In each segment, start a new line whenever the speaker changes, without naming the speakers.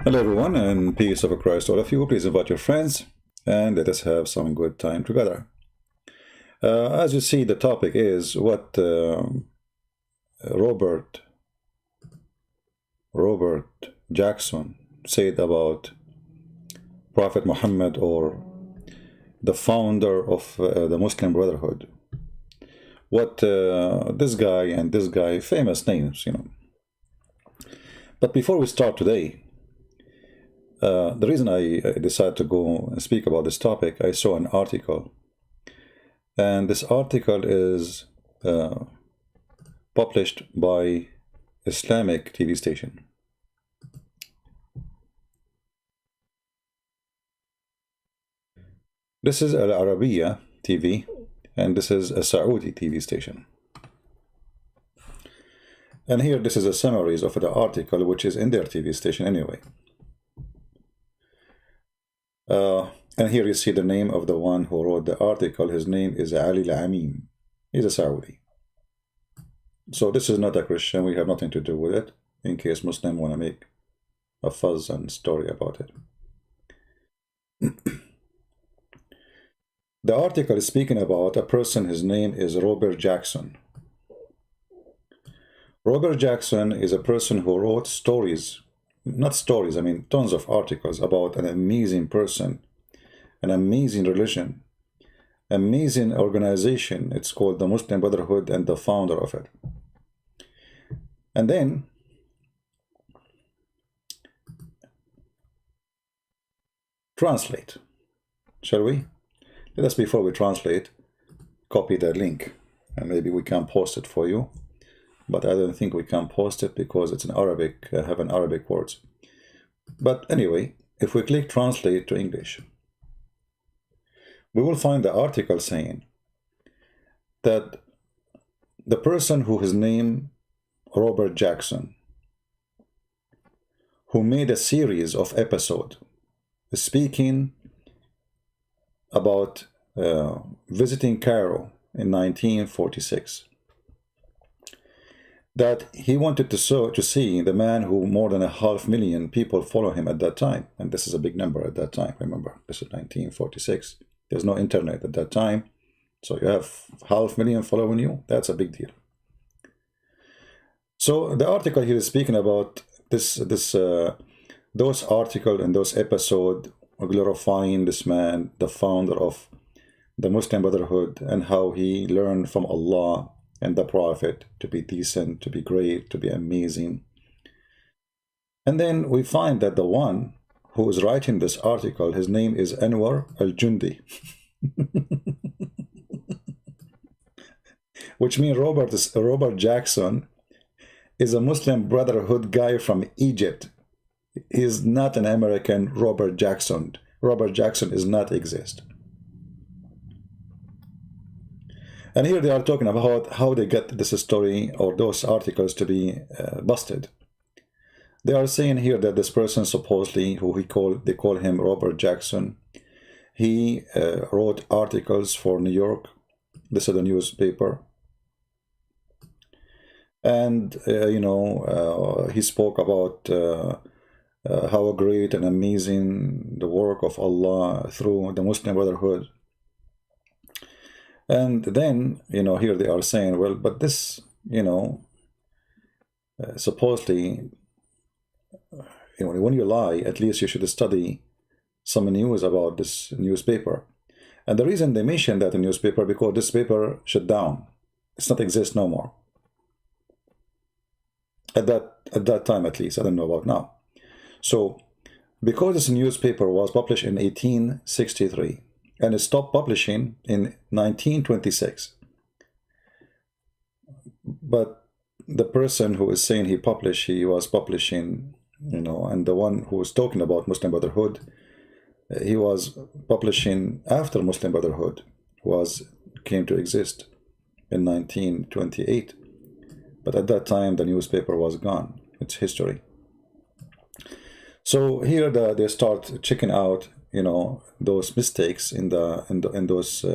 Hello, everyone, and peace of Christ, all of you. Please invite your friends and let us have some good time together. As you see, the topic is what Robert Jackson said about Prophet Muhammad, or the founder of the Muslim Brotherhood. What this guy and this guy, famous names. But before we start today, the reason I decided to go and speak about this topic, I saw an article, and this article is published by Islamic TV station. This is Al Arabiya TV, and this is a Saudi TV station. And here, this is a summary of the article, which is in their TV station anyway. And here you see the name of the one who wrote the article. His name is Ali Al-Amin. He's a Saudi. So this is not a Christian. We have nothing to do with it, in case Muslims want to make a fuzz and story about it. The article is speaking about a person. His name is Robert Jackson. Robert Jackson is a person who wrote stories, not stories, I mean tons of articles about an amazing person, an amazing religion, amazing organization. It's called the Muslim Brotherhood, and the founder of it. And then translate, shall we? Let us, before we translate, copy that link, and maybe we can post it for you. But I don't think we can post it because it's in Arabic, have an Arabic words. But anyway, if we click translate to English, we will find the article saying that the person who is named Robert Jackson, who made a series of episodes speaking about visiting Cairo in 1946, that he wanted to see the man who more than 500,000 people follow him at that time. And this is a big number at that time. Remember, this is 1946. There's no internet at that time. So you have 500,000 following you. That's a big deal. So the article here is speaking about those articles and those episodes glorifying this man, the founder of the Muslim Brotherhood, and how he learned from Allah and the Prophet to be decent, to be great, to be amazing. And then we find that the one who is writing this article, his name is Anwar al-Jundi, which means Robert Jackson is a Muslim Brotherhood guy from Egypt. He is not an American Robert Jackson. Robert Jackson does not exist. And here they are talking about how they get this story or those articles to be busted. They are saying here that this person supposedly, they call him Robert Jackson, he wrote articles for New York. This is a newspaper. And, he spoke about how great and amazing the work of Allah through the Muslim Brotherhood. And then, here they are saying, well, but this, supposedly, when you lie, at least you should study some news about this newspaper. And the reason they mentioned that in newspaper, because this paper shut down. It's not exist no more. At that time, at least. I don't know about now. So, because this newspaper was published in 1863, and it stopped publishing in 1926. But the person who is saying he was publishing, and the one who was talking about Muslim Brotherhood, he was publishing after Muslim Brotherhood came to exist in 1928. But at that time, the newspaper was gone. It's history. So here they start checking out, those mistakes in those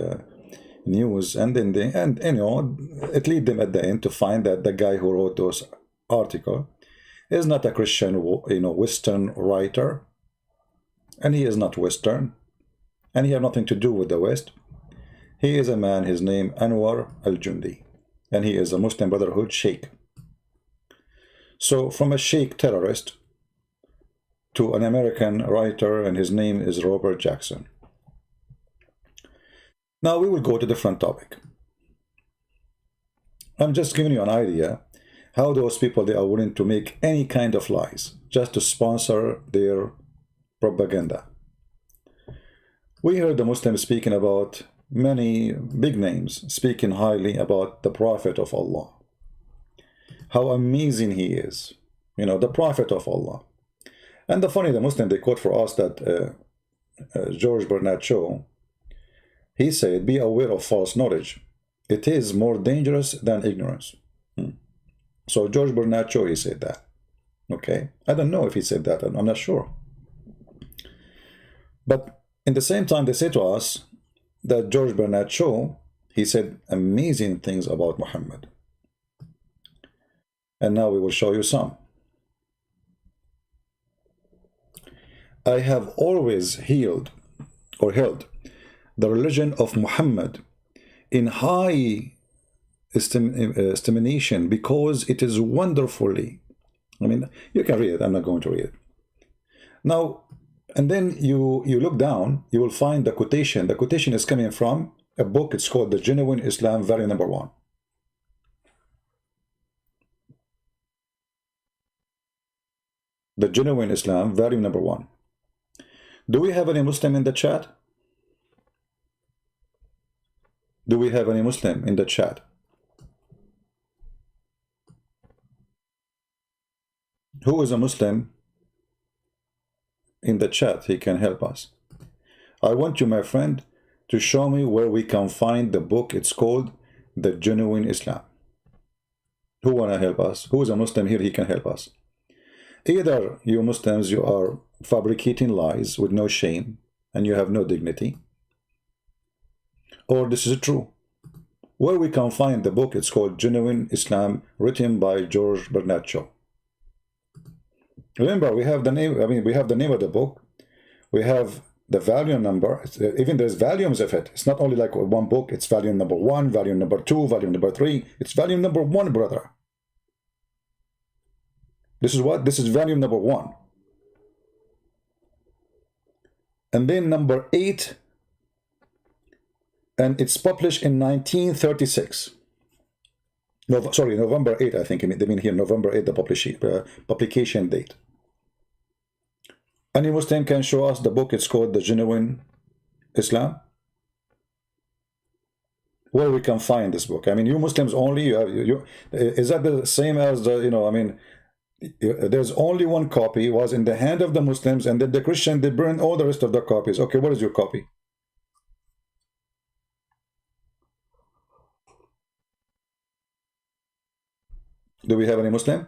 news, and then it lead them at the end to find that the guy who wrote those article is not a Christian, Western writer, and he is not Western, and he has nothing to do with the West. He is a man, his name Anwar al-Jundi, and he is a Muslim Brotherhood sheikh. So from a sheikh terrorist to an American writer, and his name is Robert Jackson. Now we will go to a different topic. I'm just giving you an idea how those people, they are willing to make any kind of lies just to sponsor their propaganda. We heard the Muslims speaking about many big names, speaking highly about the Prophet of Allah, how amazing he is, the Prophet of Allah. And the Muslim, they quote for us that George Bernard Shaw, he said, be aware of false knowledge. It is more dangerous than ignorance. So George Bernard Shaw, he said that. Okay, I don't know if he said that, I'm not sure. But in the same time, they say to us that George Bernard Shaw, he said amazing things about Muhammad. And now we will show you some. I have always held the religion of Muhammad in high estimation because it is wonderfully, you can read it, I'm not going to read it. Now, and then you look down, you will find the quotation. The quotation is coming from a book, it's called The Genuine Islam, volume number 1. The Genuine Islam, volume number 1. Do we have any Muslim in the chat? Do we have any Muslim in the chat? Who is a Muslim in the chat? He can help us. I want you, my friend, to show me where we can find the book. It's called The Genuine Islam. Who want to help us? Who is a Muslim here? He can help us. Either you Muslims, you are fabricating lies with no shame and you have no dignity, or this is true. Where we can find the book, it's called Genuine Islam, written by George Bernard Shaw. Remember, we have the name, we have the name of the book, we have the volume number, even there's volumes of it. It's not only like one book, it's volume number 1, volume number 2, volume number 3, it's volume number 1, brother. This is what? This is volume number 1. And then number 8, and it's published in 1936. No, sorry, November 8, I think. They mean here November 8, the publication date. Any Muslim can show us the book. It's called The Genuine Islam. Where we can find this book? You Muslims only. Is that the same as the? There's only one copy. It was in the hand of the Muslims, and then the Christian, they burned all the rest of the copies. Okay, what is your copy? Do we have any Muslim?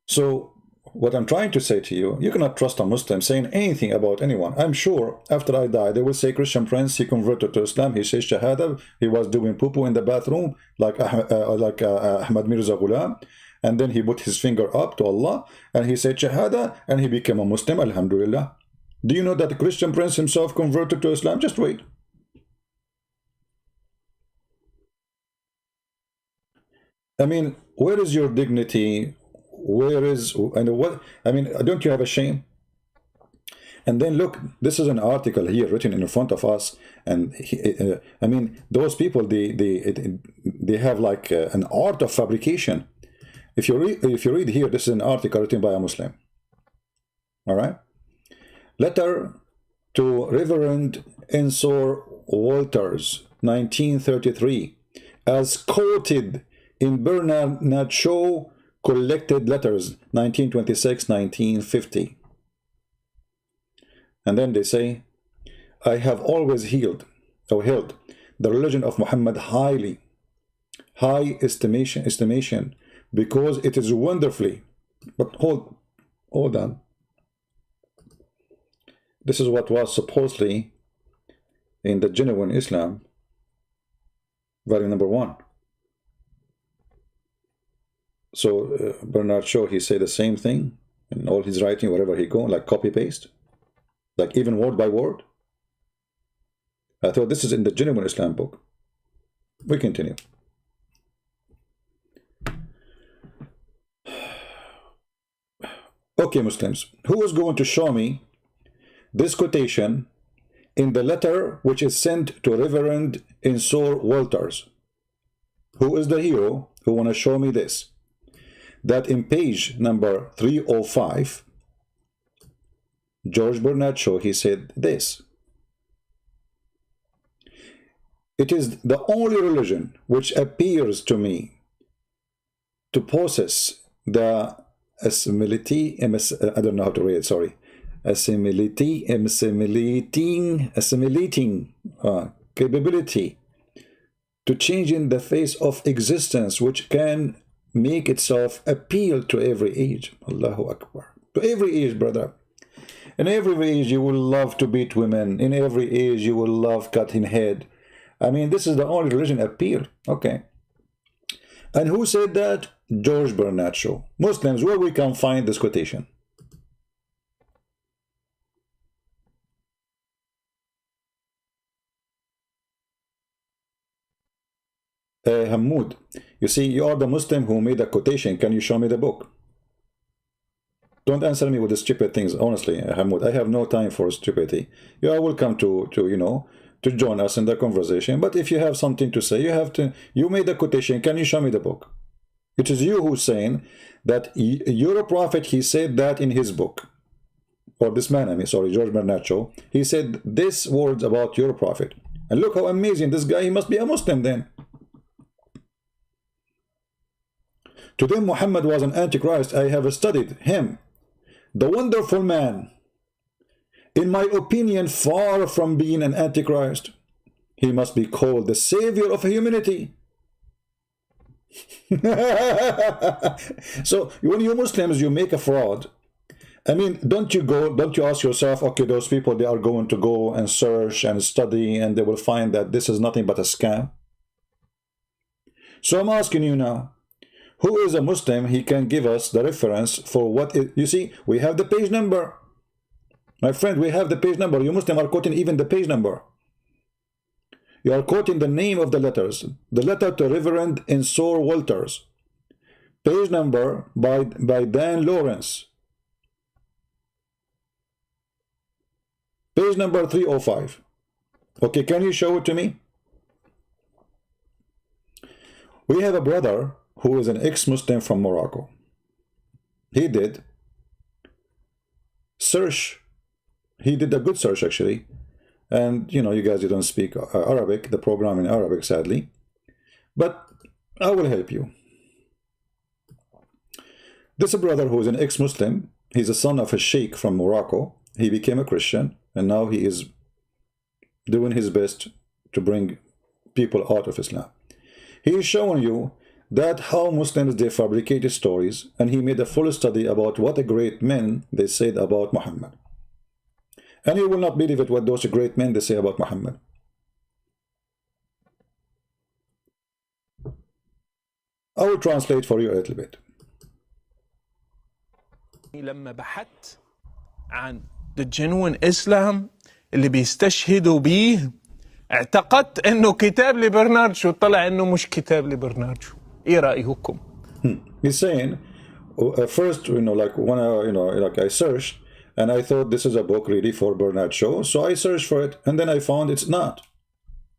So what I'm trying to say to you, you cannot trust a Muslim saying anything about anyone. I'm sure after I die, they will say Christian Prince, he converted to Islam, he says Shahada, he was doing poo-poo in the bathroom like Ahmad Mirza Ghulam, and then he put his finger up to Allah, and he said Shahada, and he became a Muslim, Alhamdulillah. Do you know that the Christian Prince himself converted to Islam? Just wait. Where is your dignity? Where is, and what, don't you have a shame? And then look, this is an article here written in front of us, and those people, they have like an art of fabrication. If you read here, this is an article written by a Muslim. All right, letter to Reverend Ensor Walters, 1933, as quoted in Bernard Shaw Collected Letters, 1926-1950. And then they say, I have always held the religion of Muhammad high estimation, because it is wonderfully, but hold on. This is what was supposedly in the Genuine Islam, volume number 1. So Bernard Shaw, he said the same thing in all his writing, wherever he go, like copy-paste, like even word by word. I thought this is in the Genuine Islam book. We continue. Okay, Muslims, who is going to show me this quotation in the letter which is sent to Reverend Ensor Walters? Who is the hero who want to show me this? That in page number 305, George Bernard Shaw, he said this: it is the only religion which appears to me to possess the assimilating, I don't know how to read it, sorry, assimilating capability to change in the face of existence, which can make itself appeal to every age. Allahu Akbar. To every age, brother. In every age you will love to beat women. In every age you will love cutting head. I mean, this is the only religion appeal. Okay. And who said that? George Bernard Shaw. Muslims, where we can find this quotation? Hamoud, you see, you are the Muslim who made a quotation. Can you show me the book? Don't answer me with the stupid things. Honestly, Hamoud, I have no time for stupidity. You are welcome to you know, to join us in the conversation. But if you have something to say, you have to. You made a quotation. Can you show me the book? It is you who's saying that you're a prophet. He said that in his book. Or this man, I mean, sorry, George Bernard Shaw. He said this words about your prophet. And look how amazing this guy, he must be a Muslim then. To them, Muhammad was an antichrist. I have studied him. The wonderful man. In my opinion, far from being an antichrist. He must be called the savior of humanity. So when you Muslims, you make a fraud. I mean, don't you ask yourself, okay, those people, they are going to go and search and study and they will find that this is nothing but a scam. So I'm asking you now, who is a Muslim? He can give us the reference for what it, you see, we have the page number. My friend, we have the page number. You Muslim are quoting even the page number. You are quoting the name of the letters. The letter to Reverend Ensor Walters. Page number by Dan Lawrence. Page number 305. Okay, can you show it to me? We have a brother who is an ex-Muslim from Morocco. He did search. He did a good search, actually. And, you know, you guys, you don't speak Arabic, the program in Arabic, sadly. But I will help you. This brother who is an ex-Muslim, he's a son of a sheikh from Morocco. He became a Christian, and now he is doing his best to bring people out of Islam. He is showing you that how Muslims, they fabricated stories, and he made a full study about what a great men they said about Muhammad. And you will not believe it what those great men they say about Muhammad. I will translate for you a little bit.
لما بحثت عن the genuine Islam اللي بيستشهدوا بيه اعتقدت انه كتاب لبرنارد شو، طلع انه مش كتاب لبرنارد شو. ايه رأيكم؟
He's saying, first, you know, like when I, you know, like I searched, and I thought this is a book really for Bernard Shaw, so I searched for it, and then I found it's not.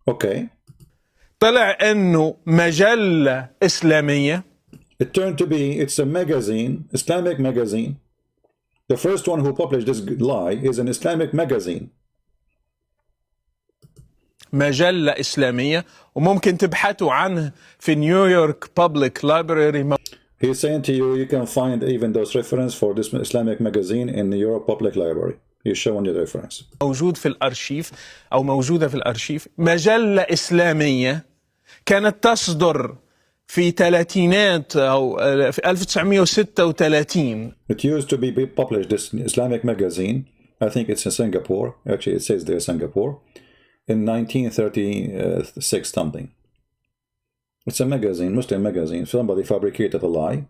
Okay.
طلع انه مجلة إسلامية.
It turned to be, it's a magazine, Islamic magazine. The first one who published this lie is an Islamic magazine.
مجلة إسلامية، وممكن تبحثوا عنه في نيويورك Public Library.
He's saying to you, you can find even those reference for this Islamic magazine in the Europe Public Library. He's showing you the reference.
موجود في الأرشيف أو موجودة في الأرشيف. مجلة إسلامية كانت تصدر في ثلاثينات أو في 1936.
It used to be published, this Islamic magazine. I think it's in Singapore. Actually, it says there Singapore. In 1936 something. It's a magazine, Muslim magazine. Somebody fabricated a lie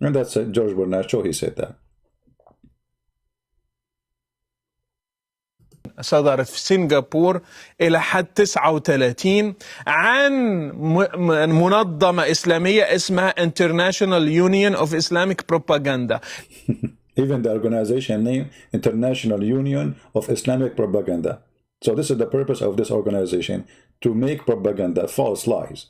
And that's George Bernard Shaw, he said that.
صدرت في سنغافور إلى حد 39 عن منظمة إسلامية اسمها International Union of Islamic Propaganda.
Even the organization name, International Union of Islamic Propaganda. So this is the purpose of this organization, to make propaganda, false lies.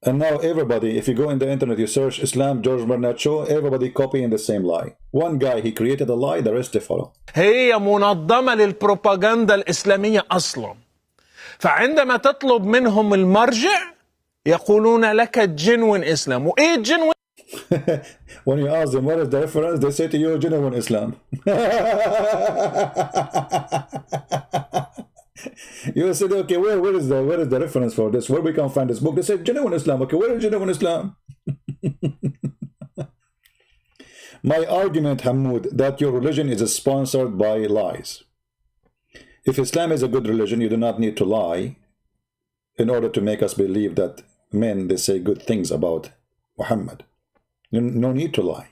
And now everybody, if you go in the internet, you search Islam, George Bernard Shaw, everybody copying the same lie. One guy, he created a lie, the rest they follow.
هي منظمة للبروباغندا الإسلامية أصلا. فعندما تطلب منهم المرجع يقولون لك genuine Islam. وإيه genuine؟
When you ask them what is the reference, they say to you genuine Islam. You said, okay, where is the reference for this? Where we can find this book? They say genuine Islam. Okay, where is genuine Islam? My argument, Hamoud, that your religion is sponsored by lies. If Islam is a good religion, you do not need to lie in order to make us believe that men, they say good things about Muhammad. No need to lie.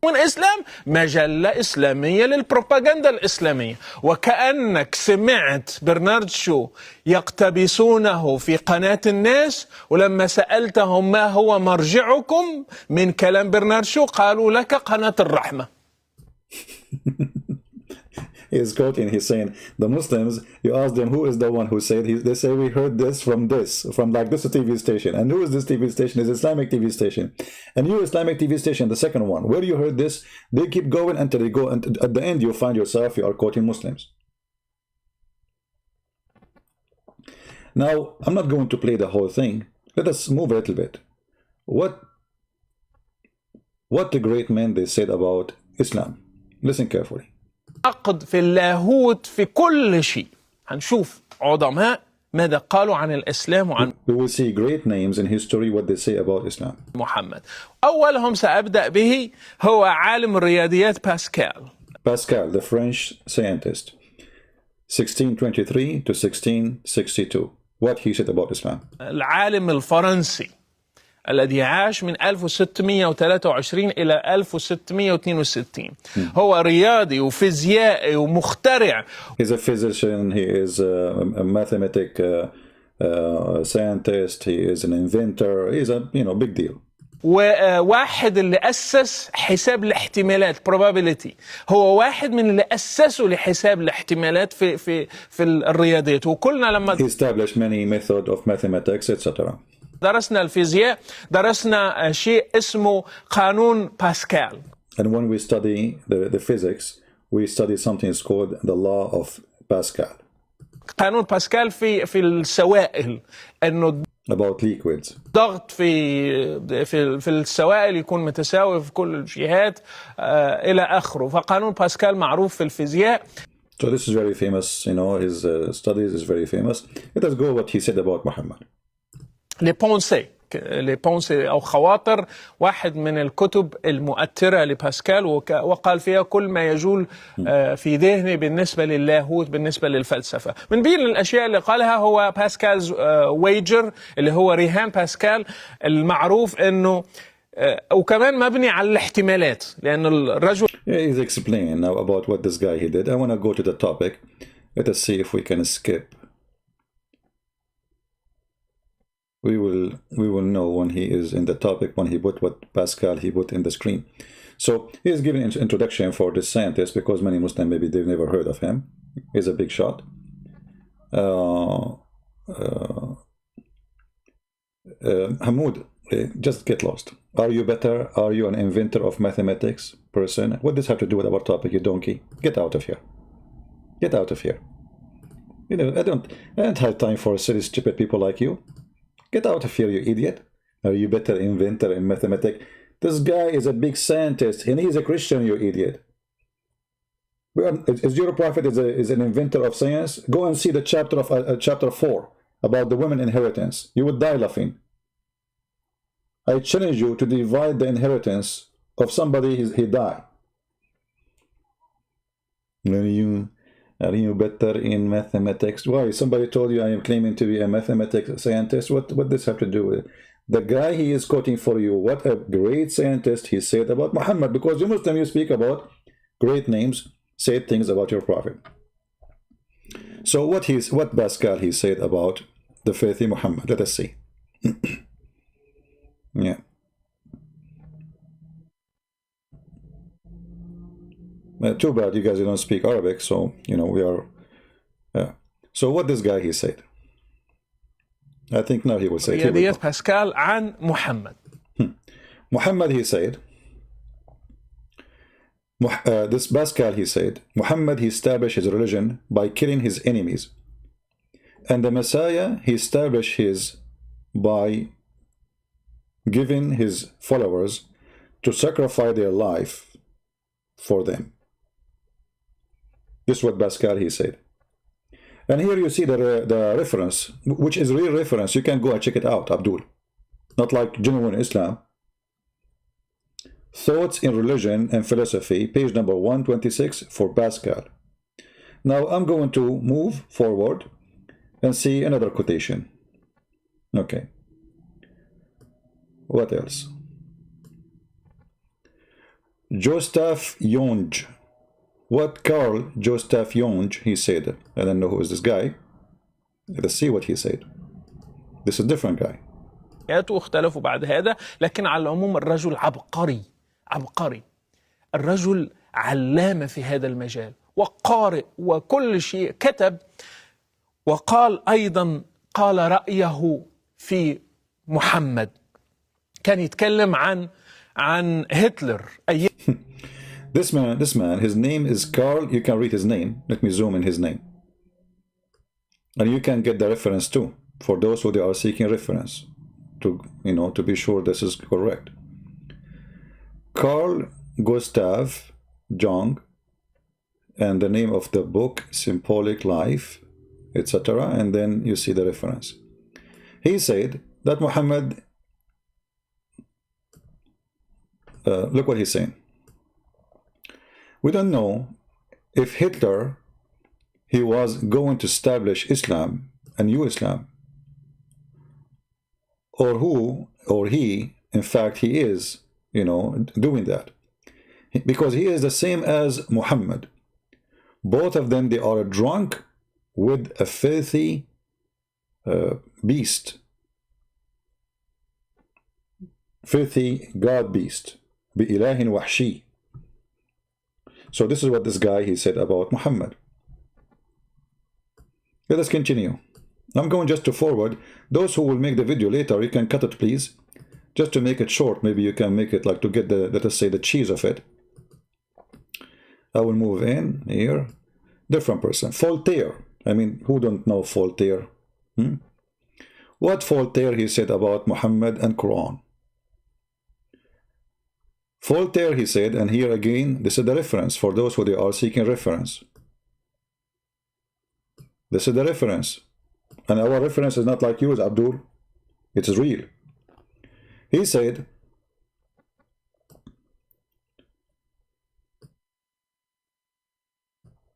إسلام مجلة إسلامية للبروباغندا الإسلامية. وكأنك سمعت برنارد شو يقتبسونه في قناة الناس، ولما سألتهم ما هو مرجعكم من كلام برنارد شو قالوا لك قناة الرحمة.
He's quoting, he's saying, the Muslims, you ask them who is the one who said, they say we heard this, from like this TV station. And who is this TV station? It's Islamic TV station. And you Islamic TV station, the second one, where you heard this, they keep going until they go, and at the end you find yourself, you are quoting Muslims. Now, I'm not going to play the whole thing. Let us move a little bit. What the great men they said about Islam. Listen carefully.
عقد في اللاهوت في كل شيء. هنشوف عظماء ماذا قالوا عن الإسلام وعن
We will see great names in history what they say about Islam.
محمد. أولهم سأبدأ به هو عالم الرياضيات باسكال.
Pascal, the French scientist, 1623 to 1662. What he said about Islam.
العالم الفرنسي الذي عاش من 1623 إلى 1662. هو رياضي وفيزيائي ومخترع.
He's a physician, he is a mathematic scientist, he is an inventor, he's a big deal.
وواحد اللي أسس حساب الاحتمالات probability. هو واحد من اللي أسسوا لحساب الاحتمالات في الرياضيات. وكلنا لما
He established many methods of mathematics, etc.
درسنا الفيزياء درسنا شيء اسمه قانون باسكال.
And when we study the physics, we study something called the law of Pascal.
قانون باسكال في السوائل انه
about liquids.
ضغط في السوائل يكون متساوي في كل الجهات الى اخره. فقانون باسكال معروف في الفيزياء.
So this is very famous, his studies is very famous. Let us go what he said about Muhammad.
لي بونسي أو خواطر، واحد من الكتب المؤثرة لباسكال، وقال فيها كل ما يجول في ذهني بالنسبة للاهوت، بالنسبة للفلسفة. من بين الأشياء اللي قالها هو باسكالز ويجر، اللي هو رهان باسكال المعروف أنه وكمان مبني على الاحتمالات، لأن الرجل
He's explaining now about what this guy he did. I want to go to the topic. Let us see if we can skip. We will know when he is in the topic, when he put what Pascal he put in the screen. So he is giving an introduction for this scientist because many Muslims maybe they've never heard of him. He's a big shot. Hamoud, just get lost. Are you better? Are you an inventor of mathematics person? What does this have to do with our topic, you donkey? Get out of here. Get out of here. I don't have time for silly, stupid people like you. Get out of here, you idiot. Are you better inventor in mathematics? This guy is a big scientist and he's a Christian, you idiot. Is your prophet is an inventor of science? Go and see the chapter 4 about the women inheritance. You would die laughing. I challenge you to divide the inheritance of somebody he died. Are you better in mathematics? Why? Somebody told you I am claiming to be a mathematics scientist. What does this have to do with The guy he is quoting for you, what a great scientist he said about Muhammad, because you Muslim, you speak about great names, say things about your prophet. So what Pascal he said about the faithy Muhammad? Let us see. Yeah. Too bad you guys don't speak Arabic, so you know we are. So what this guy he said? I think now he will say.
رياضيات باسكال عن محمد.
Muhammad he said. This Pascal he said, Muhammad he established his religion by killing his enemies, and the Messiah he established his by giving his followers to sacrifice their life for them. This is what Pascal he said. And here you see the reference, which is real reference. You can go and check it out, Abdul. Not like genuine Islam. Thoughts in Religion and Philosophy, page number 126 for Pascal. Now I'm going to move forward and see another quotation. Okay. What else? Gustav Jung. What Carl Gustav Jung he said. I don't know who is this guy. Let's see what he said. This is a different guy.
واختلفوا بعد هذا، لكن على العموم الرجل عبقري عبقري. الرجل علامة في هذا المجال وقارئ وكل شيء، كتب وقال أيضا قال رأيه في محمد. كان يتكلم عن هتلر.
This man, his name is Carl. You can read his name. Let me zoom in his name. And you can get the reference too, for those who they are seeking reference, to, you know, to be sure this is correct. Carl Gustav Jung, and the name of the book, Symbolic Life, etc. And then you see the reference. He said that Muhammad, look what he's saying. We don't know if Hitler, he was going to establish Islam, a new Islam, or he, in fact, he is, you know, doing that. Because he is the same as Muhammad. Both of them, they are drunk with a filthy beast. Filthy God beast. بِإِلَهٍ وَحْشِي. So this is what this guy, he said about Muhammad. Let us continue. I'm going just to forward. Those who will make the video later, you can cut it, please. Just to make it short. Maybe you can make it like to get the, let us say, the cheese of it. I will move in here. Different person. Voltaire. I mean, who don't know Voltaire? What Voltaire, he said about Muhammad and Quran. Voltaire, he said, and here again, this is the reference for those who they are seeking reference. This is the reference. And our reference is not like yours, Abdul. It is real. He said,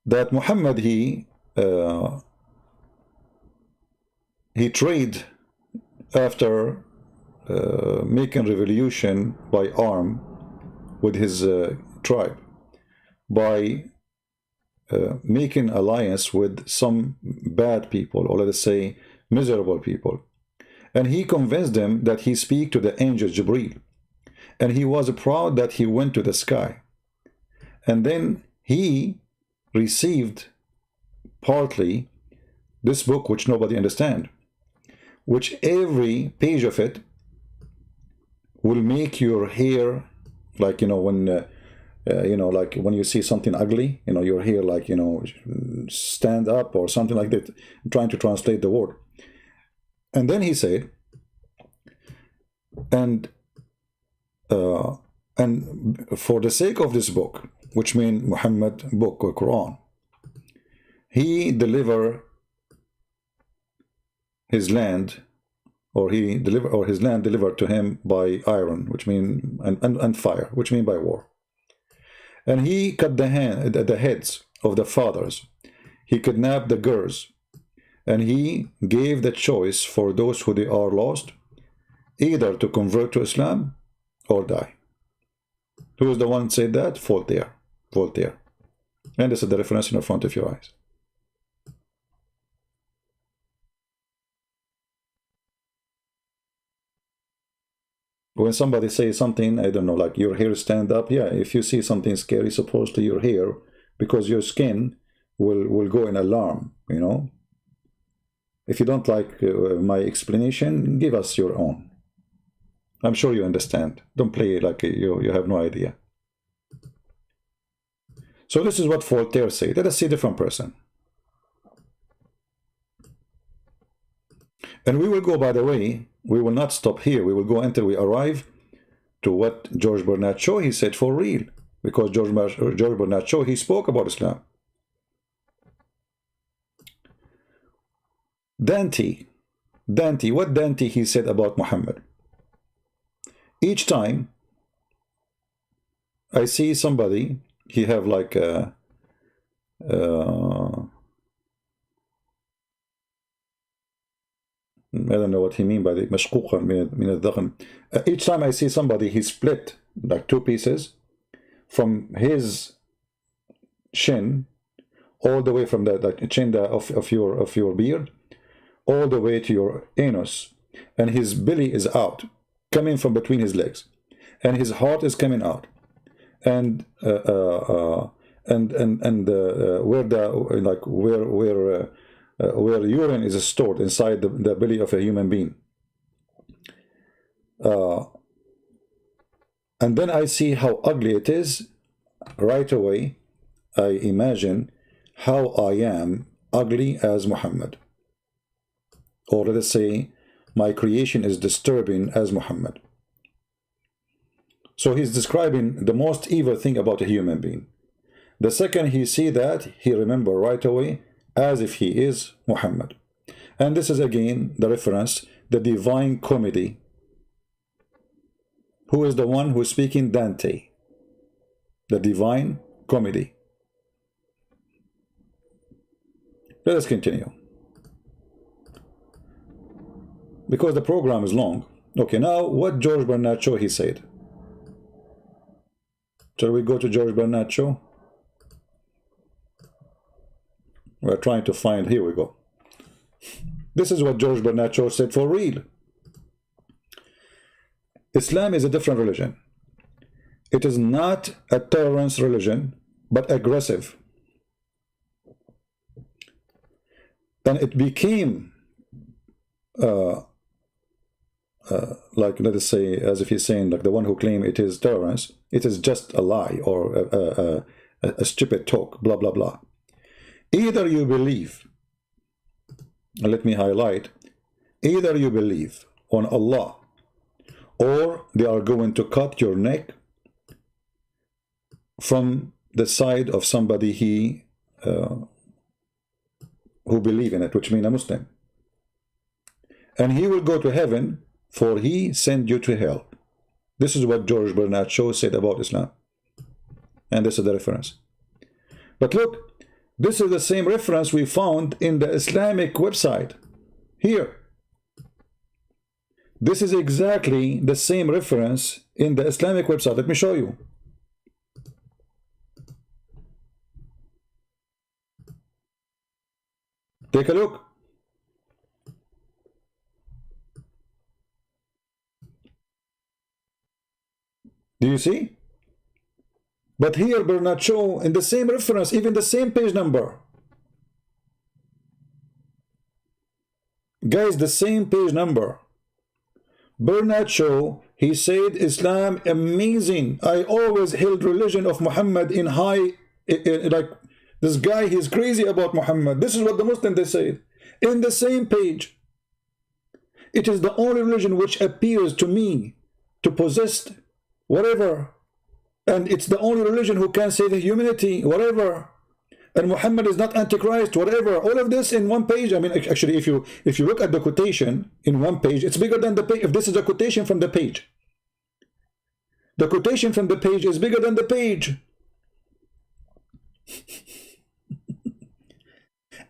that Muhammad, he tried after making revolution by arm with his tribe, by making alliance with some bad people, or let us say miserable people, and he convinced them that he speak to the angel Jibreel, and he was proud that he went to the sky, and then he received partly this book which nobody understand, which every page of it will make your hair, like, you know, when you know, like when you see something ugly, you know, your hair, like, you know, stand up or something like that. I'm trying to translate the word. And then he said, and for the sake of this book, which means Muhammad book or Quran, he deliver his land, or his land delivered to him by iron, which mean and fire, which mean by war. And he cut the heads of the fathers. He kidnapped the girls, and he gave the choice for those who they are lost, either to convert to Islam or die. Who is the one said that? Voltaire. Voltaire. And this is the reference in front of your eyes. When somebody says something, I don't know, like your hair stand up, yeah, if you see something scary supposed to your hair, because your skin will go in alarm, you know. If you don't like my explanation, give us your own. I'm sure you understand. Don't play like you have no idea. So this is what Voltaire said. Let us see a different person. And we will go, by the way, we will not stop here. We will go until we arrive to what George Bernard Shaw, he said for real. Because George Bernard Shaw, he spoke about Islam. Dante, what Dante he said about Muhammad? Each time I see somebody, he have like a I don't know what he mean by the مشقوقا من الذقن. Each time I see somebody, he split like two pieces from his chin all the way from the chin of your beard all the way to your anus, and his belly is out, coming from between his legs, and his heart is coming out, and where urine is stored inside the belly of a human being. And then I see how ugly it is. Right away, I imagine how I am ugly as Muhammad. Or let us say, my creation is disturbing as Muhammad. So he's describing the most evil thing about a human being. The second he see that, he remember right away as if he is Muhammad. And this is again the reference, the Divine Comedy. Who is the one who is speaking? Dante. The Divine Comedy. Let us continue, because the program is long. Okay, now what George Bernard Shaw he said. Shall we go to George Bernard Shaw? We're trying to find, here we go. This is what George Bernard Shaw said for real. Islam is a different religion. It is not a tolerance religion, but aggressive. And it became like, let us say, as if he's saying, like the one who claims it is tolerance, it is just a lie or a stupid talk, blah, blah, blah. Either you believe, and let me highlight, either you believe on Allah, or they are going to cut your neck from the side of somebody who believe in it, which means a Muslim. And he will go to heaven, for he sent you to hell. This is what George Bernard Shaw said about Islam. And this is the reference. But look, this is the same reference we found in the Islamic website. Here. This is exactly the same reference in the Islamic website. Let me show you. Take a look. Do you see? But here Bernard Shaw, in the same reference, even the same page number. Guys, the same page number. Bernard Shaw, he said, Islam amazing. I always held religion of Muhammad in high, like this guy, he's crazy about Muhammad. This is what the Muslims, they said. In the same page. It is the only religion which appears to me to possess whatever. And it's the only religion who can save humanity, whatever. And Muhammad is not Antichrist, whatever. All of this in one page. I mean, actually, if you look at the quotation in one page, it's bigger than the page. If this is a quotation from the page, the quotation from the page is bigger than the page.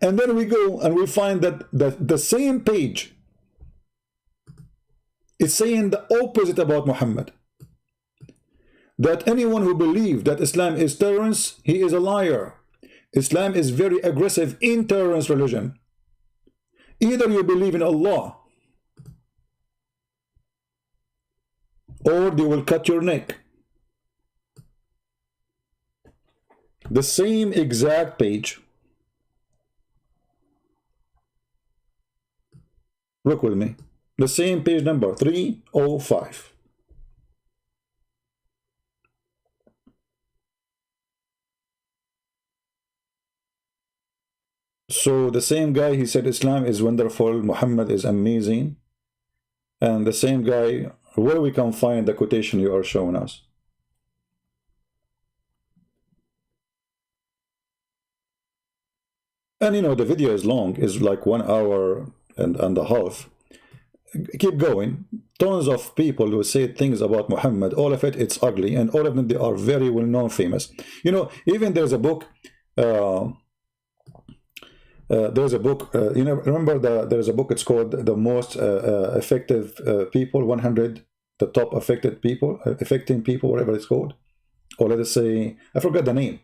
And then we go and we find that the same page It's saying the opposite about Muhammad. That anyone who believes that Islam is tolerance, he is a liar. Islam is very aggressive, intolerance religion. Either you believe in Allah, or they will cut your neck. The same exact page. Look with me. The same page number 305. So the same guy, he said Islam is wonderful, Muhammad is amazing. And the same guy, where we can find the quotation you are showing us? And you know, the video is long, is like 1 hour and a half. Keep going. Tons of people who say things about Muhammad, all of it, it's ugly, and all of them, they are very well known, famous. You know, even there's a book, you know, remember there's a book, it's called The Most Effective People, 100, the top affected people, affecting people, whatever it's called. Or let us say, I forgot the name.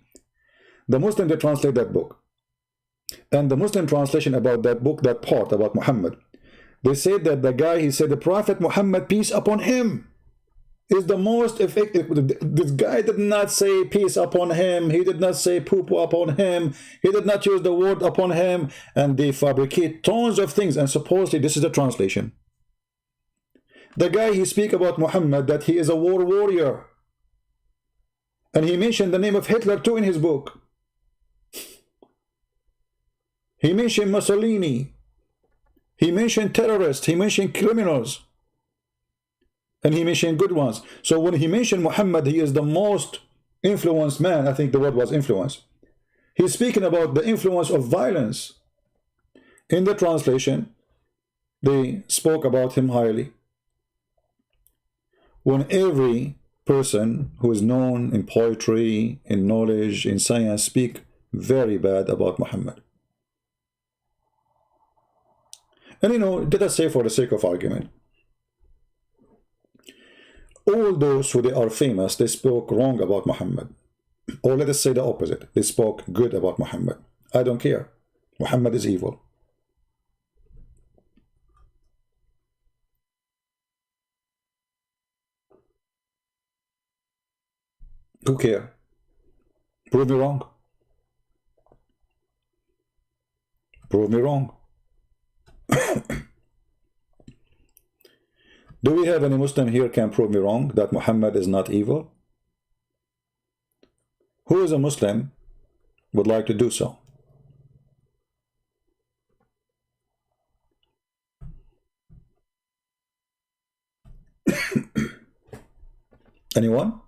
The Muslim, they translate that book. And the Muslim translation about that book, that part about Muhammad, they said that the guy, he said the Prophet Muhammad, peace upon him, is the most effective. This guy did not say peace upon him. He did not say poo-poo upon him. He did not use the word upon him. And they fabricate tons of things. And supposedly this is the translation. The guy, he speak about Muhammad, that he is a war warrior. And he mentioned the name of Hitler too in his book. He mentioned Mussolini. He mentioned terrorists. He mentioned criminals. And he mentioned good ones. So when he mentioned Muhammad, he is the most influenced man. I think the word was influence. He's speaking about the influence of violence. In the translation, they spoke about him highly. When every person who is known in poetry, in knowledge, in science, speak very bad about Muhammad. And you know, let us say for the sake of argument, all those who they are famous, they spoke wrong about Muhammad. Or let us say the opposite. They spoke good about Muhammad. I don't care. Muhammad is evil. Who care? Prove me wrong. Prove me wrong. Do we have any Muslim here can prove me wrong that Muhammad is not evil? Who is a Muslim would like to do so? Anyone?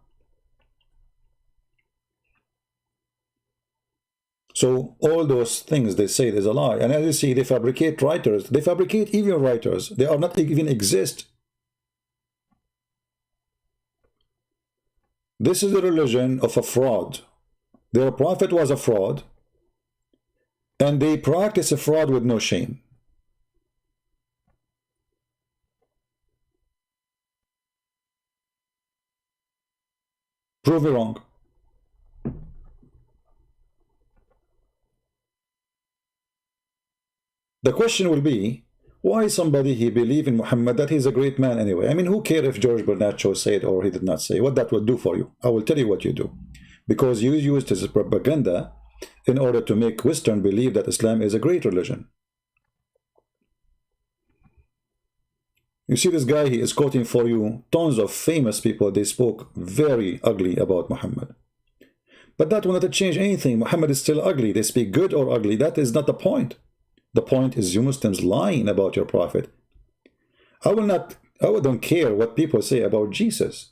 So all those things they say is a lie. And as you see, they fabricate writers. They fabricate even writers. They are not even exist. This is the religion of a fraud. Their prophet was a fraud. And they practice a fraud with no shame. Prove me wrong. The question will be, why somebody he believe in Muhammad that he's a great man anyway? I mean, who cares if George Bernard Shaw said or he did not say? What that will do for you? I will tell you what you do. Because you used this propaganda in order to make Western believe that Islam is a great religion. You see this guy, he is quoting for you tons of famous people. They spoke very ugly about Muhammad. But that will not change anything. Muhammad is still ugly. They speak good or ugly. That is not the point. The point is you Muslims lying about your prophet. I don't care what people say about Jesus.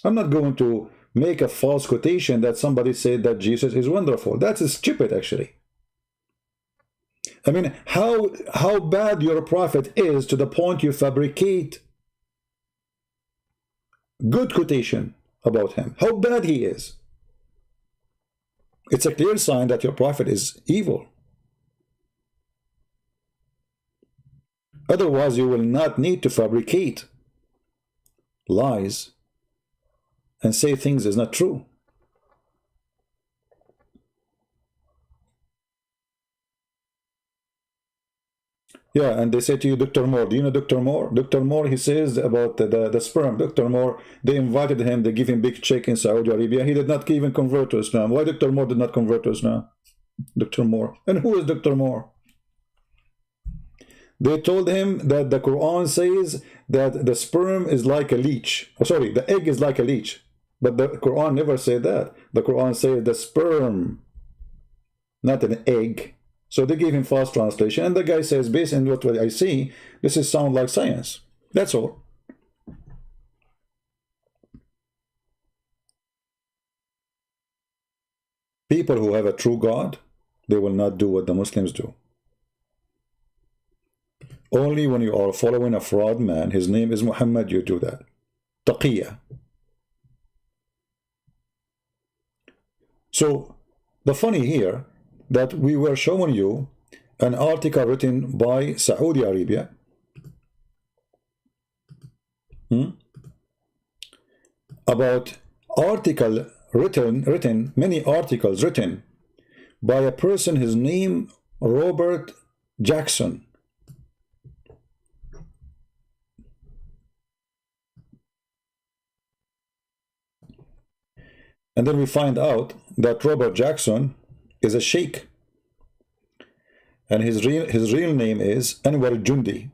I'm not going to make a false quotation that somebody said that Jesus is wonderful. That's stupid, actually. I mean, how bad your prophet is to the point you fabricate good quotation about him. How bad he is. It's a clear sign that your prophet is evil. Otherwise, you will not need to fabricate lies and say things is not true. Yeah, and they say to you, Dr. Moore, do you know Dr. Moore? Dr. Moore, he says about the sperm. Dr. Moore, they invited him, they give him big check in Saudi Arabia. He did not even convert to Islam. Why Dr. Moore did not convert to Islam? Dr. Moore. And who is Dr. Moore? They told him that the Quran says that the sperm is like a leech. Oh, sorry, the egg is like a leech. But the Quran never said that. The Quran says the sperm, not an egg. So they gave him false translation. And the guy says, based on what I see, this is sound like science. That's all. People who have a true God, they will not do what the Muslims do. Only when you are following a fraud man, his name is Muhammad, you do that. Taqiyya. So, the funny here, that we were showing you an article written by Saudi Arabia about many articles written by a person, his name Robert Jackson. And then we find out that Robert Jackson is a sheikh, and his real name is Anwar Jundi.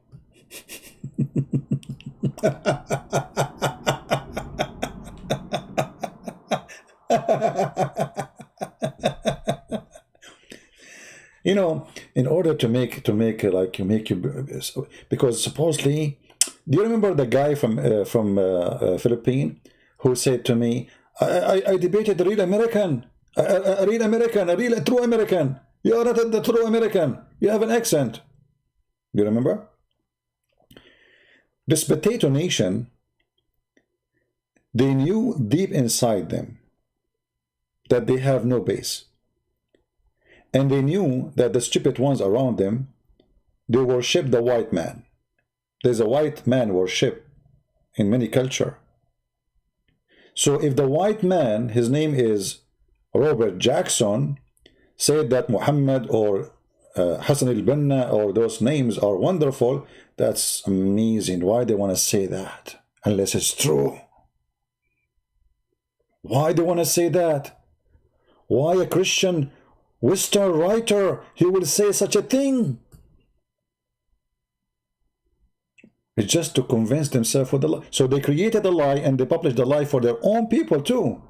You know, in order to make you, because supposedly, do you remember the guy from Philippines who said to me, I debated a real American, a true American. You are not the true American. You have an accent. Do you remember? This potato nation, they knew deep inside them that they have no base. And they knew that the stupid ones around them, they worship the white man. There's a white man worship in many cultures. So if the white man, his name is Robert Jackson, said that Muhammad or Hassan al-Banna or those names are wonderful, that's amazing. Why they want to say that? Unless it's true. Why they want to say that? Why a Christian Western writer, he will say such a thing? It's just to convince themselves with the lie. So they created a lie and they published the lie for their own people too.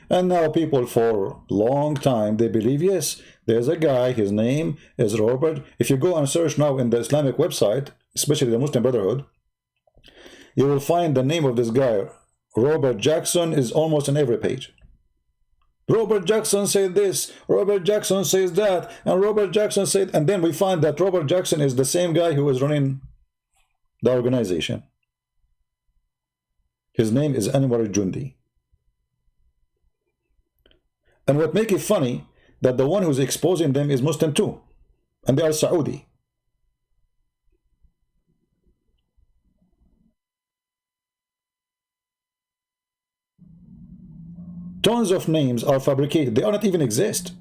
And now people for a long time, they believe, yes, there's a guy, his name is Robert. If you go and search now in the Islamic website, especially the Muslim Brotherhood, you will find the name of this guy, Robert Jackson, is almost on every page. Robert Jackson said this, Robert Jackson says that, and Robert Jackson said, and then we find that Robert Jackson is the same guy who is running the organization. His name is Anwar Jundi. And what makes it funny, that the one who's exposing them is Muslim too, and they are Saudi. Tons of names are fabricated. They do not even exist.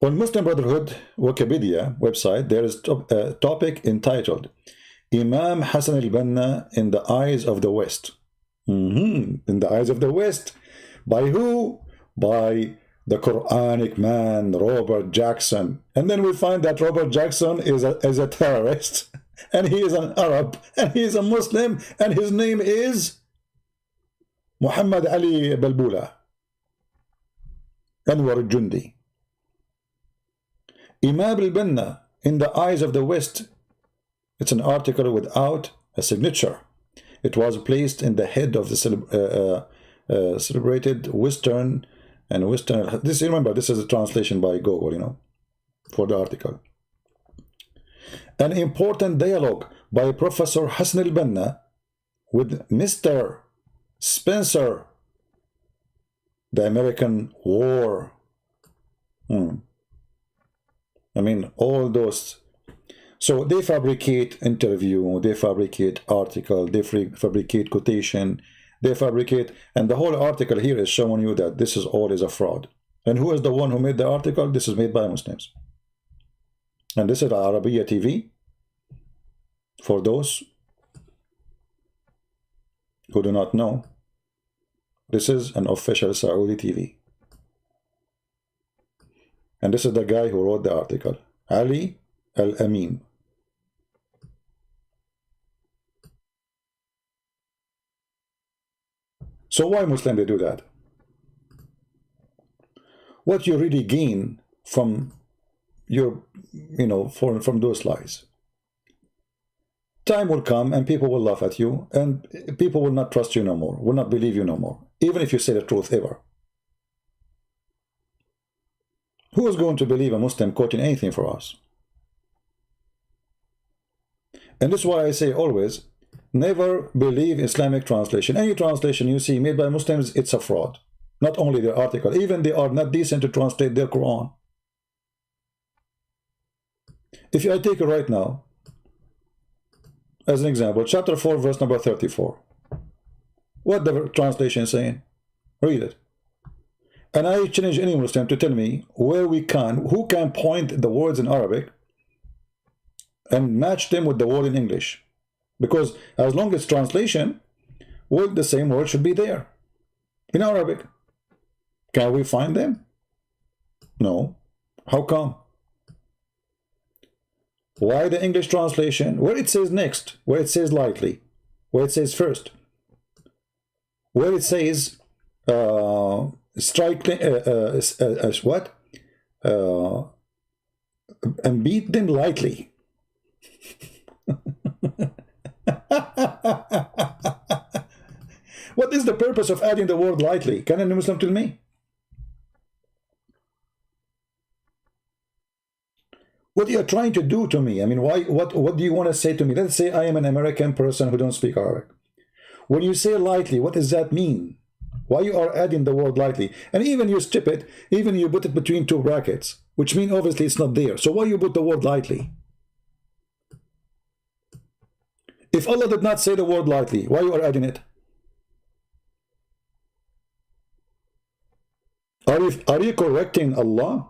On Muslim Brotherhood Wikipedia website, there is a topic entitled Imam Hassan al-Banna in the Eyes of the West. In the eyes of the West. By who? By the Quranic man, Robert Jackson. And then we find that Robert Jackson is a terrorist. And he is an Arab. And he is a Muslim. And his name is Muhammad Ali Balbula. Anwar Jundi. Imam al-Banna in the Eyes of the West. It's an article without a signature. It was placed in the head of the celebrated Western and Western. This, remember, this is a translation by Google, you know, for the article. An important dialogue by Professor Hassan al-Banna with Mr. Spencer, the American War. I mean, all those. So they fabricate interview, they fabricate article, they fabricate quotation, they fabricate, and the whole article here is showing you that this is all is a fraud. And who is the one who made the article? This is made by Muslims. And this is Arabian TV. For those who do not know, this is an official Saudi TV. And this is the guy who wrote the article, Ali Al-Amin. So why Muslims they do that? What you really gain from your, from those lies? Time will come and people will laugh at you, and people will not trust you no more, will not believe you no more, even if you say the truth ever. Who is going to believe a Muslim quoting anything for us? And this is why I say always, never believe Islamic translation. Any translation you see made by Muslims, it's a fraud. Not only their article, even they are not decent to translate their Quran. If I take it right now, as an example, chapter 4, verse number 34. What the translation is saying? Read it. And I challenge any Muslim to tell me where who can point the words in Arabic and match them with the word in English. Because as long as translation, well, the same word should be there in Arabic. Can we find them? No. How come? Why the English translation? Where it says next, where it says lightly, where it says first, where it says strike, what? And beat them lightly. What is the purpose of adding the word lightly? Can any Muslim tell me? What are you trying to do to me? I mean, why? What do you want to say to me? Let's say I am an American person who don't speak Arabic. When you say lightly, what does that mean? Why you are adding the word lightly? And even you strip it, even you put it between two brackets, which mean obviously it's not there. So why you put the word lightly? If Allah did not say the word lightly, why you are adding it? Are you correcting Allah?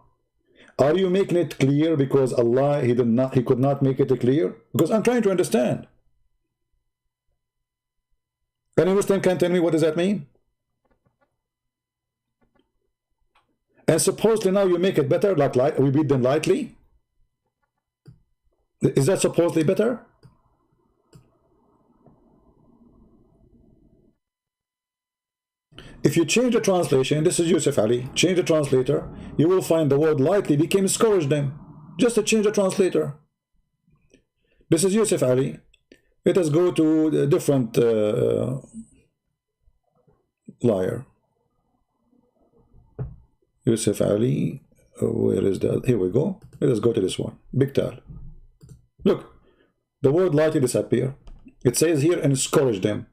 Are you making it clear because Allah, he could not make it clear? Because I'm trying to understand. Any Muslim can tell me what does that mean? And supposedly now you make it better, like we beat them lightly? Is that supposedly better? If you change the translation, this is Yusuf Ali, change the translator, you will find the word lightly became scourge them. Just to change the translator. This is Yusuf Ali. Let us go to a different liar. Yusuf Ali, where is that? Here we go. Let us go to this one. Big Tal. Look, the word lightly disappear. It says here, and scourge them.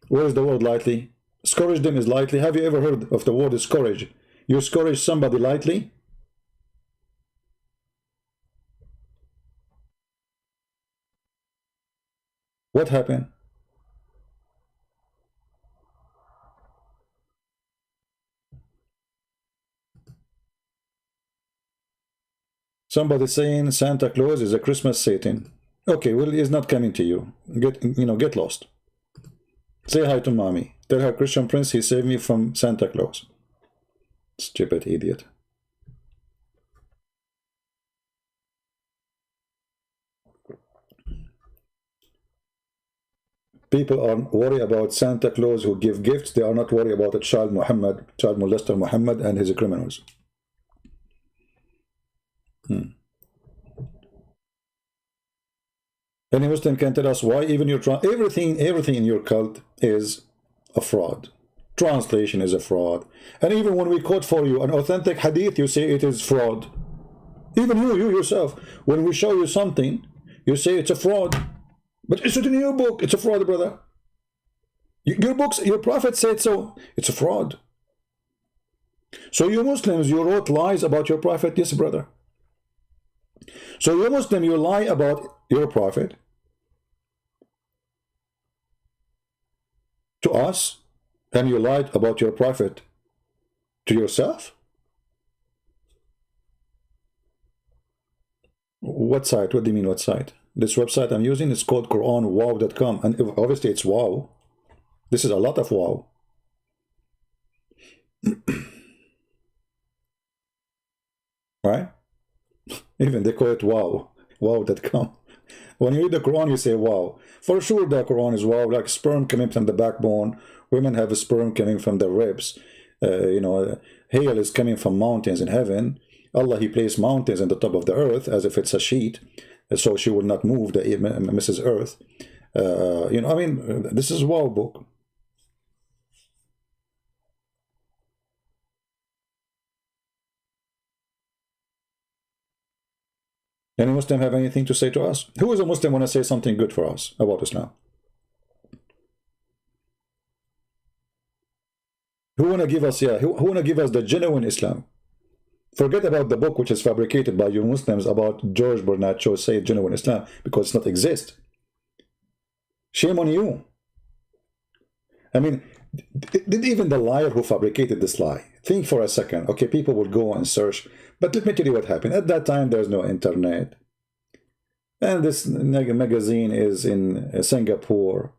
Where is the word lightly? Scourge them is lightly. Have you ever heard of the word scourge? You scourge somebody lightly? What happened? Somebody saying Santa Claus is a Christmas Satan. Okay, well, he's not coming to you. Get lost. Say hi to mommy. Tell her Christian Prince he saved me from Santa Claus. Stupid idiot. People are worried about Santa Claus who give gifts. They are not worried about a child molester Muhammad and his criminals. Any Muslim can tell us why even your everything in your cult is a fraud. Translation is a fraud. And even when we quote for you an authentic hadith, you say it is fraud. Even you yourself, when we show you something, you say it's a fraud. But it's written in your book, it's a fraud, brother. Your books, your prophet said so, it's a fraud. So you Muslims, you wrote lies about your prophet? Yes, brother. So you Muslim, you lie about your prophet to us, and you lied about your prophet to yourself? What site? What do you mean, what site? This website I'm using is called QuranWow.com, and obviously it's wow. This is a lot of wow. Right? Even they call it wow. Wow.com. When you read the Quran, you say wow. For sure, the Quran is wow, like sperm coming from the backbone. Women have a sperm coming from their ribs. Hail is coming from mountains in heaven. Allah, He placed mountains on the top of the earth as if it's a sheet, so she will not move the Mrs. Earth. I mean, this is wow book. Any Muslim have anything to say to us? Who is a Muslim want to say something good for us about Islam? Who want to give us, who want to give us the genuine Islam? Forget about the book which is fabricated by you Muslims about George Bernard Shaw say genuine Islam, because it's not exist. Shame on you. I mean, did even the liar who fabricated this lie think for a second, okay, people will go and search, but let me tell you what happened. At that time, there's no internet. And this magazine is in Singapore.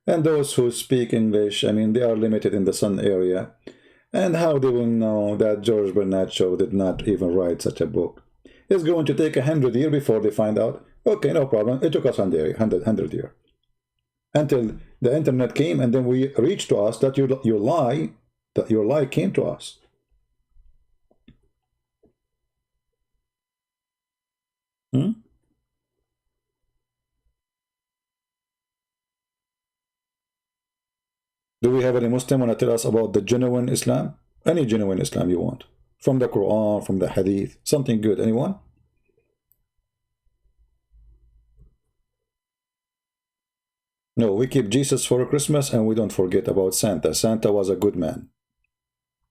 And those who speak English, I mean, they are limited in the Sun area. And how they will know that George Bernard Shaw did not even write such a book? It's going to take 100 years before they find out. Okay, no problem. It took us 100 years. Until the internet came, and then we reached to us that your lie came to us. Hmm? Do we have any Muslim want to tell us about the genuine Islam? Any genuine Islam you want. From the Quran, from the Hadith. Something good. Anyone? No, we keep Jesus for Christmas and we don't forget about Santa. Santa was a good man.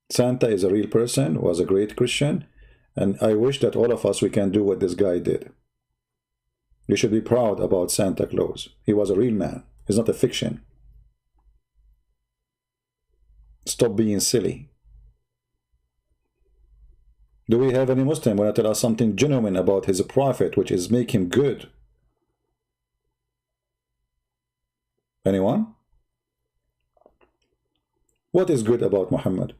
Santa is a real person, was a great Christian. And I wish that all of us, we can do what this guy did. You should be proud about Santa Claus. He was a real man. He's not a fiction. Stop being silly. Do we have any Muslim want to tell us something genuine about his prophet, which is make him good? Anyone? What is good about Muhammad?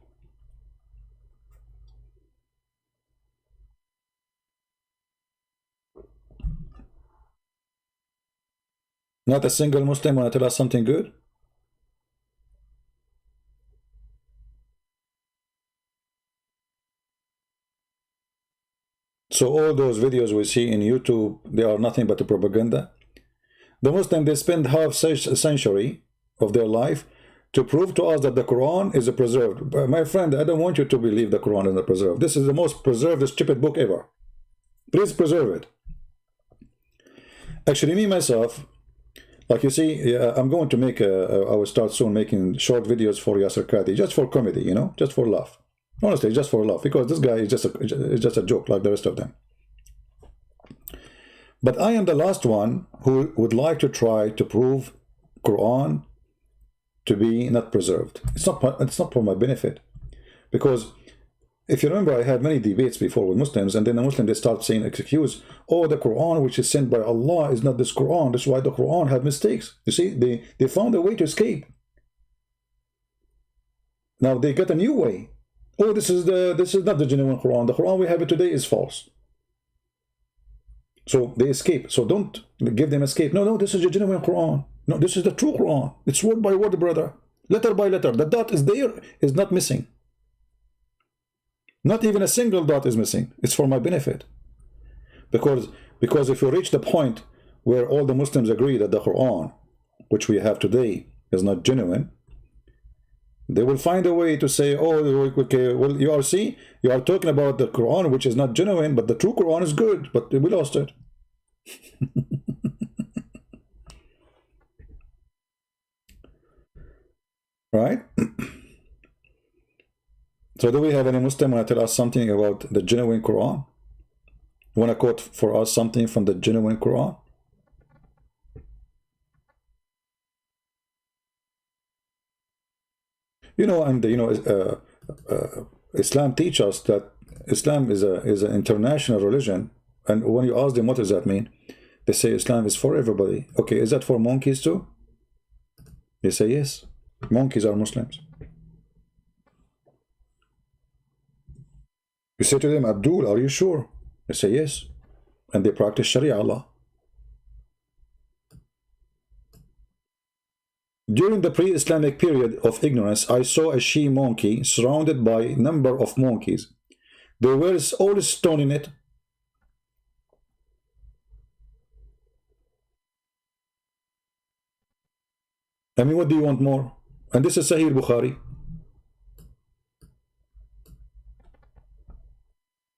Not a single Muslim want to tell us something good? So all those videos we see in YouTube, they are nothing but a propaganda. The Muslims, they spend half a century of their life to prove to us that the Quran is preserved. My friend, I don't want you to believe the Quran is preserved. This is the most preserved, stupid book ever. Please preserve it. Actually, me, myself, like you see, I'm going to make, I will start soon making short videos for Yasser Qadi, just for comedy, you know, just for laugh. Honestly, just for laugh, because this guy is just a joke like the rest of them. But I am the last one who would like to try to prove Quran to be not preserved. It's not for my benefit. Because if you remember, I had many debates before with Muslims, and then the Muslims, they start saying, excuse, oh, the Quran which is sent by Allah is not this Quran. That's why the Quran have mistakes. You see, they found a way to escape. Now they got a new way. Oh, this is not the genuine Quran. The Quran we have today is false. So they escape. So don't give them escape. No, this is the genuine Quran. No, this is the true Quran. It's word by word, brother. Letter by letter. The dot is there, is not missing. Not even a single dot is missing. It's for my benefit. Because if you reach the point where all the Muslims agree that the Quran, which we have today, is not genuine, they will find a way to say, oh, okay, well, you are talking about the Quran, which is not genuine, but the true Quran is good, but we lost it. Right? So do we have any Muslim want to tell us something about the genuine Quran? Want to quote for us something from the genuine Quran? You know, and you know, Islam teaches us that Islam is an international religion. And when you ask them what does that mean, they say Islam is for everybody. Okay, is that for monkeys too? They say yes. Monkeys are Muslims. You say to them, Abdul, are you sure? They say yes. And they practice Sharia law. During the pre-Islamic period of ignorance, I saw a she-monkey surrounded by a number of monkeys. They were all stoning it. I mean, what do you want more? And this is Sahih Bukhari.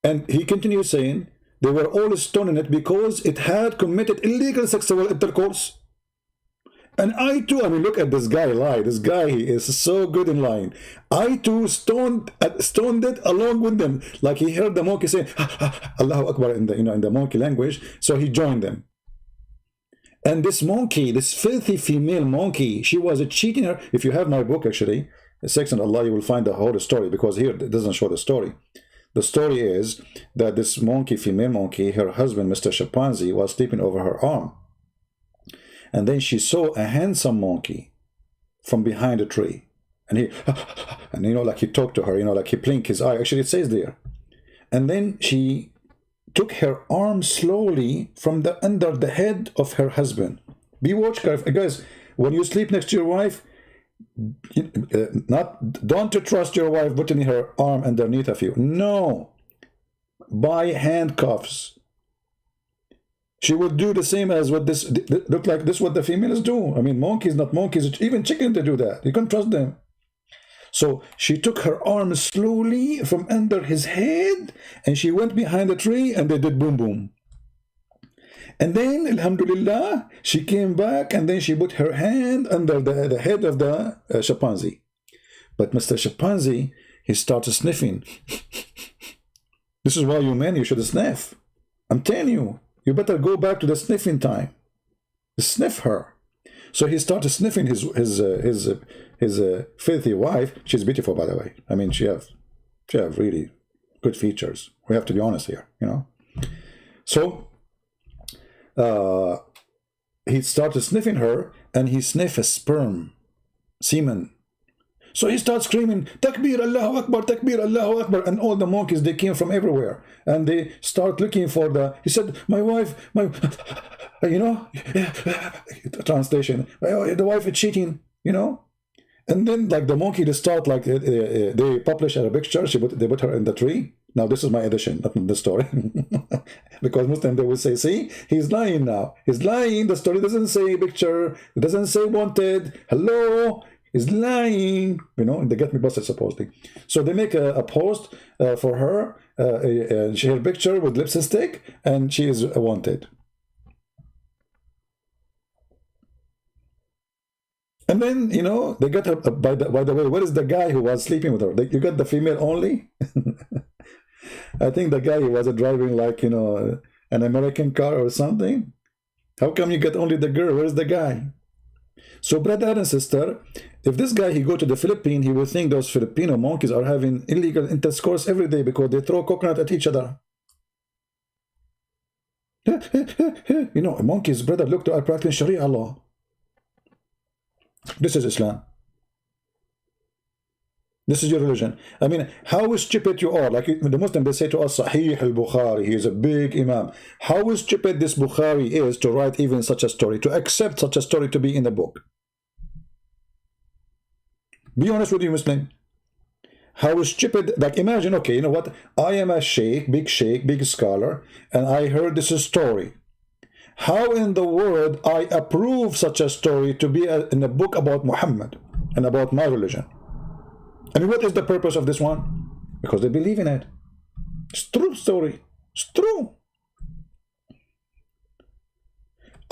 And he continues saying, they were all stoning it because it had committed illegal sexual intercourse. And I too, I mean, look at this guy lie. This guy is so good in lying. I too stoned it along with them. Like he heard the monkey saying, Allahu Akbar in the, in the monkey language. So he joined them. And this monkey, this filthy female monkey, she was cheating her. If you have my book, actually, Sex and Allah, you will find the whole story, because here it doesn't show the story. The story is that this monkey, female monkey, her husband, Mr. Chimpanzee, was sleeping over her arm. And then she saw a handsome monkey from behind a tree. And he, and you know, like he talked to her, you know, like he blinked his eye. Actually, it says there. And then she took her arm slowly from under the head of her husband. Be watch careful, guys. When you sleep next to your wife, don't trust your wife putting her arm underneath of you. No, buy handcuffs. She would do the same as what this look like. This is what the females do. I mean, monkeys, not monkeys, even chickens, they do that. You can't trust them. So she took her arm slowly from under his head, and she went behind the tree, and they did boom boom. And then, alhamdulillah, she came back, and then she put her hand under the head of the chimpanzee. But Mr. Chimpanzee, he started sniffing. This is why you men, you should sniff. I'm telling you, you better go back to the sniffing time. Sniff her. So he started sniffing his filthy wife. She's beautiful, by the way. I mean, she have really good features. We have to be honest here, you know. So he started sniffing her, and he sniffed a sperm, semen. So he starts screaming, Takbir, Allahu Akbar, Takbir, Allahu Akbar. And all the monkeys, they came from everywhere. And they start looking for he said, my wife, you know, translation, the wife is cheating, you know. And then, like, the monkey, they start, like, they publish a picture, they put her in the tree. Now, this is my edition, not the story. Because Muslim, they will say, see, he's lying now. He's lying. The story doesn't say picture. It doesn't say wanted. Hello. He's lying. You know, and they get me busted, supposedly. So they make a post for her. She had a picture with lipstick, and she is wanted. And then, you know, they got her, by the way, what is the guy who was sleeping with her? You got the female only? I think the guy who was driving, like, you know, an American car or something. How come you get only the girl? Where's the guy? So, brother and sister, if this guy, he go to the Philippines, he will think those Filipino monkeys are having illegal intercourse every day because they throw coconut at each other. You know, monkeys, brother, look, I practice Sharia law. This is Islam. This is your religion. I mean, how stupid you are. Like the Muslim, they say to us, Sahih al-Bukhari, he is a big imam. How stupid this Bukhari is to write even such a story, to accept such a story to be in the book. Be honest with you, Muslim. How stupid, like imagine, okay, you know what? I am a sheikh, big scholar, and I heard this story. How in the world I approve such a story to be in a book about Muhammad and about my religion? I mean, what is the purpose of this one? Because they believe in it. It's true story. It's true.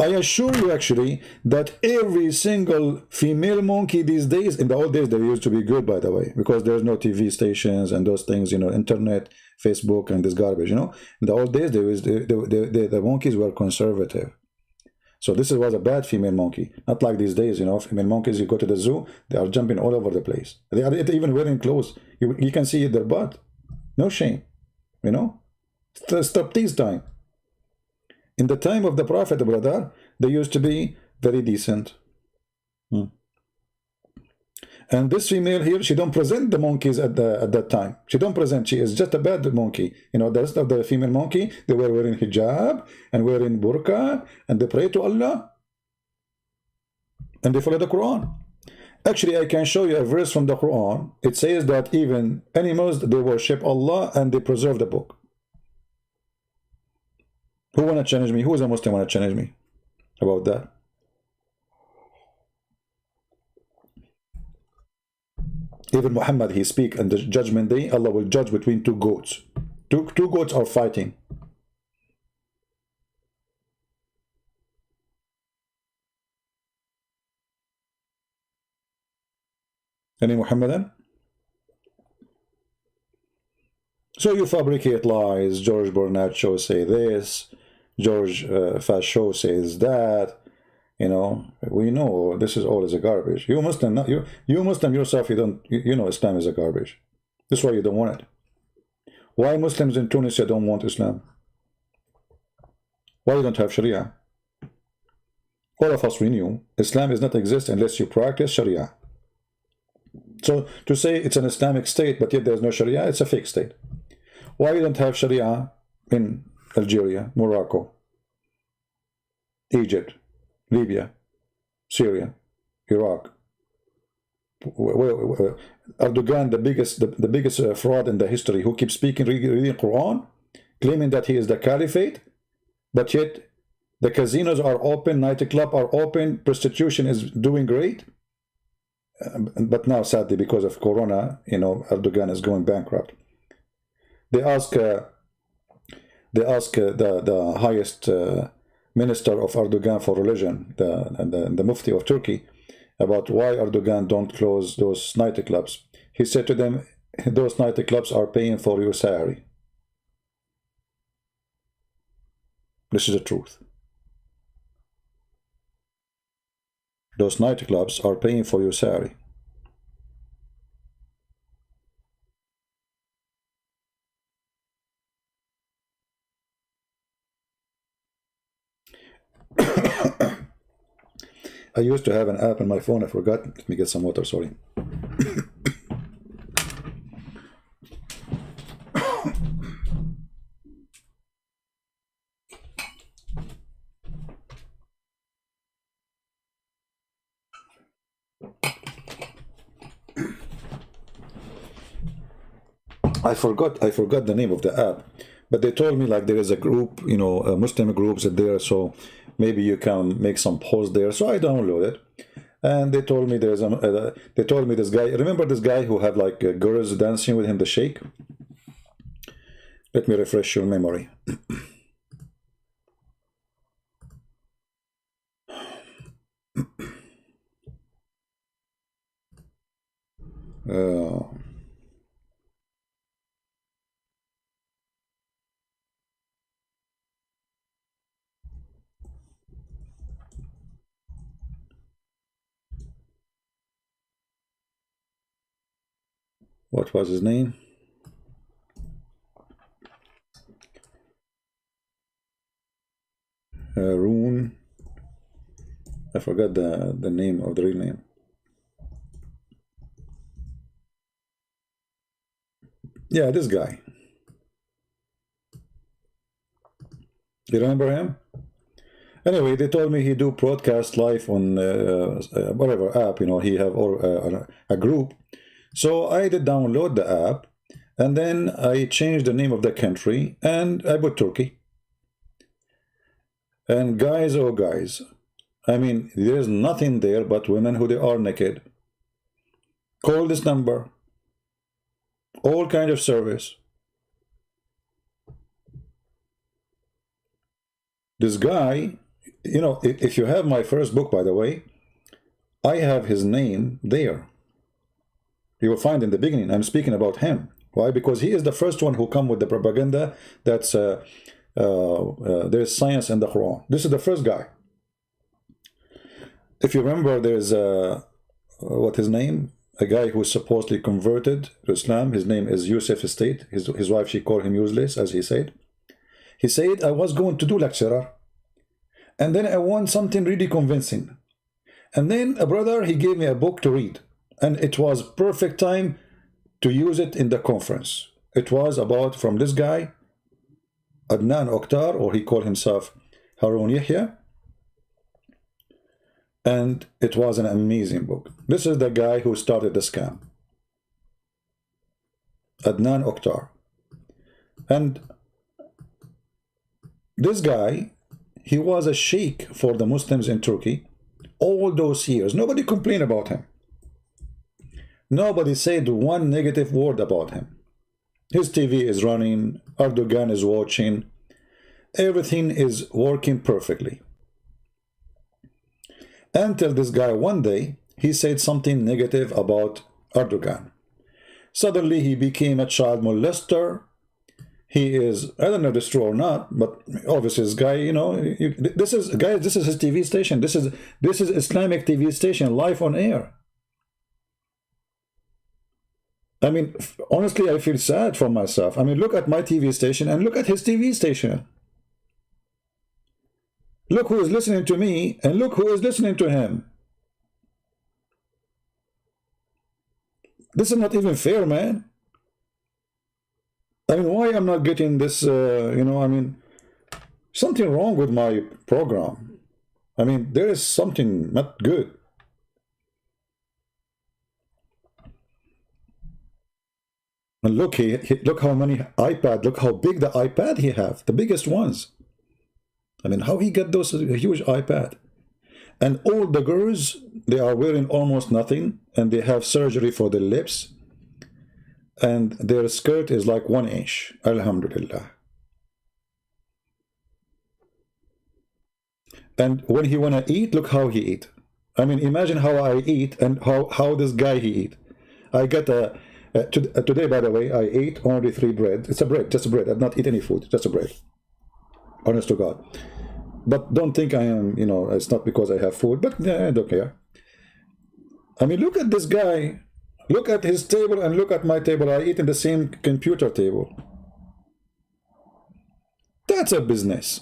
I assure you actually that every single female monkey these days, in the old days they used to be good, by the way, because there's no TV stations and those things, you know, internet, Facebook and this garbage, you know. In the old days the monkeys were conservative. So this was a bad female monkey, not like these days, you know. Female monkeys, you go to the zoo, they are jumping all over the place. They are even wearing clothes. You can see their butt. No shame, you know. Stop this time. In the time of the Prophet, brother, they used to be very decent. And this female here, she don't present the monkeys at that time. She don't present. She is just a bad monkey. You know, the rest of the female monkey, they were wearing hijab and wearing burqa, and they pray to Allah, and they follow the Quran. Actually, I can show you a verse from the Quran. It says that even animals, they worship Allah and they preserve the book. Who want to challenge me? Who is a Muslim want to challenge me about that? Even Muhammad, he speak on the judgment day, Allah will judge between two goats. Two goats are fighting. Any Muhammadan? So you fabricate lies. George Bernard Shaw say this. George Fasho says that. You know, we know this is all is a garbage. You Muslim, not you Muslim yourself, you know Islam is a garbage. That's why you don't want it. Why Muslims in Tunisia don't want Islam? Why you don't have Sharia? All of us, we knew Islam does not exist unless you practice Sharia. So to say it's an Islamic state, but yet there's no Sharia, it's a fake state. Why you don't have Sharia in Algeria, Morocco, Egypt, Libya, Syria, Iraq? Erdogan, the biggest fraud in the history, who keeps speaking, reading Quran, claiming that he is the caliphate, but yet the casinos are open, nightclubs are open, prostitution is doing great. But now, sadly, because of Corona, you know, Erdogan is going bankrupt. They ask the highest minister of Erdogan for religion, the Mufti of Turkey, about why Erdogan don't close those nightclubs. He said to them, those nightclubs are paying for your salary. This is the truth. Those nightclubs are paying for your salary. I used to have an app on my phone. I forgot. Let me get some water. Sorry. I forgot the name of the app, but they told me like there is a group, you know, Muslim groups there, so maybe you can make some posts there. So I downloaded it, and they told me there's they told me this guy. Remember this guy who had like girls dancing with him, the sheikh? Let me refresh your memory. What was his name? Rune. I forgot the name of the real name. Yeah, this guy. You remember him? Anyway, they told me he do broadcast live on whatever app, you know, he have a group. So I did download the app, and then I changed the name of the country, and I put Turkey. And guys, oh guys, I mean, there's nothing there but women who they are naked. Call this number. All kind of service. This guy, you know, if you have my first book, by the way, I have his name there. You will find in the beginning, I'm speaking about him. Why? Because he is the first one who come with the propaganda that's there's science in the Quran. This is the first guy. If you remember, there's what his name? A guy who supposedly converted to Islam. His name is Yusuf Estate. His wife, she called him useless, as he said. He said, I was going to do lecturer, and then I want something really convincing. And then a brother, he gave me a book to read, and it was perfect time to use it in the conference. It was about, from this guy, Adnan Oktar, or he called himself Harun Yahya. And it was an amazing book. This is the guy who started the scam. Adnan Oktar. And this guy, he was a sheikh for the Muslims in Turkey all those years. Nobody complained about him. Nobody said one negative word about him. His TV is running, Erdogan is watching, everything is working perfectly. Until this guy one day, he said something negative about Erdogan. Suddenly he became a child molester. He is, I don't know if it's true or not, but obviously this guy, you know, this is his TV station. This is Islamic TV station, live on air. I mean, honestly, I feel sad for myself. I mean, look at my TV station and look at his TV station. Look who is listening to me and look who is listening to him. This is not even fair, man. I mean, why I'm not getting this, you know, I mean, something wrong with my program. I mean, there is something not good. And look, look how many iPad, look how big the iPad he have, the biggest ones. I mean, how he got those huge iPad? And all the girls, they are wearing almost nothing, and they have surgery for their lips, and their skirt is like 1 inch. Alhamdulillah. And when he wanna eat, look how he eat. I mean, imagine how I eat and how this guy he eat. I got a today, by the way, I ate only 3 bread. It's a bread, just a bread. I did not eat any food, just a bread. Honest to God. But don't think I am, you know, it's not because I have food, but yeah, I don't care. I mean, look at this guy. Look at his table and look at my table. I eat in the same computer table. That's a business.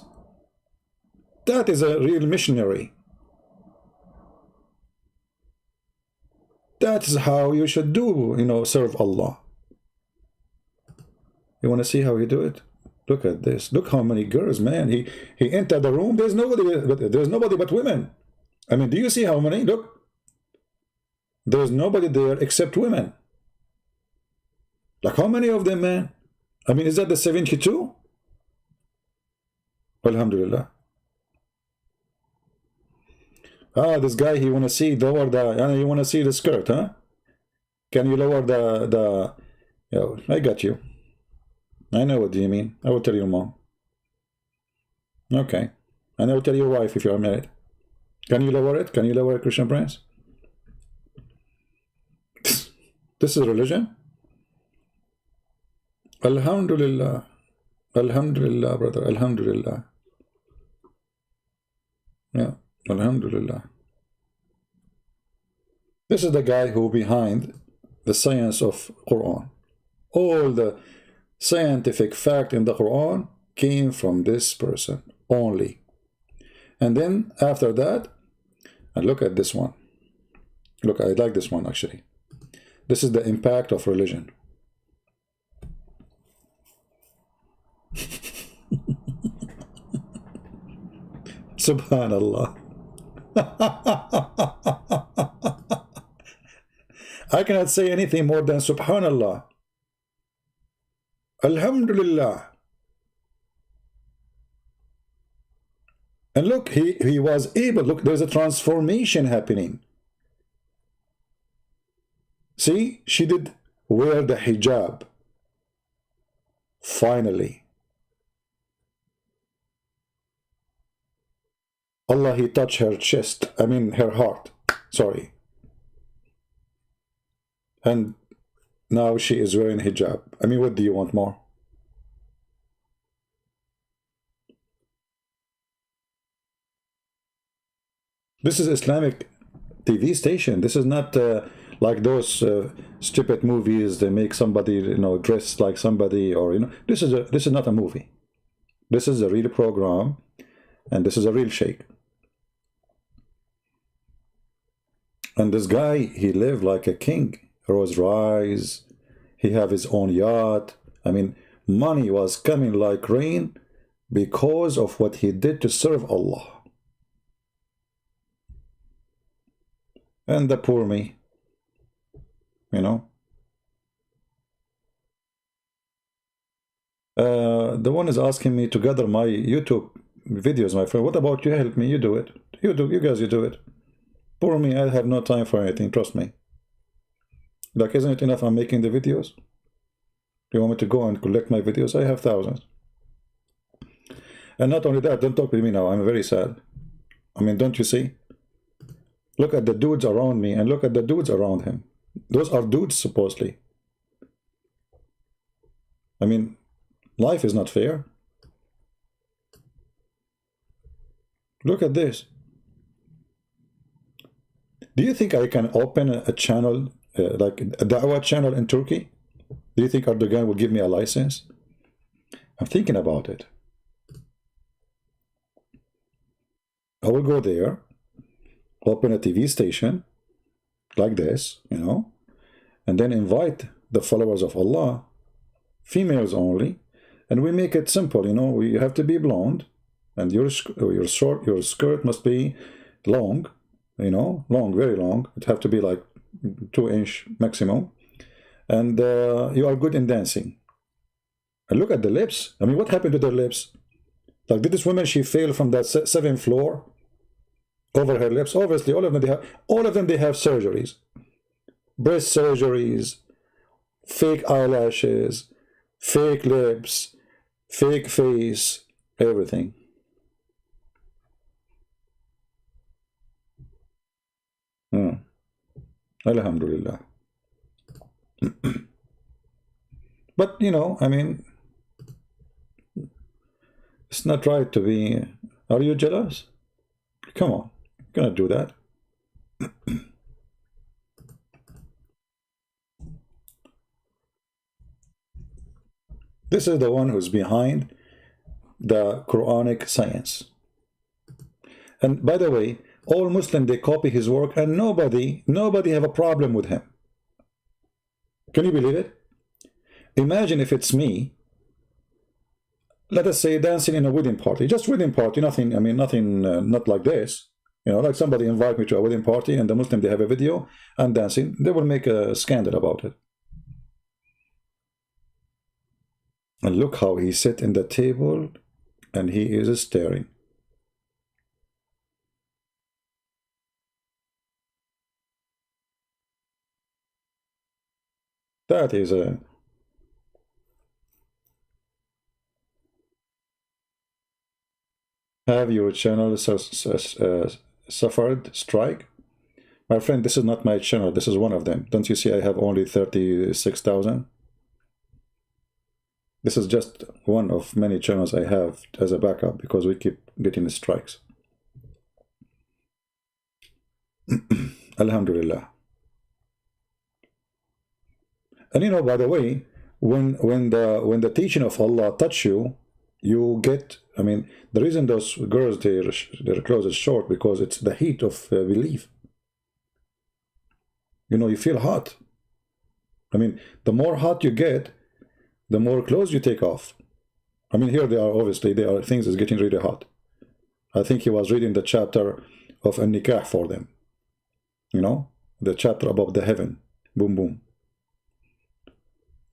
That is a real missionary. That is how you should do, you know, serve Allah. You want to see how you do it? Look at this. Look how many girls, man. He entered the room. There's nobody but women. I mean, do you see how many? Look. There's nobody there except women. Like how many of them, man? I mean, is that the 72? Alhamdulillah. Ah, this guy, he want to see lower the, you want to see the skirt, huh? Can you lower the I got you. I know what do you mean. I will tell your mom. Okay. And I will tell your wife if you are married. Can you lower it? Can you lower it, Christian Prince? This is religion? Alhamdulillah. Alhamdulillah, brother. Alhamdulillah. Yeah. Alhamdulillah. This is the guy who behind the science of Quran. All the scientific fact in the Quran came from this person only. And then after that, and look at this one. Look, I like this one actually. This is the impact of religion. Subhanallah. I cannot say anything more than Subhanallah. Alhamdulillah. And look, he was able, look, there's a transformation happening. See, she did wear the hijab. Finally. Allah, he touched her chest, I mean her heart, sorry. And now she is wearing hijab. I mean, what do you want more? This is Islamic TV station. This is not like those stupid movies. They make somebody, you know, dress like somebody, or you know. This is not a movie. This is a real program, and this is a real sheikh. And this guy, he lived like a king. Rolls Royce. He have his own yacht. I mean, money was coming like rain because of what he did to serve Allah. And the poor me, you know. The one is asking me to gather my YouTube videos, my friend. What about you? Help me. You do it. You guys, you do it. Poor me, I have no time for anything. Trust me. Like, isn't it enough I'm making the videos? You want me to go and collect my videos? I have thousands. And not only that, don't talk with me now. I'm very sad. I mean, don't you see? Look at the dudes around me and look at the dudes around him. Those are dudes, supposedly. I mean, life is not fair. Look at this. Do you think I can open a channel, like a da'wah channel in Turkey? Do you think Erdogan will give me a license? I'm thinking about it. I will go there, open a TV station like this, you know, and then invite the followers of Allah, females only, and we make it simple, you know. You have to be blonde, and your skirt must be long, you know, long, very long. It have to be like 2-inch maximum, and you are good in dancing. And look at the lips. I mean, what happened to their lips? Like, did this woman, she fell from that 7th floor over her lips? Obviously, all of them they have surgeries, breast surgeries, fake eyelashes, fake lips, fake face, everything. Alhamdulillah. But you know, I mean, it's not right to be. Are you jealous? Come on, you cannot do that. This is the one who's behind the Quranic science. And by the way, all Muslims, they copy his work, and nobody have a problem with him. Can you believe it? Imagine if it's me, let us say, dancing in a wedding party, just wedding party, nothing, I mean, nothing, not like this, you know, like somebody invite me to a wedding party and the Muslim, they have a video, I'm dancing, they will make a scandal about it. And look how he sat in the table and he is staring. That is a... Have your channel suffered strike? My friend, this is not my channel. This is one of them. Don't you see I have only 36,000? This is just one of many channels I have as a backup because we keep getting strikes. Alhamdulillah. And you know, by the way, when the teaching of Allah touch you, you get, I mean, the reason those girls, their clothes is short, because it's the heat of belief. You know, you feel hot. I mean, the more hot you get, the more clothes you take off. I mean, here they are, obviously, there are things that's getting really hot. I think he was reading the chapter of An-Nikah for them. You know, the chapter above the heaven. Boom, boom.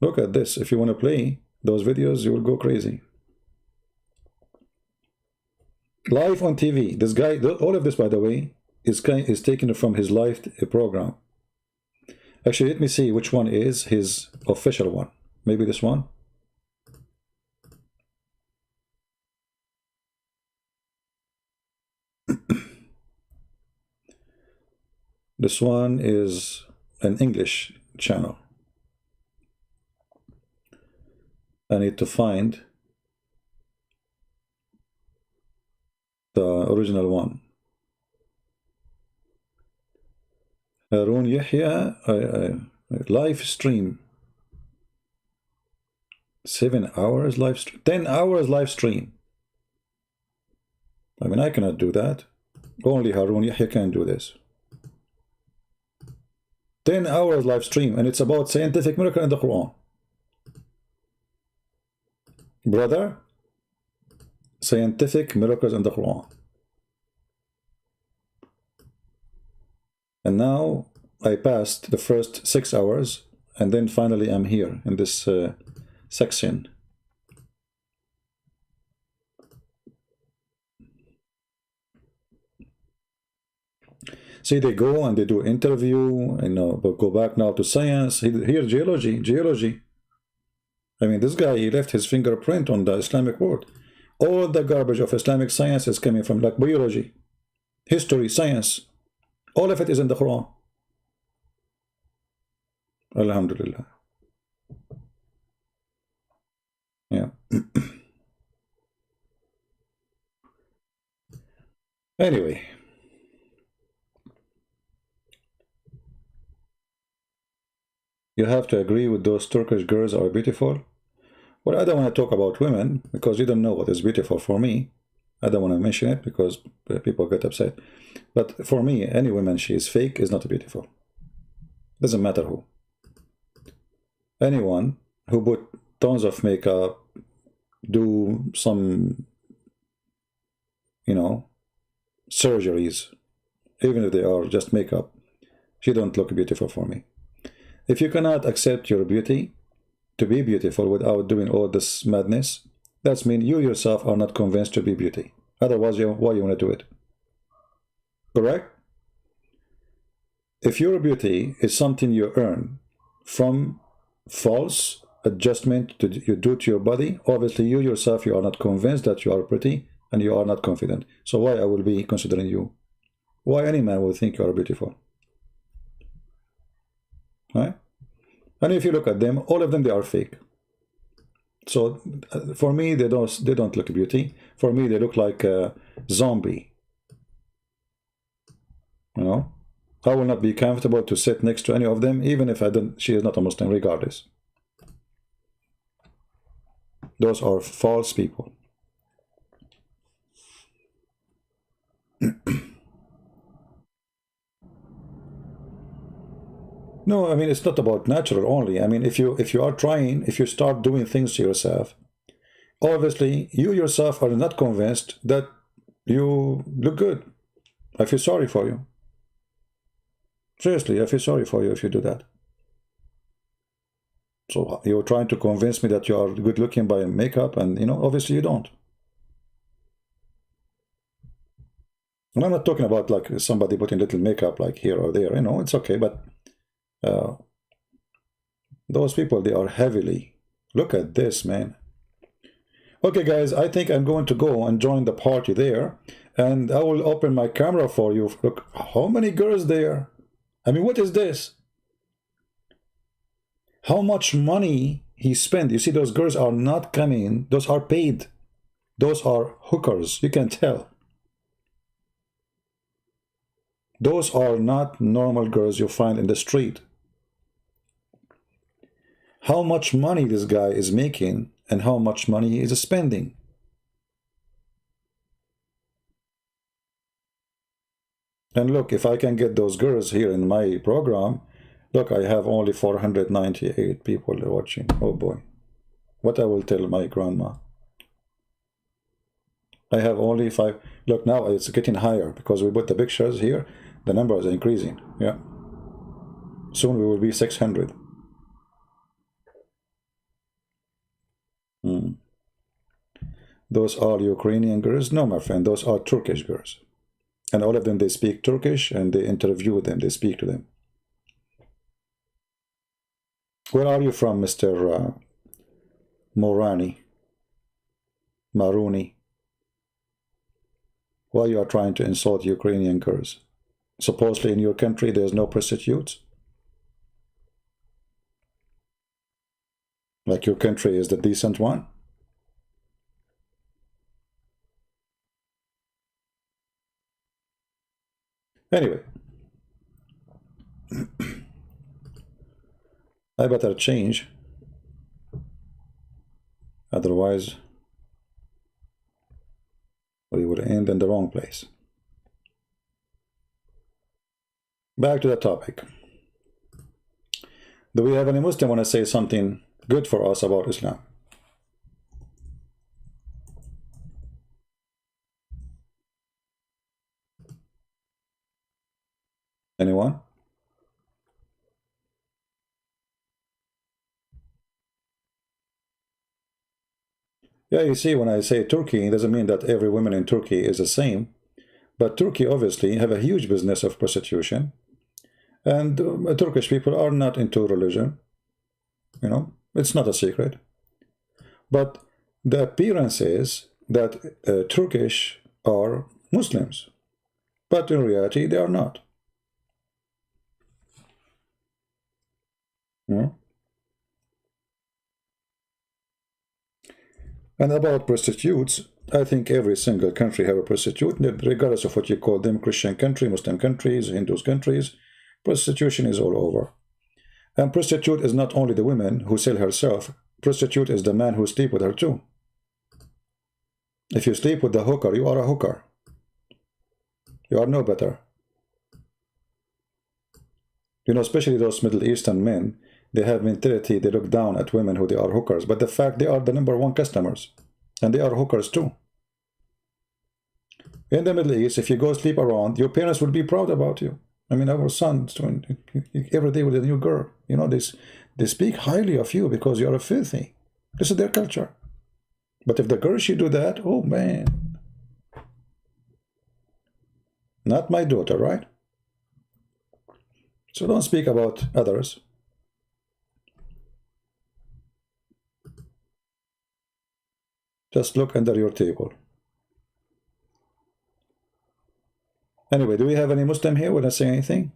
Look at this. If you want to play those videos, you will go crazy. Live on TV. This guy, all of this, by the way, is taken from his live program. Actually, let me see which one is his official one. Maybe this one. This one is an English channel. I need to find the original one. Harun Yahya, live stream. 7 hours live stream. 10 hours live stream. I mean, I cannot do that. Only Harun Yahya can do this. 10 hours live stream, and it's about scientific miracle in the Quran. Brother, scientific miracles in the Quran. And now I passed the first 6 hours, and then finally I'm here in this section. See, they go and they do interview, but go back now to science. Here, geology. I mean, this guy, he left his fingerprint on the Islamic world. All the garbage of Islamic science is coming from like biology, history, science. All of it is in the Quran. Alhamdulillah. Yeah. Anyway. You have to agree with those Turkish girls are beautiful. Well, I don't want to talk about women because you don't know what is beautiful for me. I don't want to mention it because people get upset. But for me, any woman she is fake is not beautiful. Doesn't matter who. Anyone who put tons of makeup, do some, surgeries, even if they are just makeup, she don't look beautiful for me. If you cannot accept your beauty to be beautiful without doing all this madness, that means you yourself are not convinced to be beauty. Otherwise, why you want to do it? Correct? If your beauty is something you earn from false adjustment you do to your body, obviously you yourself, you are not convinced that you are pretty and you are not confident. So why I will be considering you? Why any man will think you are beautiful? Right? And if you look at them, all of them, they are fake. So for me, they don't look beauty. For me, they look like a zombie. I will not be comfortable to sit next to any of them, even if she is not a Muslim, regardless. Those are false people. No, I mean, it's not about natural only. I mean, if you start doing things to yourself, obviously you yourself are not convinced that you look good. I feel sorry for you. Seriously, I feel sorry for you if you do that. So you're trying to convince me that you are good looking by makeup, and obviously you don't. And I'm not talking about like somebody putting little makeup like here or there, it's okay, but those people, they are heavily. Look at this, man. Okay, guys, I think I'm going to go and join the party there, and I will open my camera for you. Look, how many girls there? I mean, what is this? How much money he spent? You see, those girls are not coming. Those are paid. Those are hookers. You can tell. Those are not normal girls you find in the street. How much money this guy is making and how much money he is spending. And look, if I can get those girls here in my program, look, I have only 498 people watching. Oh boy. What I will tell my grandma. I have only 5. Look, now it's getting higher because we put the pictures here. The numbers are increasing. Yeah. Soon we will be 600. Those are Ukrainian girls? No, my friend, those are Turkish girls. And all of them, they speak Turkish and they interview them, they speak to them. Where are you from, Mr. Maruni? Why you are trying to insult Ukrainian girls? Supposedly in your country there's no prostitutes? Like your country is the decent one? Anyway, I better change, otherwise we will end in the wrong place. Back to the topic. Do we have any Muslim want to say something good for us about Islam? Anyone? Yeah, you see, when I say Turkey, it doesn't mean that every woman in Turkey is the same. But Turkey obviously have a huge business of prostitution. And Turkish people are not into religion. You know, it's not a secret. But the appearance is that Turkish are Muslims. But in reality, they are not. Yeah. And about prostitutes, I think every single country have a prostitute, regardless of what you call them, Christian country, Muslim countries, Hindu countries. Prostitution is all over. And prostitute is not only the woman who sell herself. Prostitute is the man who sleep with her too. If you sleep with the hooker, you are a hooker. You are no better. You know, especially those Middle Eastern men, they have mentality, they look down at women who they are hookers. But the fact they are the #1 customers. And they are hookers too. In the Middle East, if you go sleep around, your parents will be proud about you. I mean, our sons doing every day with a new girl. You know, they speak highly of you because you are filthy. This is their culture. But if the girl should do that, oh man. Not my daughter, right? So don't speak about others. Just look under your table. Anyway, do we have any Muslim here? Want to say anything?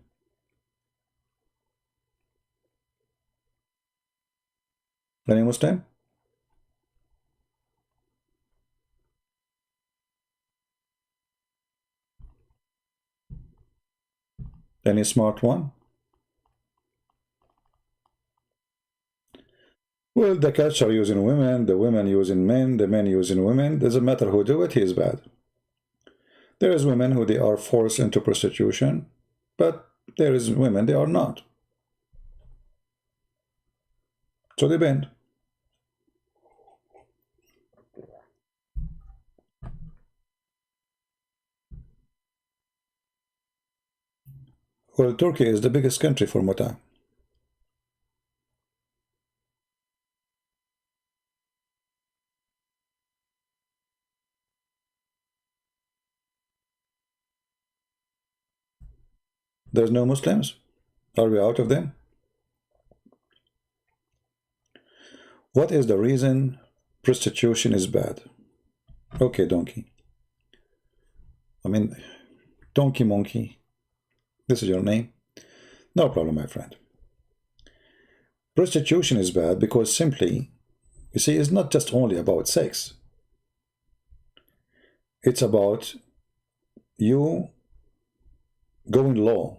Any Muslim? Any smart one? Well, the culture using women, the women using men, the men using women. Doesn't matter who do it, he is bad. There is women who they are forced into prostitution, but there is women they are not. So they bend. Well, Turkey is the biggest country for Muta. There's no Muslims? Are we out of them? What is the reason prostitution is bad? Okay, donkey. I mean, donkey monkey. This is your name? No problem, my friend. Prostitution is bad because simply, you see, it's not just only about sex. It's about you going low.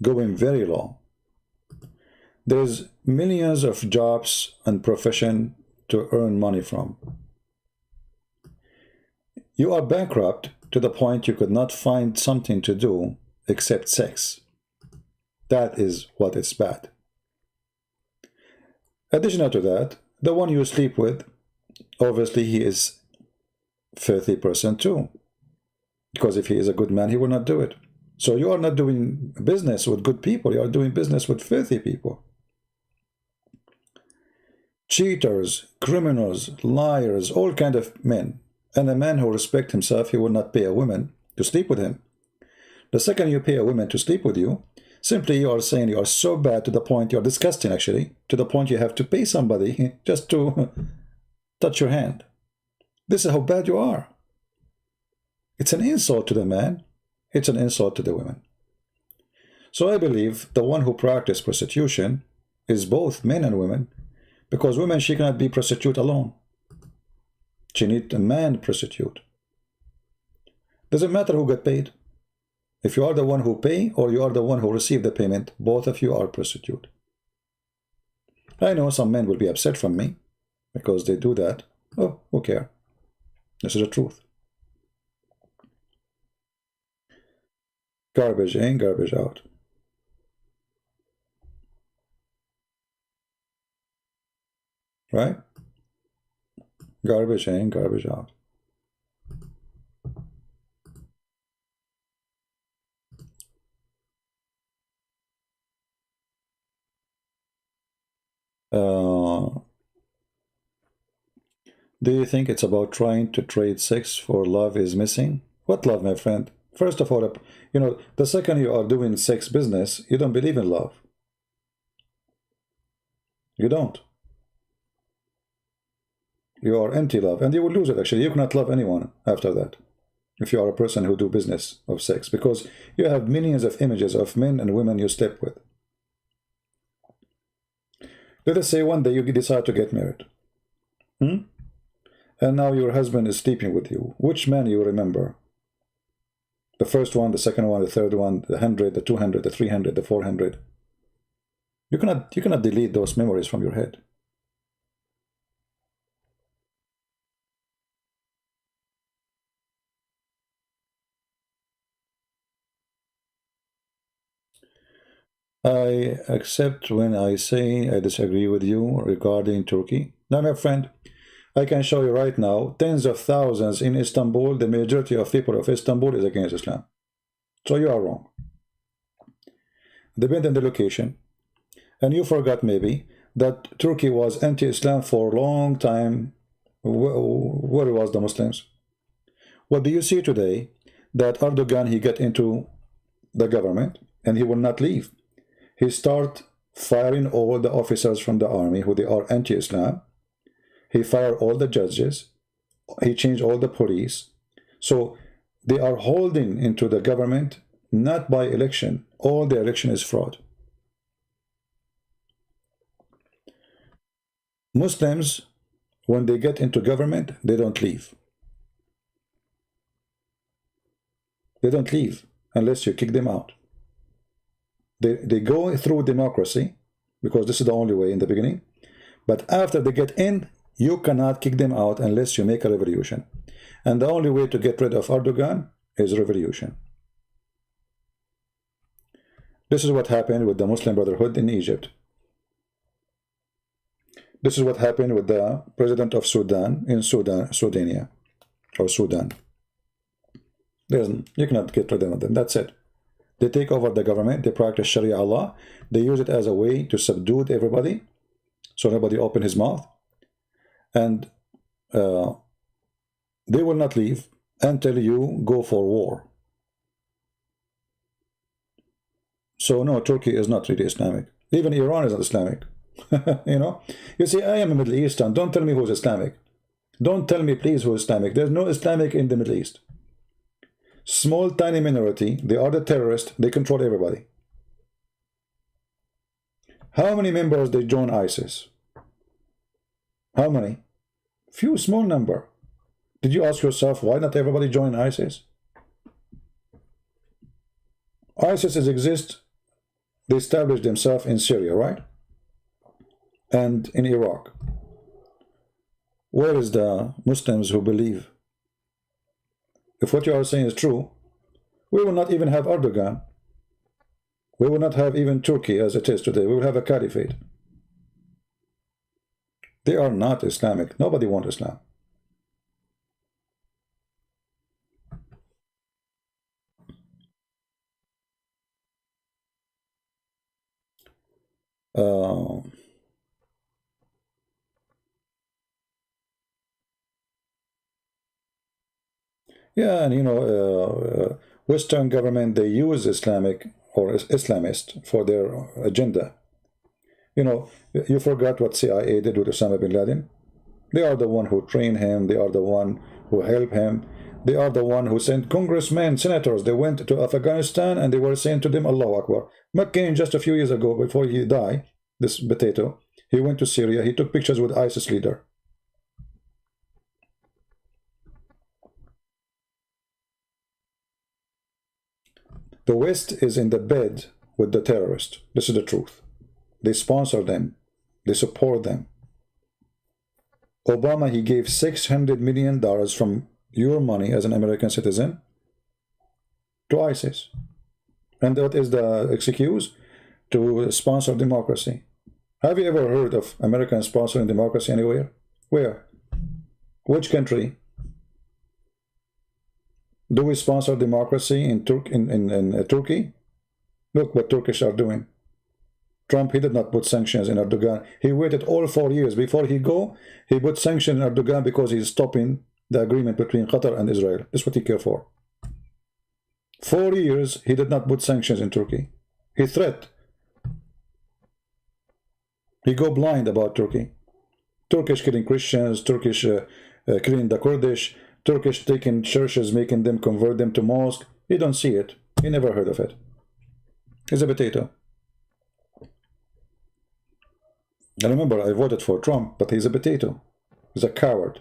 Going very low. There's millions of jobs and profession to earn money from. You are bankrupt to the point you could not find something to do except sex. That is what is bad. Additional to that, the one you sleep with, obviously he is a filthy person too. Because if he is a good man, he will not do it. So you are not doing business with good people, you are doing business with filthy people. Cheaters, criminals, liars, all kind of men. And a man who respects himself, he will not pay a woman to sleep with him. The second you pay a woman to sleep with you, simply you are saying you are so bad to the point, you are disgusting actually, to the point you have to pay somebody just to touch your hand. This is how bad you are. It's an insult to the man. It's an insult to the women. So I believe the one who practices prostitution is both men and women, because women, she cannot be prostitute alone. She needs a man prostitute. Doesn't matter who got paid. If you are the one who pay or you are the one who receive the payment, both of you are prostitute. I know some men will be upset from me because they do that. Oh, who cares? This is the truth. Garbage in, garbage out. Right? Garbage in, garbage out. Do you think it's about trying to trade sex for love is missing? What love, my friend? First of all, you know, the second you are doing sex business, you don't believe in love. You don't. You are anti-love, and you will lose it, actually. You cannot love anyone after that, if you are a person who do business of sex, because you have millions of images of men and women you sleep with. Let us say one day you decide to get married. And now your husband is sleeping with you. Which man you remember? The first one, the second one, the third one, the 100, the 200, the 300, the 400. You cannot delete those memories from your head. I accept when I say I disagree with you regarding Turkey. Now, my friend, I can show you right now, tens of thousands in Istanbul, the majority of people of Istanbul is against Islam. So you are wrong. Depends on the location. And you forgot maybe that Turkey was anti-Islam for a long time. Where was the Muslims? What do you see today? That Erdogan, he got into the government and he will not leave. He start firing all the officers from the army who they are anti-Islam. He fired all the judges. He changed all the police. So they are holding into the government not by election. All the election is fraud. Muslims, when they get into government, they don't leave. They don't leave unless you kick them out. They go through democracy, because this is the only way in the beginning. But after they get in, you cannot kick them out unless you make a revolution. And the only way to get rid of Erdogan is revolution. This is what happened with the Muslim Brotherhood in Egypt. This is what happened with the president of Sudan in Sudan. You cannot get rid of them. That's it. They take over the government. They practice Sharia law. They use it as a way to subdue everybody, so nobody open his mouth. And they will not leave until you go for war. So no, Turkey is not really Islamic. Even Iran is not Islamic. You know, you see, I am a Middle Eastern. Don't tell me who's Islamic. Don't tell me, please, who's Islamic. There's no Islamic in the Middle East. Small, tiny minority. They are the terrorists. They control everybody. How many members they join ISIS? How many? Few, small number. Did you ask yourself why not everybody join ISIS? ISIS exists. They established themselves in Syria, right? And in Iraq. Where is the Muslims who believe? If what you are saying is true, we will not even have Erdogan. We will not have even Turkey as it is today. We will have a caliphate. They are not Islamic. Nobody wants Islam. Yeah, and you know, Western government, they use Islamic or Islamist for their agenda. You know, you forgot what CIA did with Osama bin Laden? They are the one who trained him. They are the one who helped him. They are the one who sent congressmen, senators. They went to Afghanistan and they were saying to them, Allahu Akbar. McCain, just a few years ago, before he died, this potato, he went to Syria. He took pictures with ISIS leader. The West is in the bed with the terrorists. This is the truth. They sponsor them. They support them. Obama, he gave $600 million from your money as an American citizen to ISIS. And that is the excuse to sponsor democracy. Have you ever heard of Americans sponsoring democracy anywhere? Where? Which country? Do we sponsor democracy in Turkey? Look what Turkish are doing. Trump, he did not put sanctions in Erdogan. He waited all 4 years before he go. He put sanctions in Erdogan because he's stopping the agreement between Qatar and Israel. That's what he cared for. 4 years, he did not put sanctions in Turkey. He threat. He go blind about Turkey. Turkish killing Christians, Turkish killing the Kurdish, Turkish taking churches, making them convert them to mosque. He don't see it. He never heard of it. He's a potato. I remember I voted for Trump, but he's a potato. He's a coward.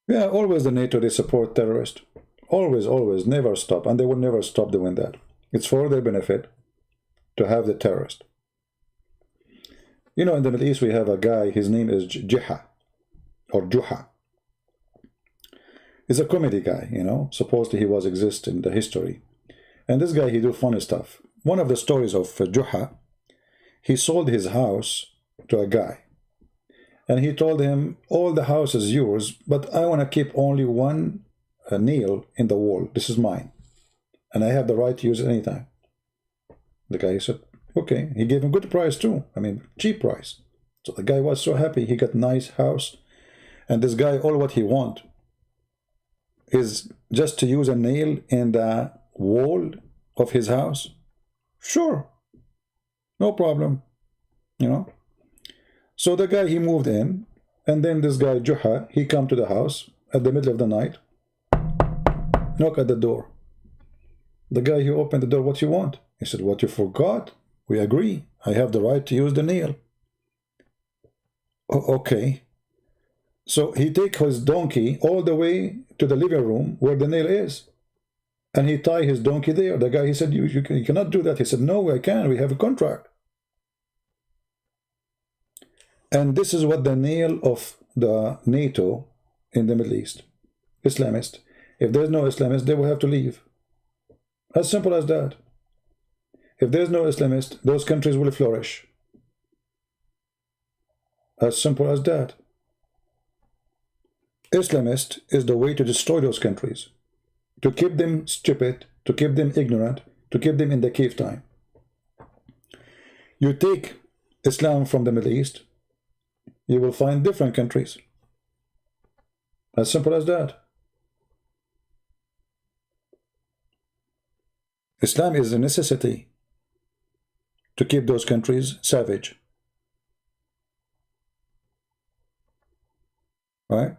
Yeah, always the NATO, they support terrorists. Always, always, never stop. And they will never stop doing that. It's for their benefit to have the terrorist. You know, in the Middle East, we have a guy, his name is Jiha, or Juha. He's a comedy guy, you know, supposedly he was exist in the history. And this guy, he do funny stuff. One of the stories of Juha, he sold his house to a guy. And he told him, all the house is yours, but I want to keep only one nail in the wall. This is mine. And I have the right to use it anytime. The guy said, okay. He gave him good price too. I mean, cheap price. So the guy was so happy. He got nice house. And this guy, all what he want is just to use a nail in the wall of his house. Sure. No problem. You know. So the guy, he moved in, and then this guy, Juha, he come to the house at the middle of the night, knock at the door. The guy, he opened the door, what you want? He said, what you forgot? We agree. I have the right to use the nail. Okay. So he take his donkey all the way to the living room where the nail is. And he tie his donkey there. The guy, he said, you cannot do that. He said, no, I can. We have a contract. And this is what the nail of the NATO in the Middle East. Islamist. If there's no Islamist, they will have to leave. As simple as that. If there's no Islamist, those countries will flourish. As simple as that. Islamist is the way to destroy those countries. To keep them stupid, to keep them ignorant, to keep them in the cave time. You take Islam from the Middle East, you will find different countries. As simple as that. Islam is a necessity to keep those countries savage. Right?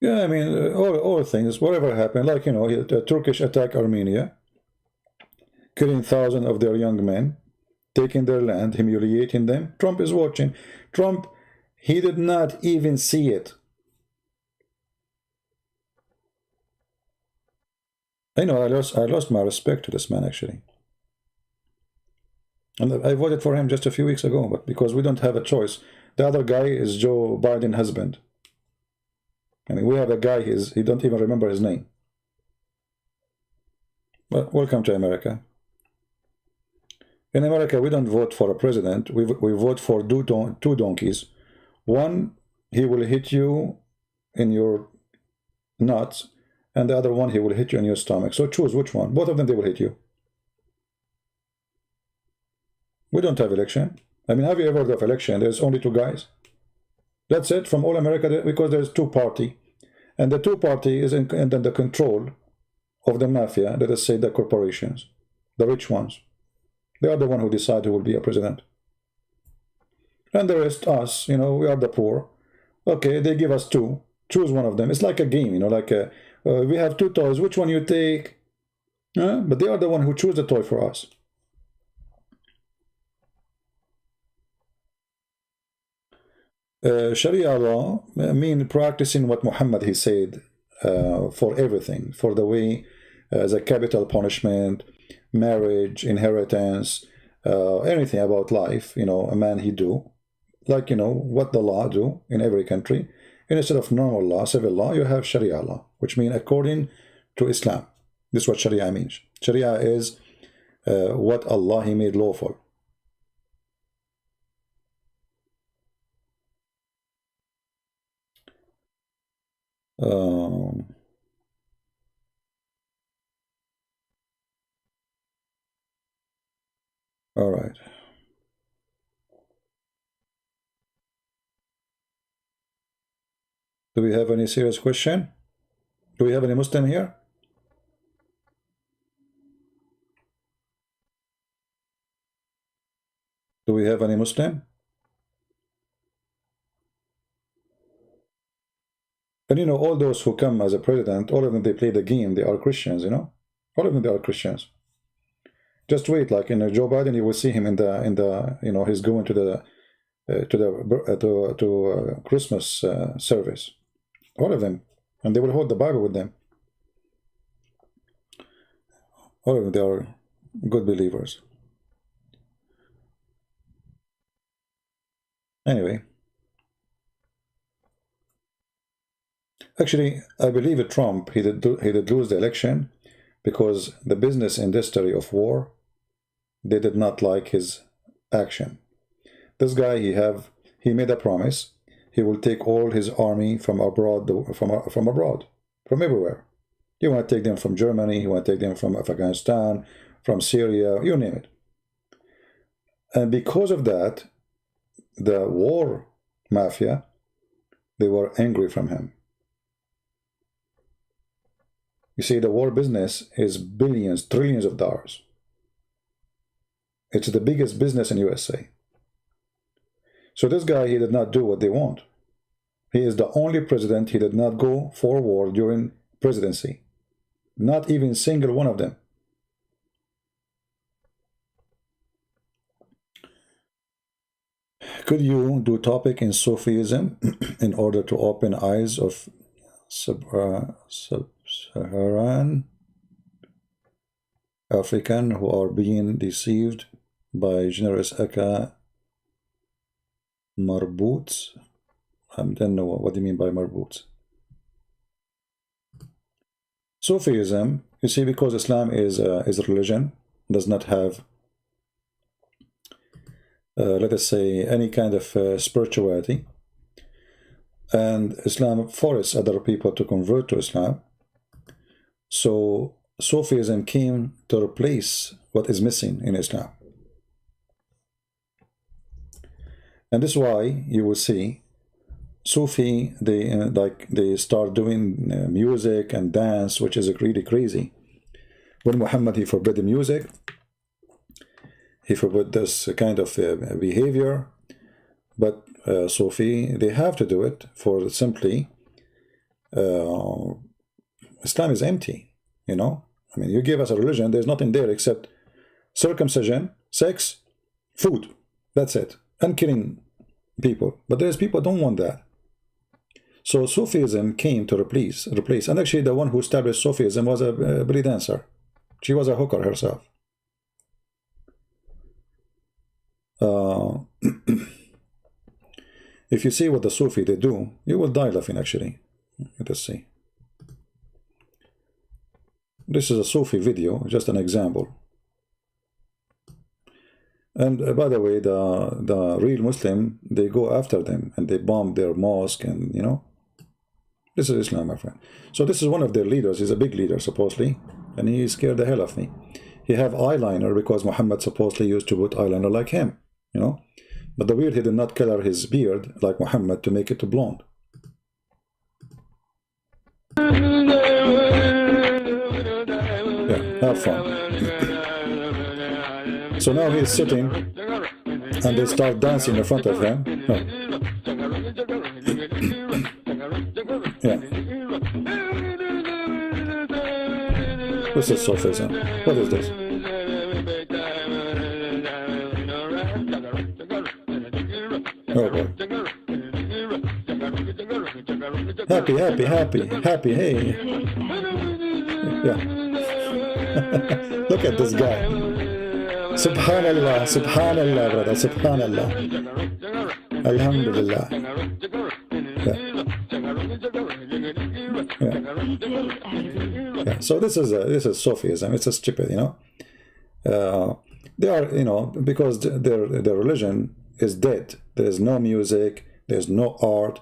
Yeah, I mean, all things, whatever happened, like, you know, the Turkish attack Armenia, killing thousands of their young men, taking their land, humiliating them. Trump is watching. Trump, he did not even see it. I know, I lost my respect to this man, actually. And I voted for him just a few weeks ago, but because we don't have a choice. The other guy is Joe Biden's husband. I mean, we have a guy, he don't even remember his name. But welcome to America. In America, we don't vote for a president. We vote for two donkeys. One, he will hit you in your nuts, and the other one, he will hit you in your stomach. So choose which one. Both of them, they will hit you. We don't have election. I mean, have you ever heard of election? There's only two guys. That's it from all America, because there's two party. And the two party is in the control of the mafia, let us say the corporations, the rich ones. They are the one who decide who will be a president. And the rest, us, you know, we are the poor. Okay, they give us two. Choose one of them. It's like a game, you know, like we have two toys. Which one you take? But they are the one who choose the toy for us. Sharia law mean practicing what Muhammad he said for everything, for the way the capital punishment, marriage, inheritance, anything about life, you know, a man he do, like, you know, what the law do in every country. And instead of normal law, civil law, you have Sharia law, which means according to Islam. This is what Sharia means. Sharia is what Allah he made lawful. All right. Do we have any serious question? Do we have any Muslim here? Do we have any Muslim? And you know, all those who come as a president, all of them, they play the game. They are Christians, you know. All of them, they are Christians. Just wait, like in Joe Biden, you will see him in the you know, he's going to the Christmas service. All of them, and they will hold the Bible with them. All of them, they are good believers. Anyway. Actually, I believe Trump, he did lose the election because the business industry of war, they did not like his action. This guy, he made a promise. He will take all his army from abroad, from everywhere. You want to take them from Germany, you want to take them from Afghanistan, from Syria, you name it. And because of that, the war mafia, they were angry from him. You see, the war business is billions, trillions of dollars. It's the biggest business in USA. So this guy, he did not do what they want. He is the only president, he did not go for war during presidency. Not even single one of them. Could you do topic in Sufism in order to open eyes of Sub-Saharan African who are being deceived by generous Aka Marboots? I don't know what do you mean by Marboots. Sufism, you see, because Islam is a religion, does not have let us say any kind of spirituality, and Islam forces other people to convert to Islam. So Sufism came to replace what is missing in Islam. And this is why you will see Sufi, they start doing music and dance, which is really crazy. When Muhammad, he forbid the music, he forbid this kind of behavior, but Sufi, they have to do it for simply Islam is empty, you know. I mean, you give us a religion, there's nothing there except circumcision, sex, food. That's it. And killing people. But there's people don't want that. So Sufism came to replace. And actually the one who established Sufism was a belly dancer. She was a hooker herself. If you see what the Sufi they do, you will die laughing actually. Let us see. This is a Sufi video, just an example. And by the way, the real Muslim, they go after them and they bomb their mosque, and you know, This is Islam, my friend. So this is one of their leaders. He's a big leader, supposedly, and he scared the hell of me. He have eyeliner because Muhammad supposedly used to put eyeliner like him, you know. But the weird, he did not color his beard like Muhammad to make it blonde. Yeah, have fun. So now he's sitting, and they start dancing in front of him. Oh. Yeah. This is Sufism. What is this? Oh boy. Happy, happy, happy, happy, hey. Yeah. Look at this guy. Subhanallah, Subhanallah, brother, Subhanallah. Alhamdulillah. Yeah. Yeah. So this is Sufism. It's a stupid, you know. They are, you know, because their religion is dead. There is no music. There's no art.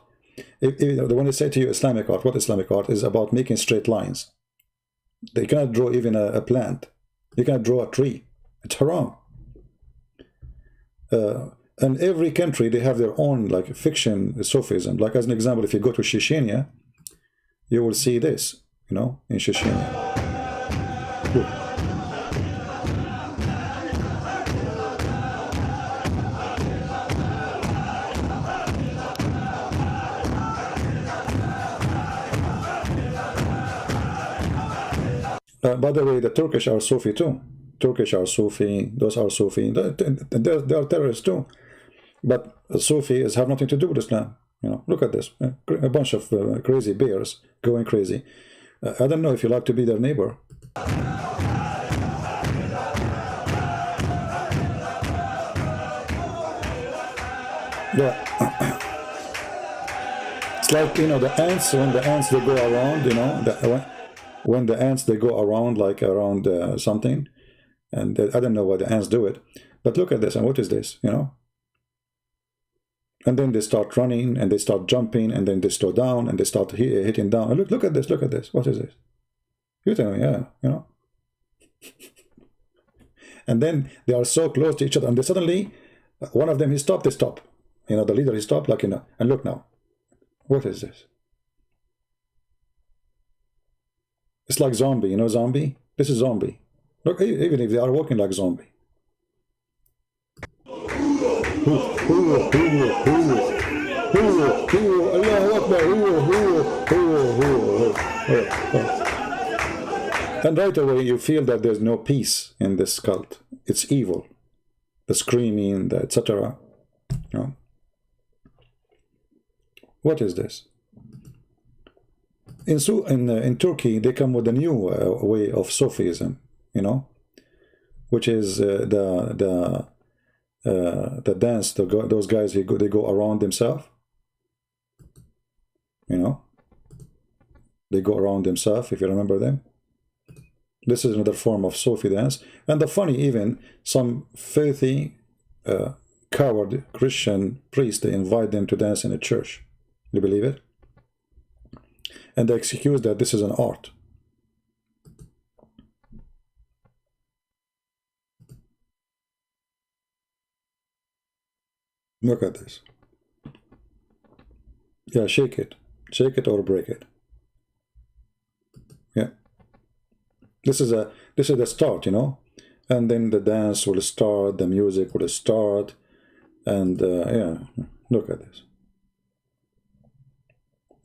When they say to you Islamic art, what Islamic art is about making straight lines. They cannot draw even a plant. You cannot draw a tree. It's haram. And every country, they have their own like fiction Sufism. Like as an example, if you go to Chechnya, you will see this, you know, in Chechnya. By the way, the Turkish are Sufi too. Turkish are Sufi, those are Sufi. They are terrorists too. But Sufis have nothing to do with Islam. You know, look at this. A bunch of crazy bears going crazy. I don't know if you like to be their neighbor. Yeah. It's like, you know, the ants, when the ants, they go around, you know, when the ants, they go around, like around something, and I don't know why the ants do it, but look at this, and what is this, you know? And then they start running, and they start jumping, and then they slow down, and they start hitting down. And look at this, what is this? You tell me, yeah, you know? And then they are so close to each other, and they suddenly, one of them, he stopped, they stop. You know, the leader, he stopped, like, you know, and look now. What is this? It's like zombie, you know, zombie? This is zombie. Look, even if they are walking like zombie. And right away you feel that there's no peace in this cult. It's evil. The screaming, the etc. You know? What is this? In Turkey, they come with a new way of Sufism, you know, which is the dance. Those guys, they go around themselves, you know. They go around themselves, if you remember them. This is another form of Sufi dance. And the funny, even some filthy, coward Christian priest, they invite them to dance in a church. You believe it? And they excuse that this is an art. Look at this. Yeah, shake it or break it. Yeah. This is the start, you know, and then the dance will start, the music will start, and yeah, look at this.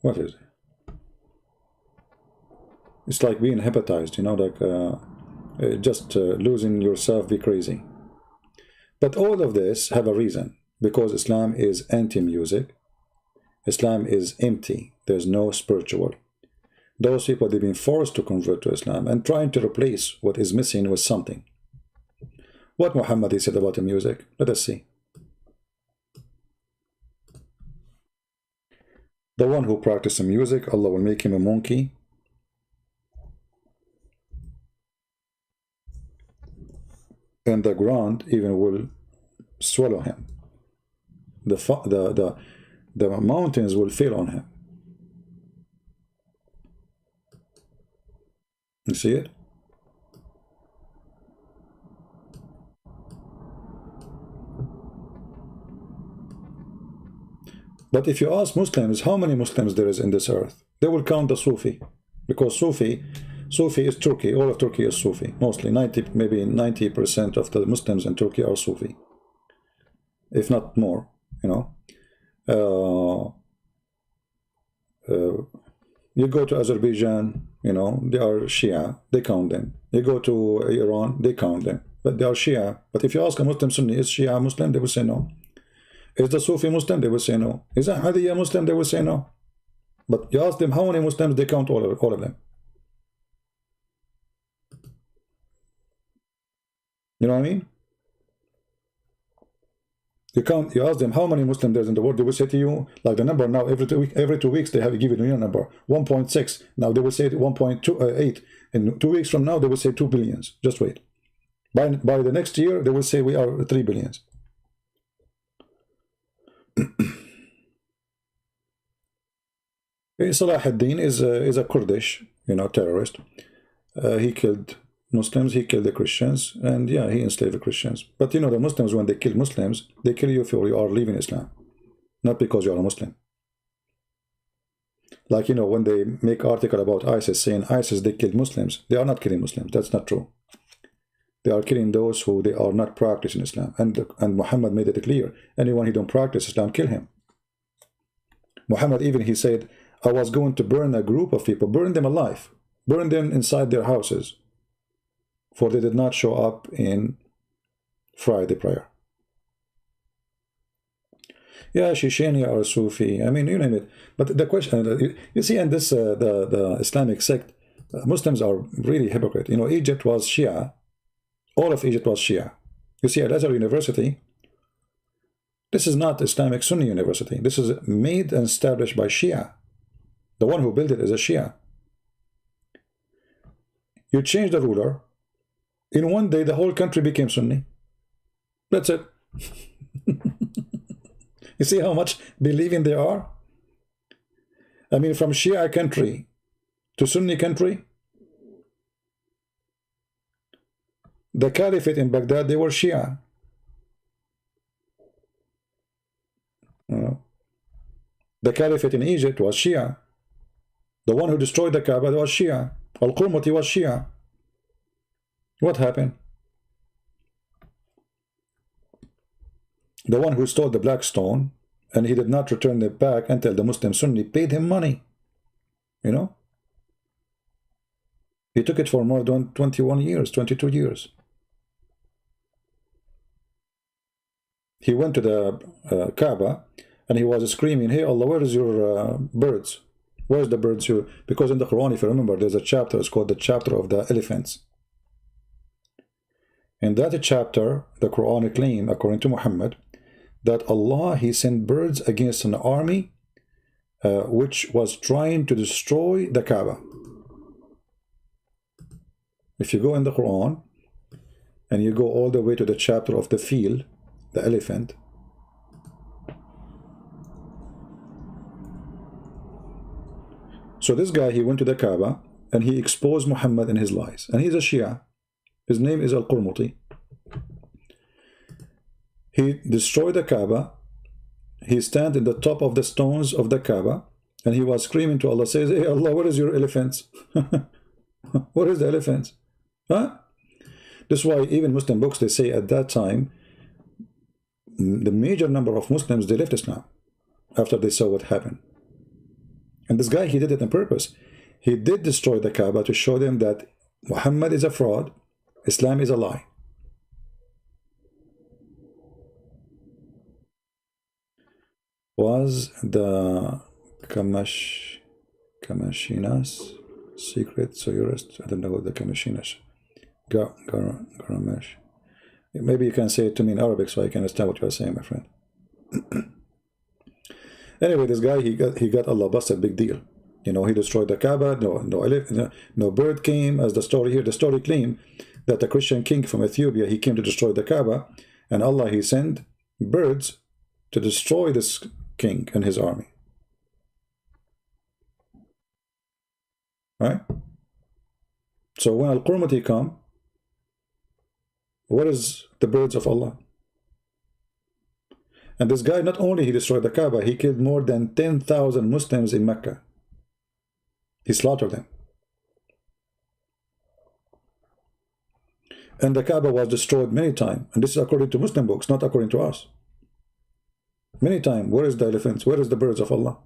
What is it? It's like being hypnotized, you know, like just losing yourself, be crazy. But all of this have a reason, because Islam is anti-music. Islam is empty. There's no spiritual. Those people, they've been forced to convert to Islam and trying to replace what is missing with something. What Muhammad said about the music? Let us see. The one who practices music, Allah will make him a monkey. And the ground even will swallow him. The mountains will fall on him. You see it? But if you ask Muslims how many Muslims there is in this earth, they will count the Sufi, because Sufi is Turkey. All of Turkey is Sufi. Mostly 90, maybe 90% of the Muslims in Turkey are Sufi, if not more. You know, you go to Azerbaijan, you know, they are Shia. They count them. You go to Iran, they count them, but they are Shia. But if you ask a Muslim Sunni, is Shia Muslim? They will say no. Is the Sufi Muslim? They will say no. Is the Ahmadiyya Muslim? They will say no. But you ask them how many Muslims, they count all of them. You know what I mean? You ask them how many Muslims there's in the world, they will say to you, like the number now, every 2 weeks they have given you a number, 1.6. Now they will say 1.28. In 2 weeks from now, they will say 2 billions. Just wait. By the next year, they will say we are 3 billions. Salah ad-Din is a Kurdish, you know, terrorist. He killed Muslims, he killed the Christians, and yeah, he enslaved the Christians. But you know, the Muslims, when they kill Muslims, they kill you for you are leaving Islam, not because you are a Muslim. Like, you know, when they make article about ISIS saying ISIS, they killed Muslims, they are not killing Muslims. That's not true. They are killing those who they are not practicing Islam. And Muhammad made it clear, anyone who don't practice Islam, kill him. Muhammad even, he said, I was going to burn a group of people, burn them alive, burn them inside their houses, for they did not show up in Friday prayer. Yeah, Shishani or Sufi, I mean, you name it. But the question, you see, in this, the Islamic sect, Muslims are really hypocrite. You know, Egypt was Shia. All of Egypt was Shia. You see, at Azhar University, this is not Islamic Sunni University. This is made and established by Shia. The one who built it is a Shia. You change the ruler, in one day the whole country became Sunni. That's it. You see how much believing they are? I mean, from Shia country to Sunni country. The Caliphate in Baghdad, they were Shia. The Caliphate in Egypt was Shia. The one who destroyed the Kaaba was Shia. Al-Qurmuti was Shia. What happened? The one who stole the black stone, and he did not return it back until the Muslim Sunni paid him money. You know? He took it for more than 21 years, 22 years. He went to the Kaaba, and he was screaming, hey Allah, where is your birds? Where's the birds? Because in the Quran, if you remember, there's a chapter, it's called the chapter of the elephants. In that chapter, the Quran claims, according to Muhammad, that Allah, he sent birds against an army which was trying to destroy the Kaaba. If you go in the Quran, and you go all the way to the chapter of the field, the elephant, so this guy, he went to the Kaaba and he exposed Muhammad in his lies, and he's a Shia. His name is Al-Qurmuti. He destroyed the Kaaba. He stand in the top of the stones of the Kaaba, and he was screaming to Allah, says, hey Allah, where is your elephants? Where is the elephants? Huh? That's why even Muslim books, they say at that time, the major number of Muslims, they left Islam after they saw what happened. And this guy, he did it on purpose. He did destroy the Kaaba to show them that Muhammad is a fraud, Islam is a lie. Was the Kamashinas secret? So you're, I don't know what the Kamashinas. Garamesh. Maybe you can say it to me in Arabic so I can understand what you are saying, my friend. Anyway, this guy, he got Allah busted, big deal. You know, he destroyed the Kaaba. No bird came, as the story here. The story claimed that the Christian king from Ethiopia, he came to destroy the Kaaba, and Allah, he sent birds to destroy this king and his army. Right? So when Al-Qurmati come, where is the birds of Allah? And this guy, not only he destroyed the Kaaba, he killed more than 10,000 Muslims in Mecca. He slaughtered them. And the Kaaba was destroyed many times. And this is according to Muslim books, not according to us. Many times. Where is the elephants? Where is the birds of Allah?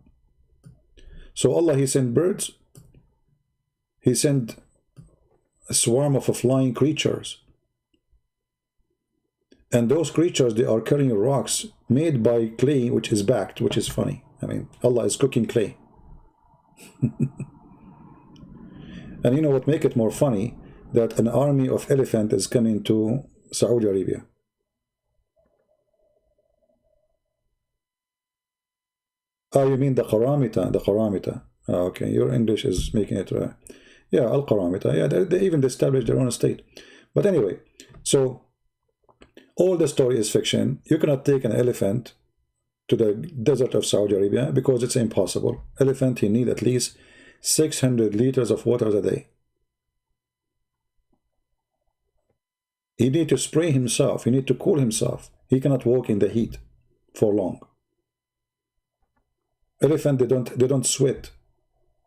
So Allah, he sent birds. He sent a swarm of flying creatures. And those creatures, they are carrying rocks made by clay, which is backed, which is funny. I mean, Allah is cooking clay. And you know what make it more funny? That an army of elephant is coming to Saudi Arabia. Oh, you mean the Qaramita, the Qaramita. Oh, okay, your English is making it... yeah, Al-Qaramita. Yeah, they even established their own state. But anyway, so all the story is fiction. You cannot take an elephant to the desert of Saudi Arabia because it's impossible. Elephant, he need at least 600 liters of water a day. He need to spray himself. He need to cool himself. He cannot walk in the heat for long. Elephant, they don't sweat.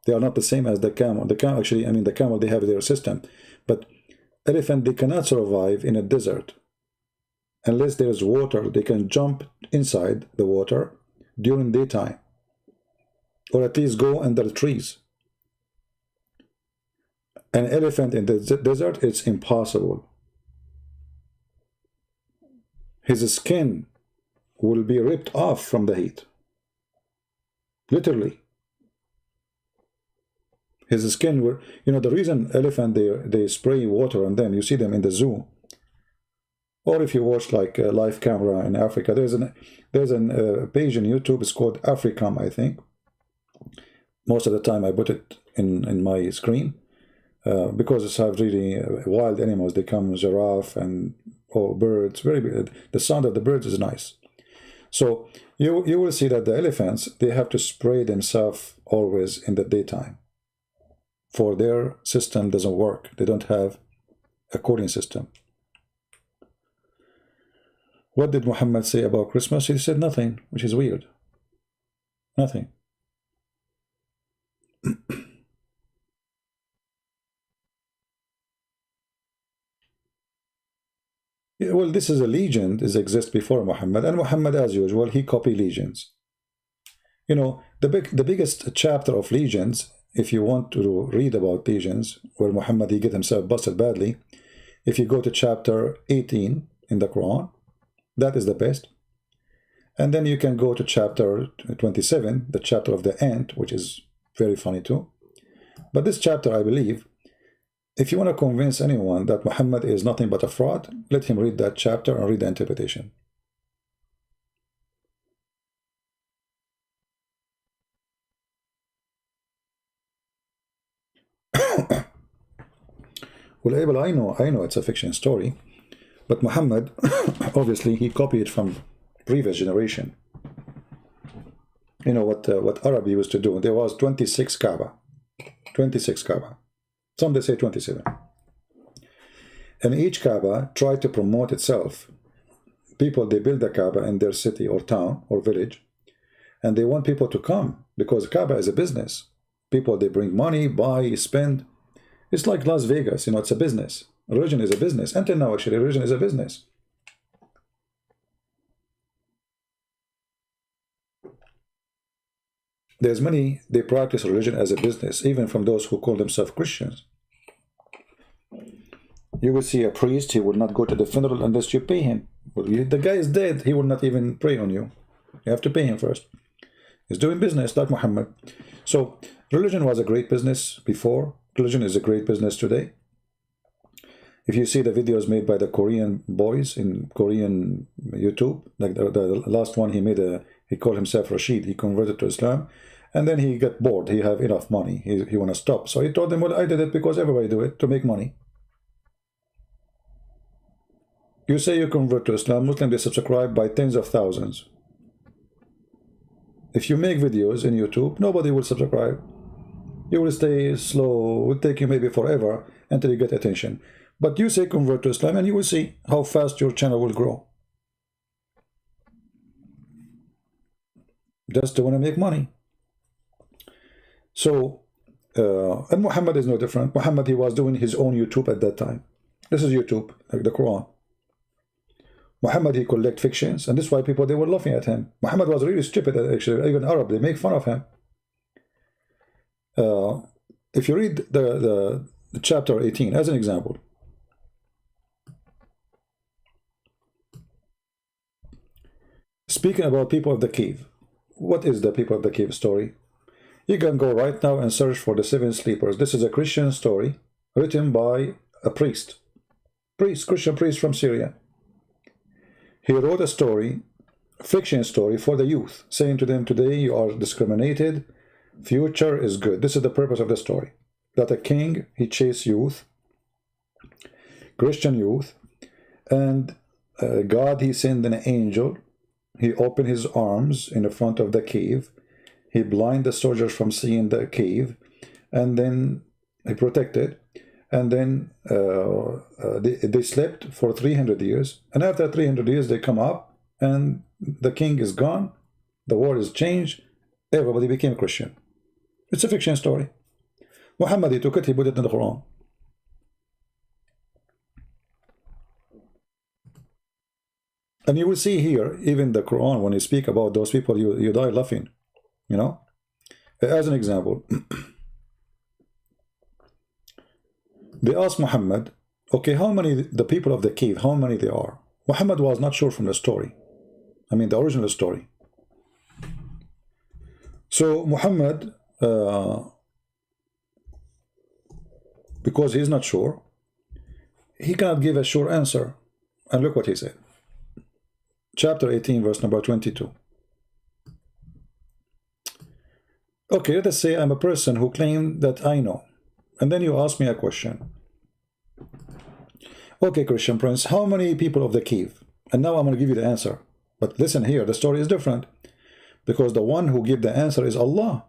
They are not the same as the camel. The camel, actually, I mean, the camel, they have their system. But elephant, they cannot survive in a desert unless there is water. They can jump inside the water during daytime, or at least go under the trees. An elephant in the desert, it's impossible. His skin will be ripped off from the heat. Literally. His skin will, you know, the reason elephant, they spray water on them, you see them in the zoo. Or if you watch like a live camera in Africa, there's an page on YouTube, it's called Africam, I think. Most of the time I put it in my screen because it's have really wild animals. They come giraffe and birds, very big. The sound of the birds is nice. So you will see that the elephants, they have to spray themselves always in the daytime. For their system doesn't work. They don't have a cooling system. What did Muhammad say about Christmas? He said nothing, which is weird. Nothing. Yeah, well, this is a legend, it exists before Muhammad, and Muhammad, as usual, he copied legends. You know, the biggest chapter of legends, if you want to read about legends, where Muhammad, he get himself busted badly, if you go to chapter 18 in the Quran, that is the best. And then you can go to chapter 27, the chapter of the ant, which is very funny too. But this chapter, I believe, if you want to convince anyone that Muhammad is nothing but a fraud, let him read that chapter and read the interpretation. Well, Abel, I know it's a fiction story, but Muhammad, obviously, he copied from previous generation. You know what Arab used to do? There was 26 Kaaba. 26 Kaaba. Some they say 27. And each Kaaba tried to promote itself. People, they build the Kaaba in their city or town or village, and they want people to come because Kaaba is a business. People, they bring money, buy, spend. It's like Las Vegas, you know, it's a business. Religion is a business. Until now, actually, religion is a business. There's many, they practice religion as a business, even from those who call themselves Christians. You will see a priest, he will not go to the funeral unless you pay him. Well, the guy is dead, he will not even pray on you. You have to pay him first. He's doing business like Muhammad. So, religion was a great business before. Religion is a great business today. If you see the videos made by the Korean boys in Korean YouTube, like the last one he made, he called himself Rashid, he converted to Islam, and then he got bored, he have enough money, he want to stop. So he told them, well, I did it because everybody do it, to make money. You say you convert to Islam, Muslims, they subscribe by tens of thousands. If you make videos in YouTube, nobody will subscribe. You will stay slow, it will take you maybe forever, until you get attention. But you say convert to Islam and you will see how fast your channel will grow. Just to want to make money. So, and Muhammad is no different. Muhammad, he was doing his own YouTube at that time. This is YouTube, like the Quran. Muhammad, he collect fictions, and this is why people, they were laughing at him. Muhammad was really stupid, actually. Even Arab, they make fun of him. If you read the chapter 18 as an example, speaking about people of the cave. What is the people of the cave story? You can go right now and search for the 7 sleepers. This is a Christian story written by a Christian priest from Syria. He wrote a story, fiction story for the youth, saying to them, today you are discriminated, future is good. This is the purpose of the story. That a king, he chased youth, Christian youth, and God, he sent an angel. He opened his arms in the front of the cave. He blinded the soldiers from seeing the cave, and then he protected. And then they slept for 300 years. And after 300 years, they come up, and the king is gone. The war is changed. Everybody became Christian. It's a fiction story. Muhammad, he took it, he put it in the Quran. And you will see here, even the Quran, when you speak about those people, you die laughing. You know? As an example, they asked Muhammad, okay, how many, the people of the cave, how many they are? Muhammad was not sure from the story. I mean, the original story. So Muhammad, because he's not sure, he cannot give a sure answer. And look what he said. Chapter 18, verse number 22. Okay, let us say I'm a person who claimed that I know. And then you ask me a question. Okay, Christian Prince, how many people of the cave? And now I'm going to give you the answer. But listen here, the story is different. Because the one who gave the answer is Allah.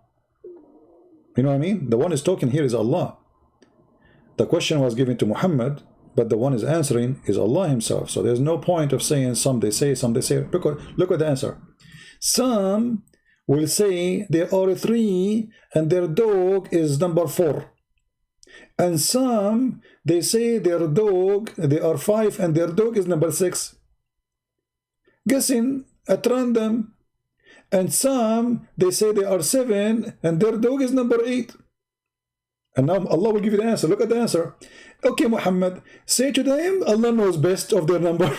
You know what I mean? The one who's talking here is Allah. The question was given to Muhammad, but the one is answering is Allah himself. So there's no point of saying some they say, some they say. Look at the answer. Some will say there are 3 and their dog is number 4. And some, they say their dog, there are 5 and their dog is number 6. Guessing at random. And some, they say they are 7 and their dog is number 8. And now Allah will give you the answer. Look at the answer. Okay, Muhammad, say to them, Allah knows best of their number.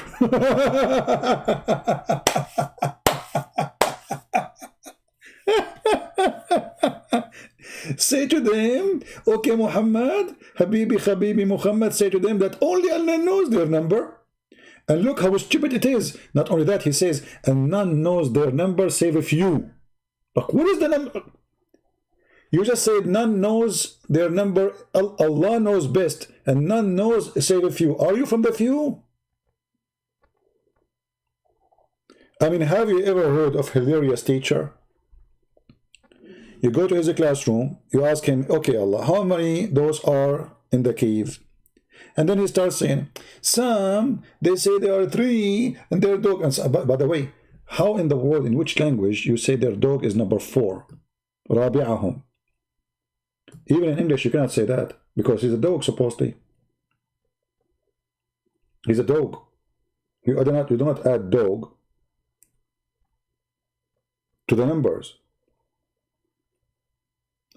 Say to them, okay, Muhammad, Habibi, Muhammad, say to them that only Allah knows their number. And look how stupid it is. Not only that, he says, and none knows their number save a few. Look, what is the number? You just said none knows their number. Allah knows best, and none knows save a few. Are you from the few? I mean, have you ever heard of hilarious teacher? You go to his classroom, you ask him, okay, Allah, how many those are in the cave? And then he starts saying, some, they say there are 3, and their dog, and so, by the way, how in the world, in which language, you say their dog is number 4? Rabi'ahum. Even in English, you cannot say that, because he's a dog, supposedly. He's a dog. You do not add dog to the numbers.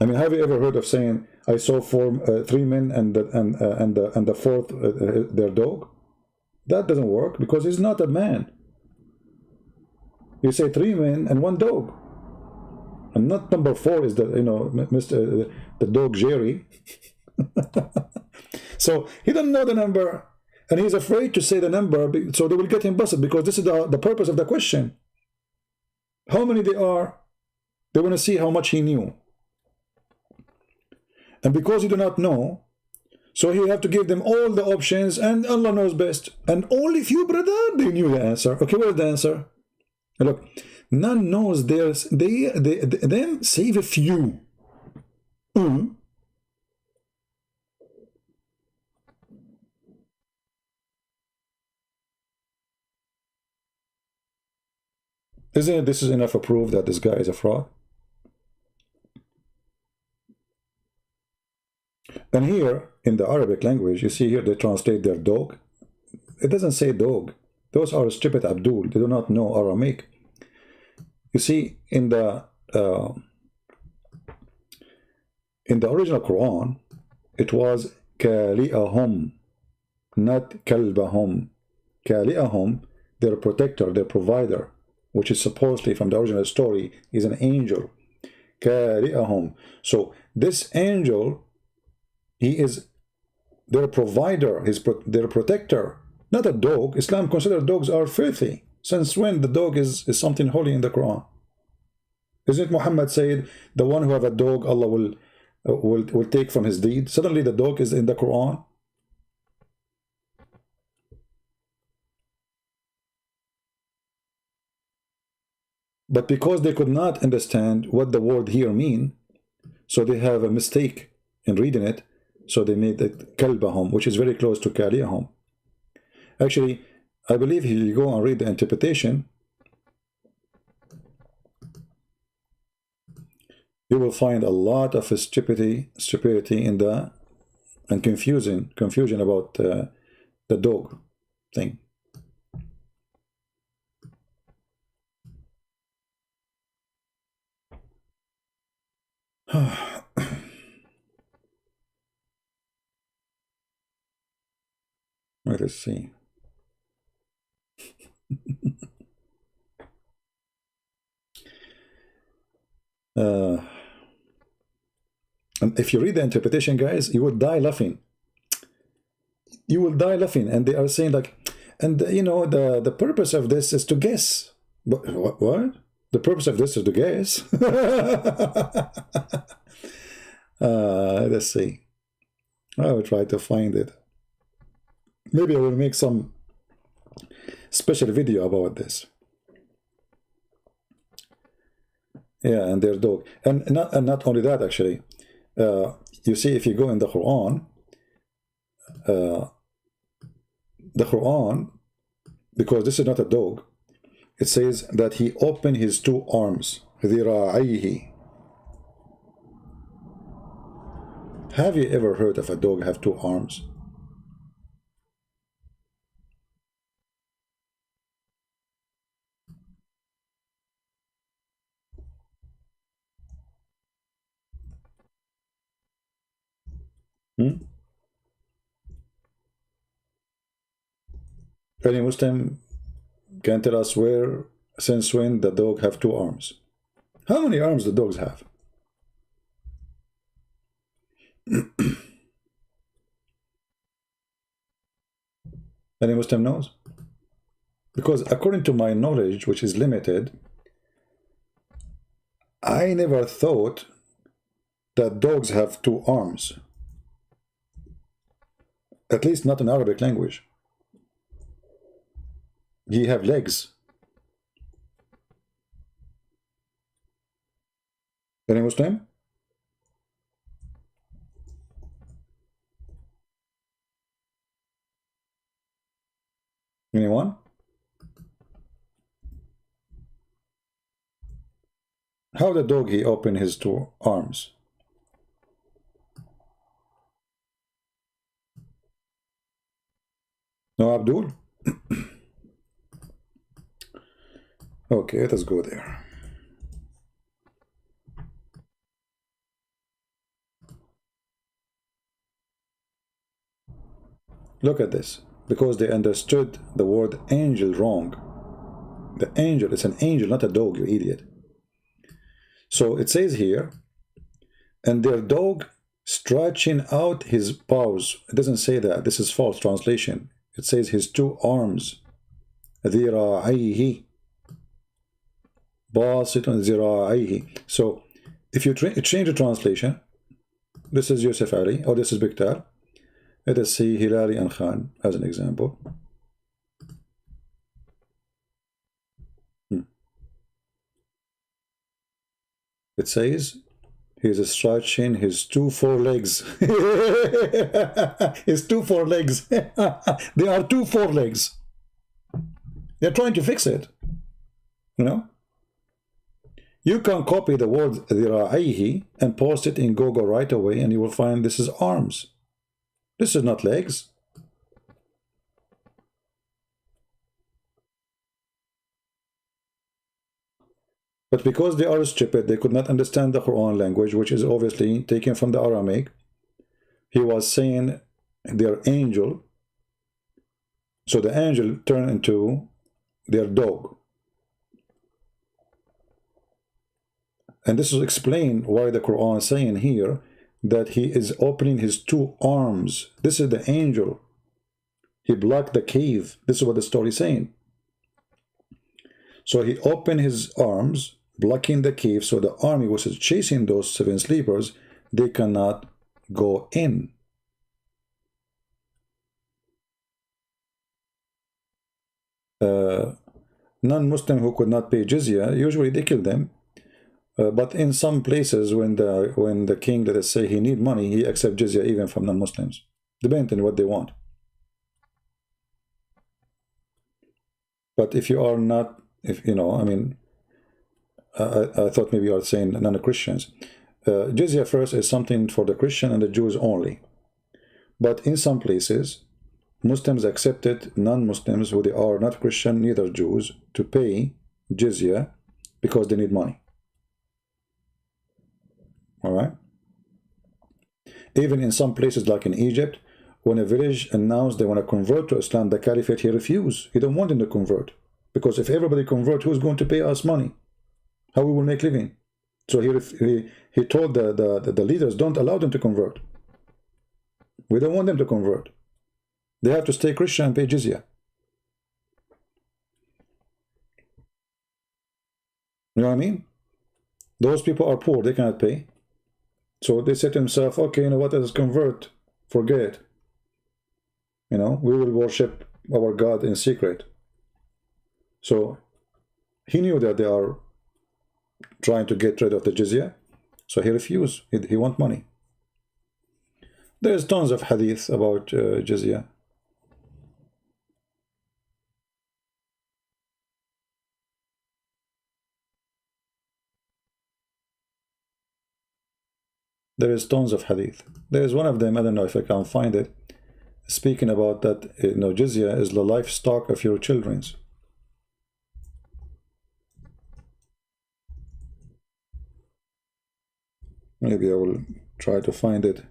I mean, have you ever heard of saying, I saw 3 men and the 4th their dog? That doesn't work, because he's not a man. You say 3 men and 1 dog. And not number 4 is the, you know, Mr. the dog Jerry. So he doesn't know the number, and he's afraid to say the number, so they will get him busted, because this is the purpose of the question. How many they are? They want to see how much he knew. And because you do not know, so he have to give them all the options, and Allah knows best. And only few, brother, they knew the answer. Okay, what is the answer? Look, none knows theirs, them save a few. Isn't it, this is enough to prove that this guy is a fraud? And here, in the Arabic language, you see here they translate their dog. It doesn't say dog. Those are stupid Abdul. They do not know Aramaic. You see, in the original Quran, it was kali'ahum, not kalbahum. Kali'ahum, their protector, their provider, which is supposedly from the original story, is an angel. Kali'ahum. So this angel, he is their provider, their protector, not a dog. Islam considers dogs are filthy. Since when the dog is something holy in the Quran? Isn't Muhammad said the one who have a dog, Allah will take from his deed? Suddenly the dog is in the Quran. But because they could not understand what the word here mean, so they have a mistake in reading it, so they made it kalbahum, which is very close to kaliyahum. Actually, I believe if you go and read the interpretation, you will find a lot of stupidity in the and confusion about the dog thing. Let us see. And if you read the interpretation, guys, you will die laughing. You will die laughing. And they are saying like, and you know, the purpose of this is to guess. What? The purpose of this is to guess. Let's see. I will try to find it. Maybe I will make some special video about this. Yeah, and their dog. And not only that, actually. You see, if you go in the Quran, because this is not a dog, it says that he opened his two arms. ذراعيه. Have you ever heard of a dog have two arms? Any Muslim can tell us where, since when the dog have two arms? How many arms the dogs have? Any Muslim knows? Because according to my knowledge, which is limited, I never thought that dogs have two arms. At least not in Arabic language. He have legs. Any Muslim? Anyone? How the dog he opened his two arms? No, Abdul? Okay, let us go there. Look at this. Because they understood the word angel wrong. The angel is an angel, not a dog, you idiot. So it says here, and their dog stretching out his paws. It doesn't say that. This is false translation. It says his two arms. ذراعيه. باسط ذراعيه. So if you change the translation, this is Yusuf Ali, or this is Biktar. Let us see Hilali and Khan as an example. It says he is stretching his two forelegs. His two forelegs. They are two forelegs. They're trying to fix it. You know? You can copy the word ذراعيه and post it in Google right away, and you will find this is arms. This is not legs. But because they are stupid, they could not understand the Quran language, which is obviously taken from the Aramaic. He was saying their angel. So the angel turned into their dog. And this is explained why the Quran is saying here that he is opening his two arms. This is the angel. He blocked the cave. This is what the story is saying. So he opened his arms, blocking the cave, so the army was chasing those seven sleepers. They cannot go in. Non-Muslim who could not pay jizya, usually they kill them. But in some places, when the king, let us say, he need money, he accepts jizya even from non-Muslims, depending on what they want. But if you are not, if you know, I mean, I thought maybe you are saying non-Christians. Jizya first is something for the Christian and the Jews only. But in some places, Muslims accepted non-Muslims who they are not Christian, neither Jews, to pay jizya because they need money. All right. Even in some places like in Egypt, when a village announced they want to convert to Islam, the caliphate, he refused. He don't want them to convert. Because if everybody convert, who's going to pay us money? How we will make living? So he told the leaders, don't allow them to convert. We don't want them to convert. They have to stay Christian and pay jizya. You know what I mean? Those people are poor, they cannot pay. So they said to themselves, okay, you know what, let us convert, forget it. You know, we will worship our God in secret. So he knew that they are trying to get rid of the jizya, so he refused. He want money. There's tons of hadith about jizya. There is tons of hadith. There is one of them, I don't know if I can find it, speaking about that, you know, jizya is the livestock of your children's. Maybe I will try to find it.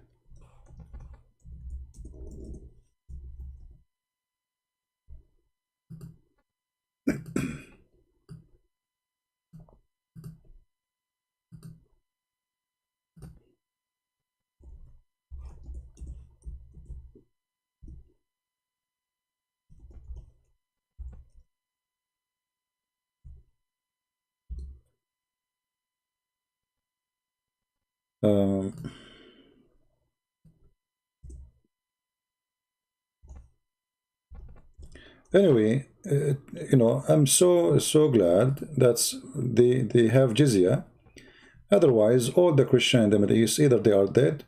Anyway, you know, I'm so glad that they have jizya. Otherwise, all the Christian in the Middle East, either they are dead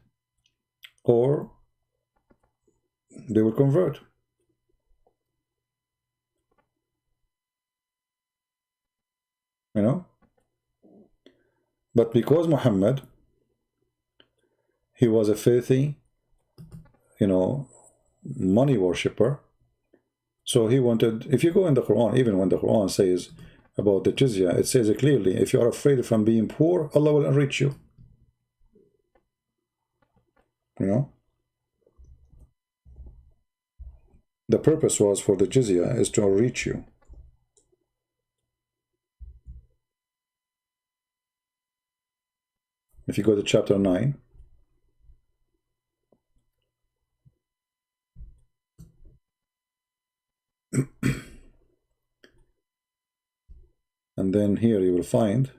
or they will convert. You know? But because Muhammad, he was a filthy, you know, money worshipper, so he wanted, if you go in the Quran, even when the Quran says about the jizya, it says it clearly, if you are afraid from being poor, Allah will enrich you. You know? The purpose was for the jizya is to enrich you. If you go to chapter 9, and then here you will find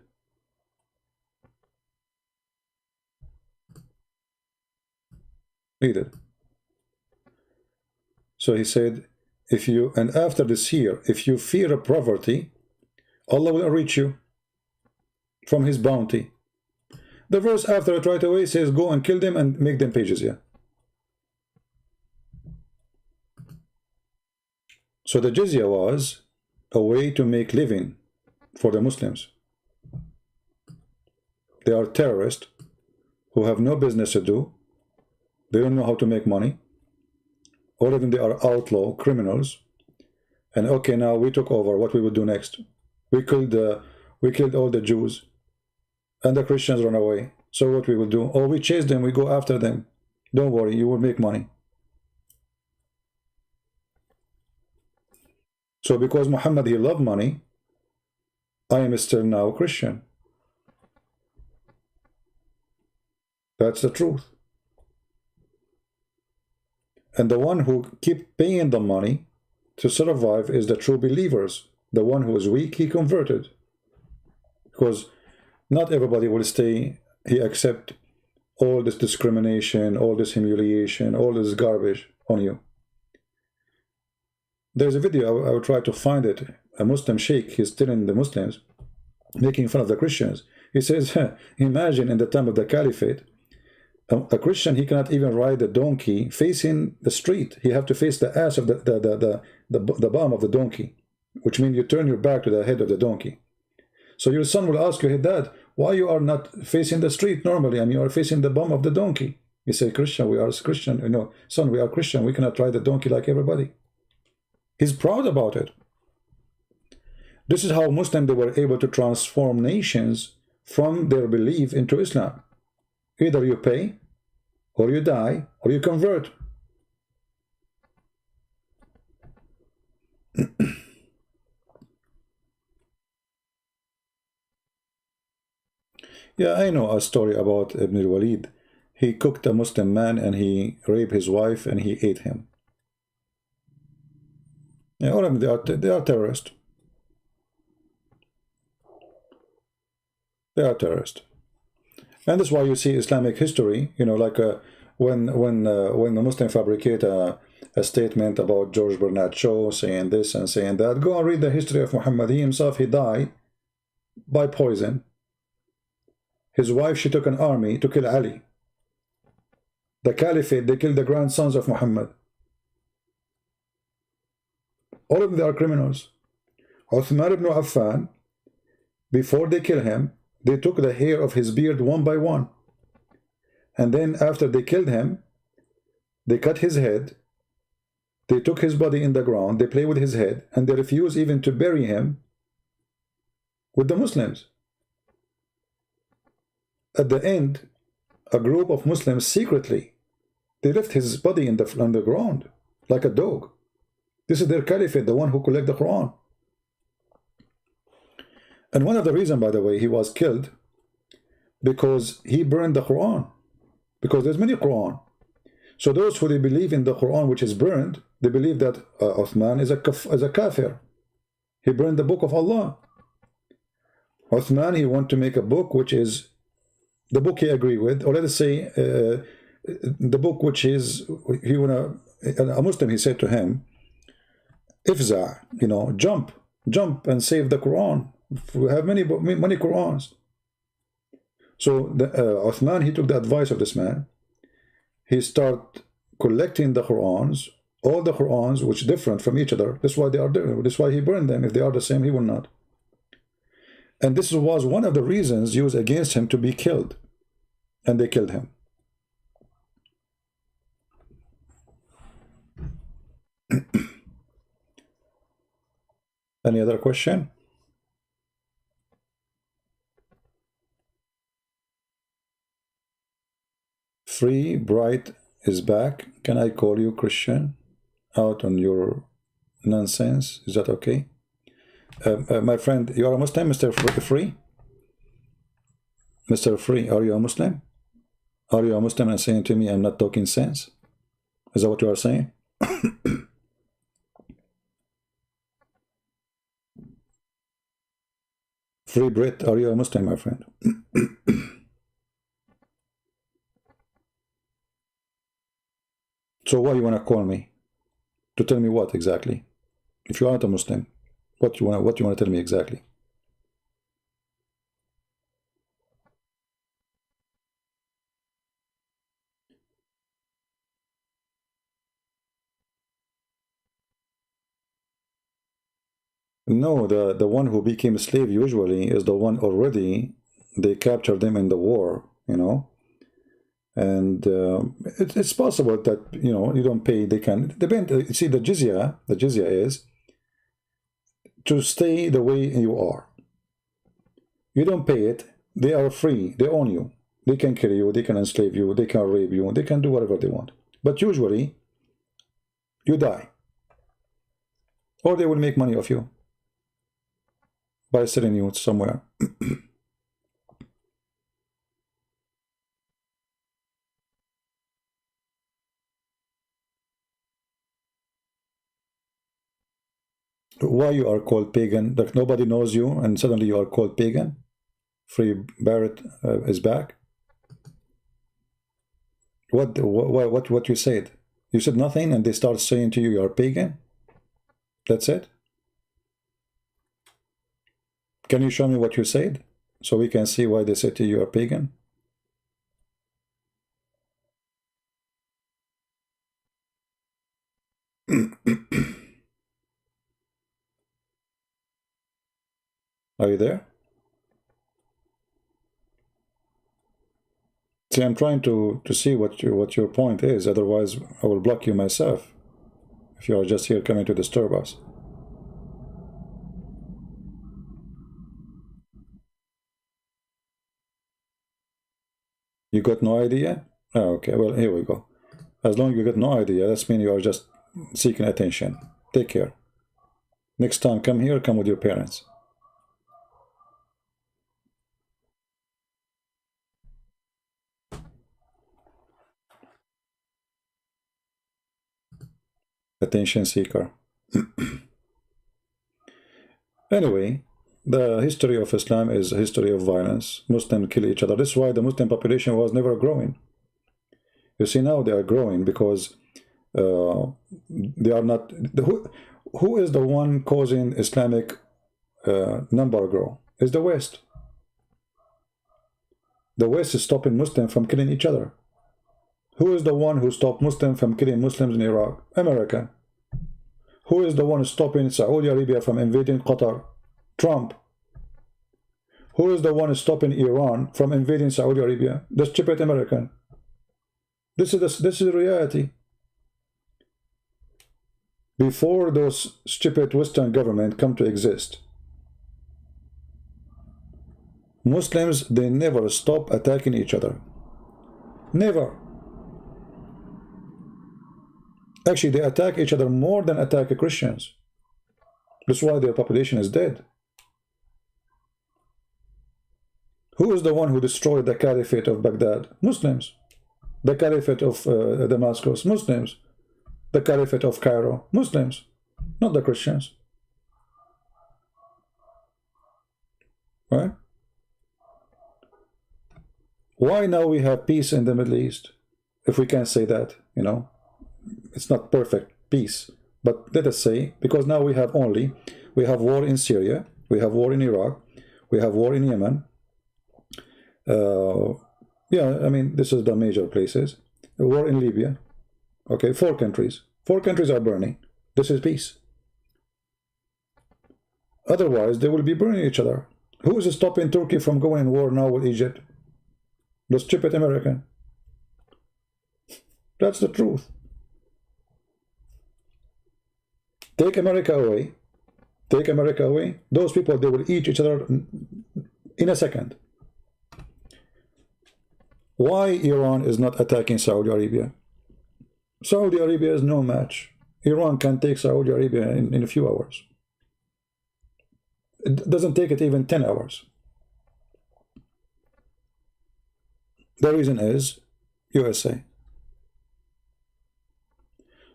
read it. So he said, if you, and after this here, if you fear a poverty, Allah will enrich you from his bounty. The verse after it right away says, go and kill them and make them pay jizya. So the jizya was a way to make living for the Muslims. They are terrorists who have no business to do. They don't know how to make money. Or even they are outlaw criminals. And okay, now we took over. What we would do next? We killed all the Jews, and the Christians run away. So what we will do? Oh, we chase them. We go after them. Don't worry, you will make money. So because Muhammad, he loved money, I am still now Christian. That's the truth. And the one who keep paying the money to survive is the true believers. The one who is weak, he converted. Because not everybody will stay, he accept all this discrimination, all this humiliation, all this garbage on you. There's a video, I will try to find it. A Muslim sheikh, he's telling the Muslims, making fun of the Christians. He says, imagine in the time of the Caliphate, a Christian, he cannot even ride a donkey facing the street. He have to face the ass of the bottom of the donkey, which means you turn your back to the head of the donkey. So your son will ask you, hey dad, why you are not facing the street normally and you are facing the bum of the donkey? You say, Christian, we are Christian. You know, son, we are Christian. We cannot ride the donkey like everybody. He's proud about it. This is how Muslims, they were able to transform nations from their belief into Islam. Either you pay, or you die, or you convert. Yeah, I know a story about Ibn al-Walid. He cooked a Muslim man and he raped his wife and he ate him. Yeah, all of them, they are terrorists. They are terrorists. And that's why you see Islamic history, you know, like when the Muslim fabricate a statement about George Bernard Shaw saying this and saying that, go and read the history of Muhammad. He himself, he died by poison. His wife, she took an army to kill Ali. The Caliphate, they killed the grandsons of Muhammad. All of them, they are criminals. Uthman ibn Affan, before they kill him, they took the hair of his beard one by one. And then after they killed him, they cut his head. They took his body in the ground. They played with his head. And they refused even to bury him with the Muslims. At the end, a group of Muslims secretly, they left his body on the ground like a dog. This is their caliphate, the one who collect the Quran. And one of the reasons, by the way, he was killed because he burned the Quran. Because there's many Quran. So those who they believe in the Quran which is burned, they believe that Uthman is a kafir. He burned the book of Allah. Uthman, he want to make a book which is the book he agree with, or let us say the book which is, a Muslim, he said to him, Ifza, you know, jump and save the Quran. We have many Qurans. So Uthman, he took the advice of this man. He started collecting the Qurans, all the Qurans which are different from each other. That's why they are different. That's why he burned them. If they are the same, he will not. And this was one of the reasons used against him to be killed. And they killed him. Any other question? Free Bright is back. Can I call you Christian? Out on your nonsense. Is that okay? My friend, you are a Muslim, Mr. Free? Mr. Free, are you a Muslim? Are you a Muslim and saying to me I'm not talking sense? Is that what you are saying? Free Brit, are you a Muslim, my friend? So why you want to call me? To tell me what exactly? If you aren't a Muslim, what you want to tell me exactly? No, the one who became a slave usually is the one already they captured them in the war, you know. And it's possible that, you know, you don't pay, they can depend. You see, the jizya is to stay the way you are. You don't pay it, they are free, they own you. They can kill you, they can enslave you, they can rape you, they can do whatever they want. But usually, you die. Or they will make money off you by selling you somewhere. Why you are called pagan? Like nobody knows you and suddenly you are called pagan? Free Barrett is back? What you said? You said nothing and they start saying to you, you are pagan? That's it? Can you show me what you said? So we can see why they said to you, you are pagan? Are you there? See, I'm trying to see what your point is, otherwise I will block you myself if you are just here coming to disturb us. You got no idea? Oh, okay, well, here we go. As long as you got no idea, that means you are just seeking attention. Take care. Next time, come here, come with your parents. Attention seeker. Anyway, the history of Islam is a history of violence. Muslims kill each other. This is why the Muslim population was never growing. You see, now they are growing because they are not... Who is the one causing Islamic number grow? It's the West. The West is stopping Muslims from killing each other. Who is the one who stopped Muslims from killing Muslims in Iraq? America. Who is the one stopping Saudi Arabia from invading Qatar? Trump. Who is the one stopping Iran from invading Saudi Arabia? The stupid American. This is reality. Before those stupid Western governments come to exist, Muslims, they never stop attacking each other. Never. Actually, they attack each other more than attack Christians. That's why their population is dead. Who is the one who destroyed the Caliphate of Baghdad? Muslims. The Caliphate of Damascus? Muslims. The Caliphate of Cairo? Muslims. Not the Christians. Right? Why now we have peace in the Middle East? If we can say that, you know. It's not perfect peace, but let us say, because now we have war in Syria, we have war in Iraq, we have war in Yemen. Yeah, I mean, this is the major places. A war in Libya. Okay, 4 countries. 4 countries are burning. This is peace. Otherwise, they will be burning each other. Who is stopping Turkey from going in war now with Egypt? The stupid American. That's the truth. Take America away. Take America away. Those people, they will eat each other in a second. Why Iran is not attacking Saudi Arabia? Saudi Arabia is no match. Iran can take Saudi Arabia in a few hours. It doesn't take it even 10 hours. The reason is USA.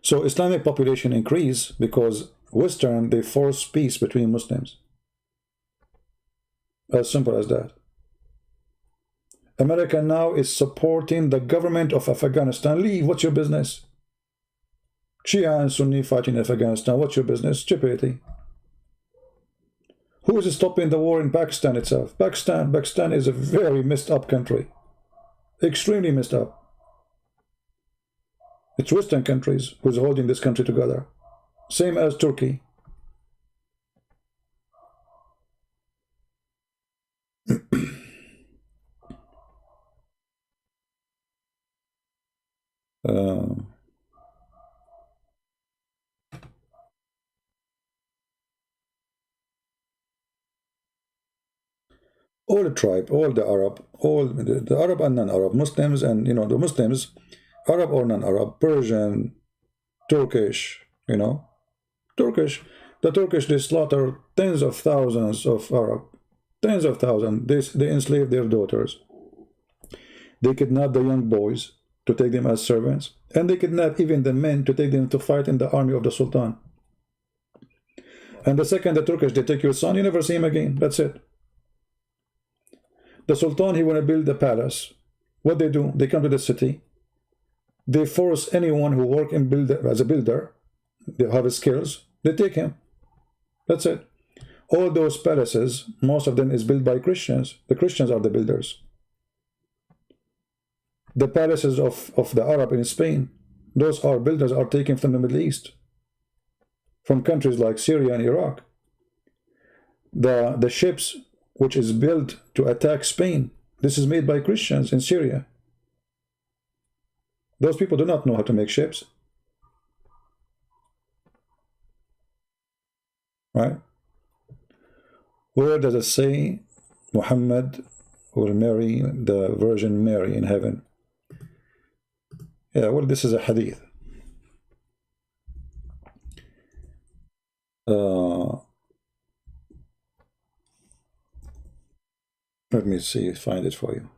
So Islamic population increase because Western, they force peace between Muslims. As simple as that. America now is supporting the government of Afghanistan. Leave, what's your business? Shia and Sunni fighting in Afghanistan, what's your business? Stupidity. Who is stopping the war in Pakistan itself? Pakistan is a very messed up country. Extremely messed up. It's Western countries who's holding this country together. Same as Turkey. Uh, all the tribe, all the Arab, all the Arab and non-Arab, Muslims and, you know, the Muslims, Arab or non-Arab, Persian, Turkish, you know, Turkish. The Turkish, they slaughter tens of thousands of Arab, tens of thousands. They enslave their daughters. They kidnap the young boys to take them as servants, and they kidnap even the men to take them to fight in the army of the Sultan. And the second the Turkish, they take your son, you never see him again. That's it. The Sultan, he want to build a palace. What they do? They come to the city. They force anyone who work in as a builder, they have skills, they take him. That's it. All those palaces, most of them is built by Christians. The Christians are the builders. The palaces of the Arab in Spain, those are builders are taken from the Middle East, from countries like Syria and Iraq. The ships which is built to attack Spain, this is made by Christians in Syria. Those people do not know how to make ships. Right? Where does it say Muhammad will marry the Virgin Mary in heaven? Yeah, well, this is a hadith. Let me see, find it for you.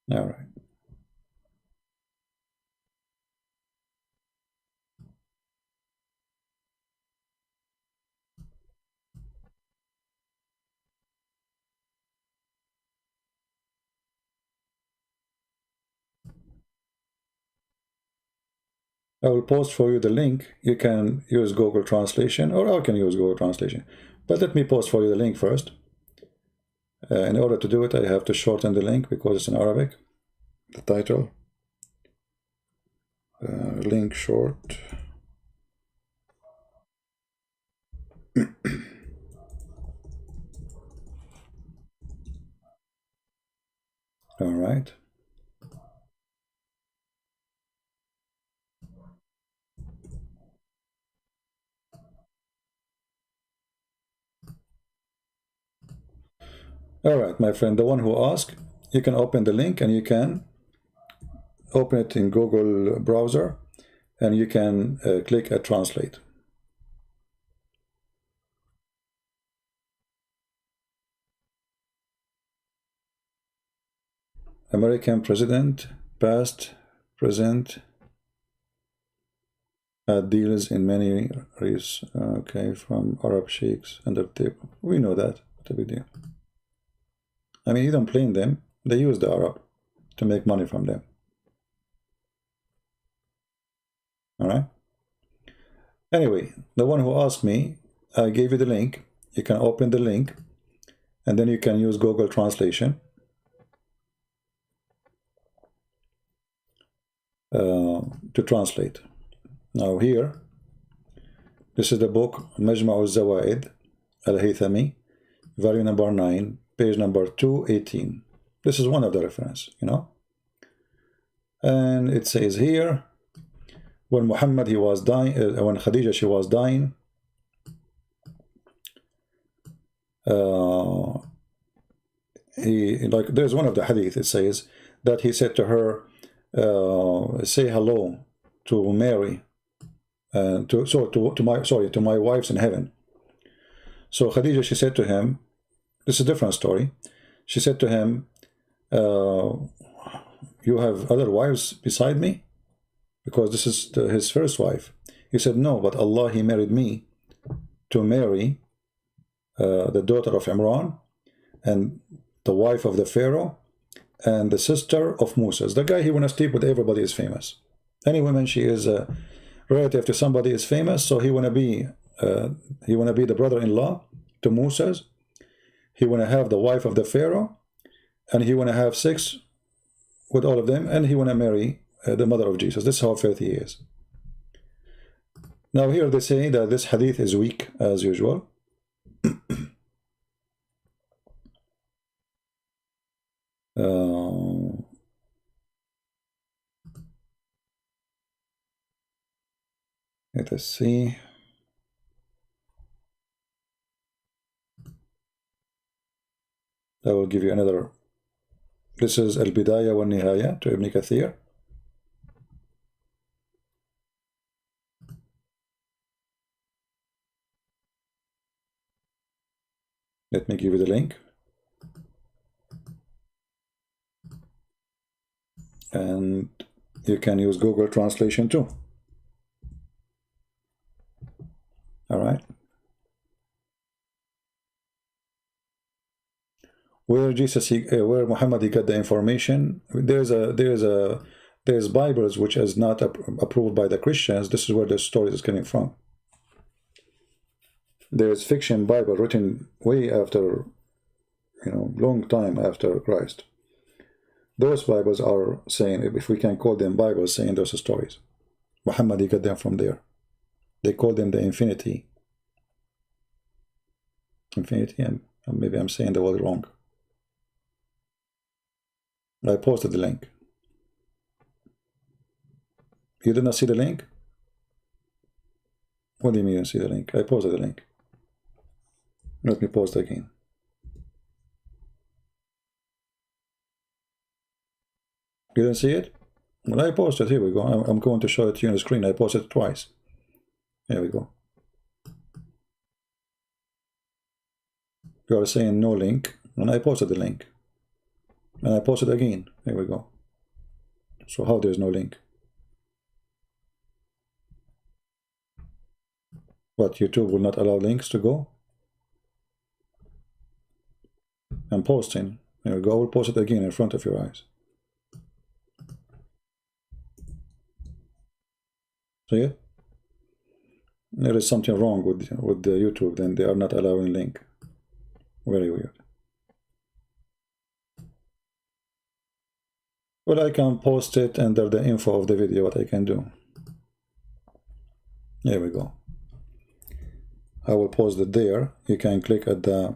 All right. I will post for you the link. You can use Google Translation, or I can use Google Translation. But let me post for you the link first. In order to do it, I have to shorten the link because it's in Arabic. The title. Link short. All right. All right, my friend, the one who asked, you can open the link and you can open it in Google browser and you can click at translate. American president, past, present, had deals in many areas, okay, from Arab sheikhs under the table. We know that, what a big deal. I mean, you don't blame them, they use the Arab to make money from them. All right. Anyway, the one who asked me, I gave you the link. You can open the link and then you can use Google Translation to translate. Now here, this is the book Majma' al-Zawaid al-Haythami, volume number 9, page number 218. This is one of the reference, you know. And it says here, when Muhammad, he was dying, when Khadija, she was dying, there's one of the hadith, it says that he said to her, say hello to Mary, to my wives in heaven. So Khadija, she said to him, this is a different story. She said to him, you have other wives beside me? Because this is his first wife. He said, no, but Allah, he married me to Mary, the daughter of Imran, and the wife of the Pharaoh, and the sister of Moses. The guy, he want to sleep with everybody is famous. Any woman, she is a relative to somebody is famous, so he want to be the brother-in-law to Moses. He want to have the wife of the Pharaoh, and he want to have sex with all of them, and he want to marry the mother of Jesus. This is how filthy he is. Now here they say that this hadith is weak as usual. Let us see. I will give you another. This is Al-Bidaya wa Nihaya to Ibn Kathir. Let me give you the link. And you can use Google Translation too. All right. Where where Muhammad he got the information? There's Bibles which is not approved by the Christians. This is where the story is coming from. There's fiction Bible written way after, long time after Christ. Those Bibles are saying, if we can call them Bibles, saying those stories. Muhammad he got them from there. They call them the infinity. Infinity, and maybe I'm saying the word wrong. I posted the link. You did not see the link? What do you mean you didn't see the link? I posted the link. Let me post again. You didn't see it? Well, I posted. Here we go. I'm going to show it to you on the screen. I posted it twice. Here we go. You are saying no link, and I posted the link. And I posted again. Here we go. So how there's no link? What, YouTube will not allow links to go? I'm posting. Here we go. I will post it again in front of your eyes. See it? There is something wrong with the YouTube, then they are not allowing link. Very weird. Well, I can post it under the info of the video, what I can do. Here we go. I will post it there. You can click at the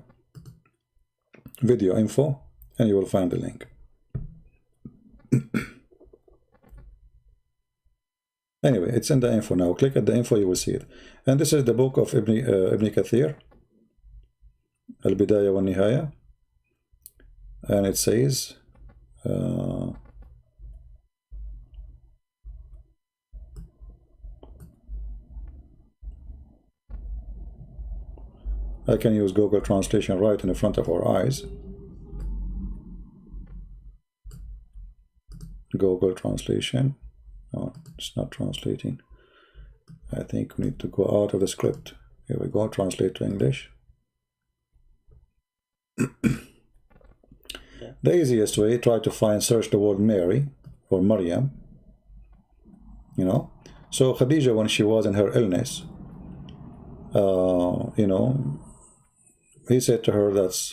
video info and you will find the link. Anyway, it's in the info now. Click at the info, you will see it. And this is the book of Ibn Kathir, Al-Bidaya wa Nihaya. And it says, I can use Google Translation right in the front of our eyes. Google Translation. Oh, it's not translating. I think we need to go out of the script. Here we go, translate to English. The easiest way, try to search the word Mary or Maryam. So Khadija, when she was in her illness, he said to her, that's,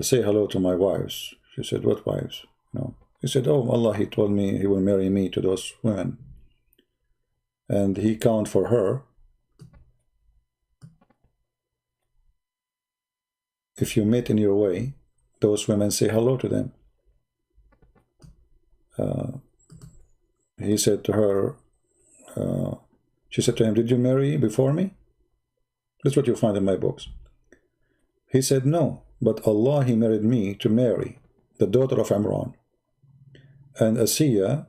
say hello to my wives. She said, what wives? He said, oh, Allah, he told me he will marry me to those women. And he count for her. If you meet in your way, those women, say hello to them. He said to her, she said to him, did you marry before me? That's what you find in my books. He said, no, but Allah, he married me to Mary, the daughter of Imran. And Asiya,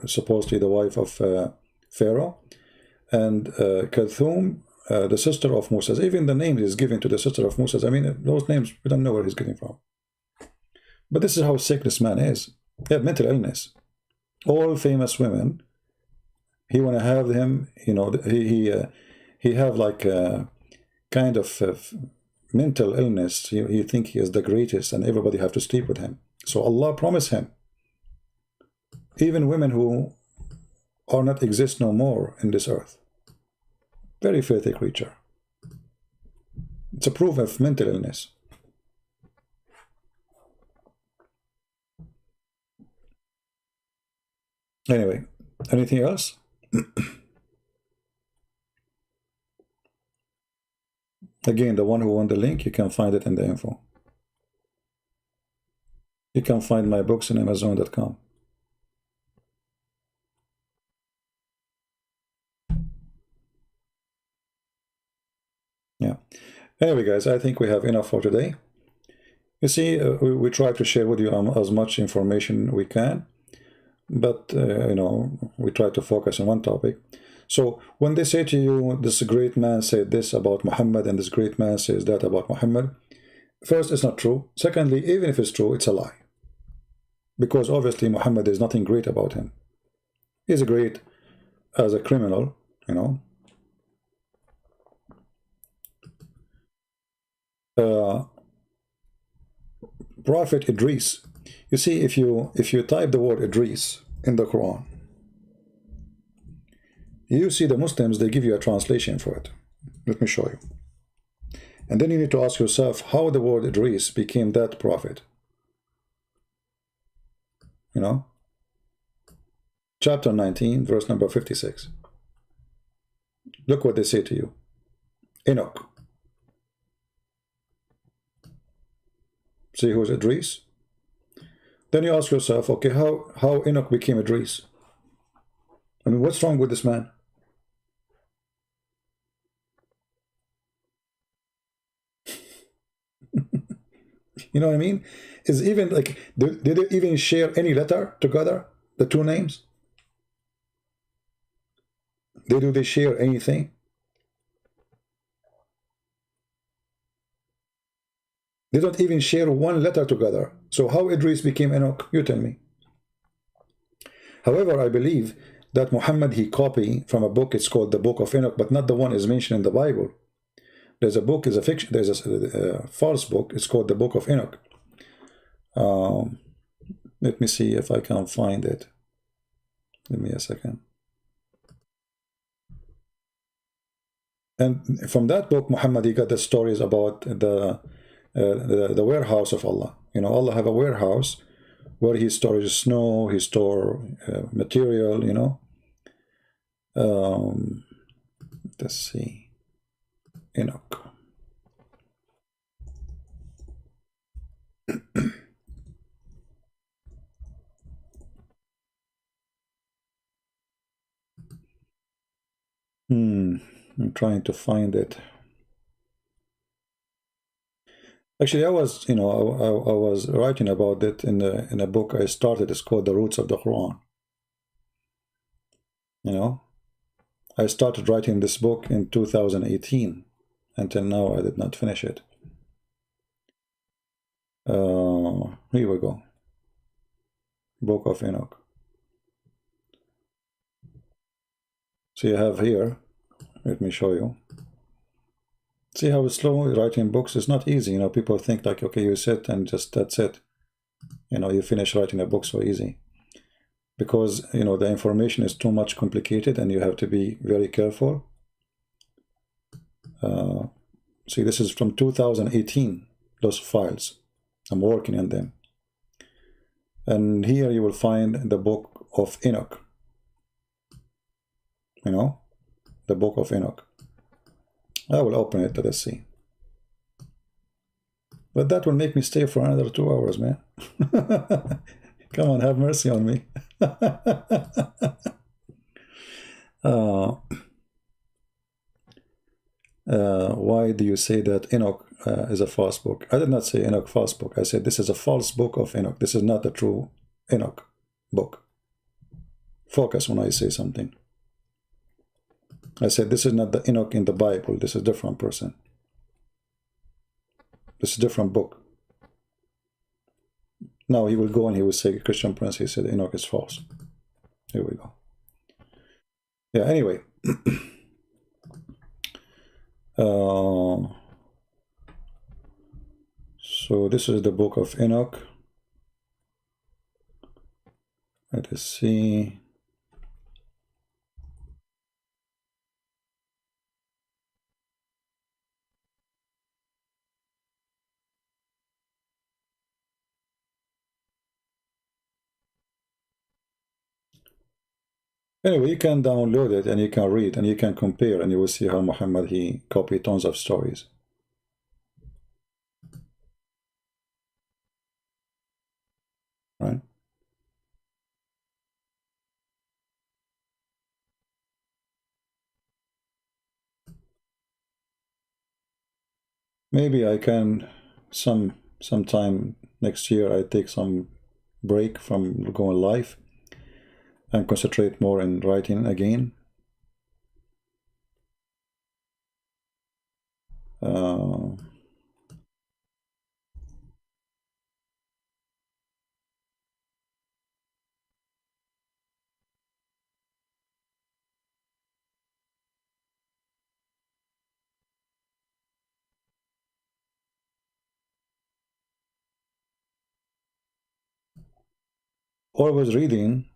supposedly the wife of Pharaoh, and Kalthum, the sister of Moses. Even the name is given to the sister of Moses. I mean, those names, we don't know where he's getting from. But this is how sick this man is. He had mental illness. All famous women, he want to have them, he have like a kind of mental illness. He think he is the greatest and everybody have to sleep with him. So Allah promised him, even women who are not exist no more in this earth. Very filthy creature. It's a proof of mental illness. Anyway, anything else? Again, the one who won the link, you can find it in the info. You can find my books on Amazon.com. Yeah. Anyway, guys, I think we have enough for today. You see, we try to share with you as much information we can, but you know, we try to focus on one topic. So when they say to you, this great man said this about Muhammad and this great man says that about Muhammad, first, it's not true. Secondly, even if it's true, it's a lie. Because obviously Muhammad, there's nothing great about him. He's great as a criminal, you know. Prophet Idris. You see, if you type the word Idris in the Quran, you see the Muslims, they give you a translation for it. Let me show you. And then you need to ask yourself how the word Idris became that prophet. You know? Chapter 19, verse number 56. Look what they say to you. Enoch. See who's Idris? Then you ask yourself, okay, how Enoch became Idris? I mean, what's wrong with this man? You know what I mean? Is even like, did they even share any letter together, the two names? Do they share anything? They don't even share one letter together. So how Idris became Enoch? You tell me. However, I believe that Muhammad, he copied from a book, it's called the Book of Enoch, but not the one is mentioned in the Bible. There's a book, is a fiction, there's a false book, it's called the Book of Enoch. Let me see if I can find it. Give me a second. And from that book, Muhammad, he got the stories about the warehouse of Allah. You know, Allah have a warehouse where he stores snow, he store material, you know. Let's see. Enoch. I'm trying to find it. Actually, I was, you know, I was writing about it in a book I started. It's called The Roots of the Quran. You know, I started writing this book in 2018. Until now, I did not finish it. Here we go. Book of Enoch. So you have here, let me show you. See how slow writing books is not easy. You know, people think like, okay, you sit and just that's it. You know, you finish writing a book so easy. Because, you know, the information is too much complicated and you have to be very careful. See, this is from 2018, those files. I'm working on them. And here you will find the Book of Enoch. You know, the Book of Enoch. I will open it, let's see. But that will make me stay for another 2 hours, man. Come on, have mercy on me. Why do you say that Enoch is a false book? I did not say Enoch false book. I said this is a false book of Enoch. This is not the true Enoch book. Focus when I say something. I said this is not the Enoch in the Bible. This is a different person. This is a different book. Now he will go and he will say, Christian Prince, he said Enoch is false. Here we go. Yeah, anyway. So this is the Book of Enoch. Let us see. Anyway, you can download it and you can read and you can compare, and you will see how Muhammad, he copied tons of stories. Right? Maybe I can sometime next year I take some break from going live and concentrate more in writing again. What I was reading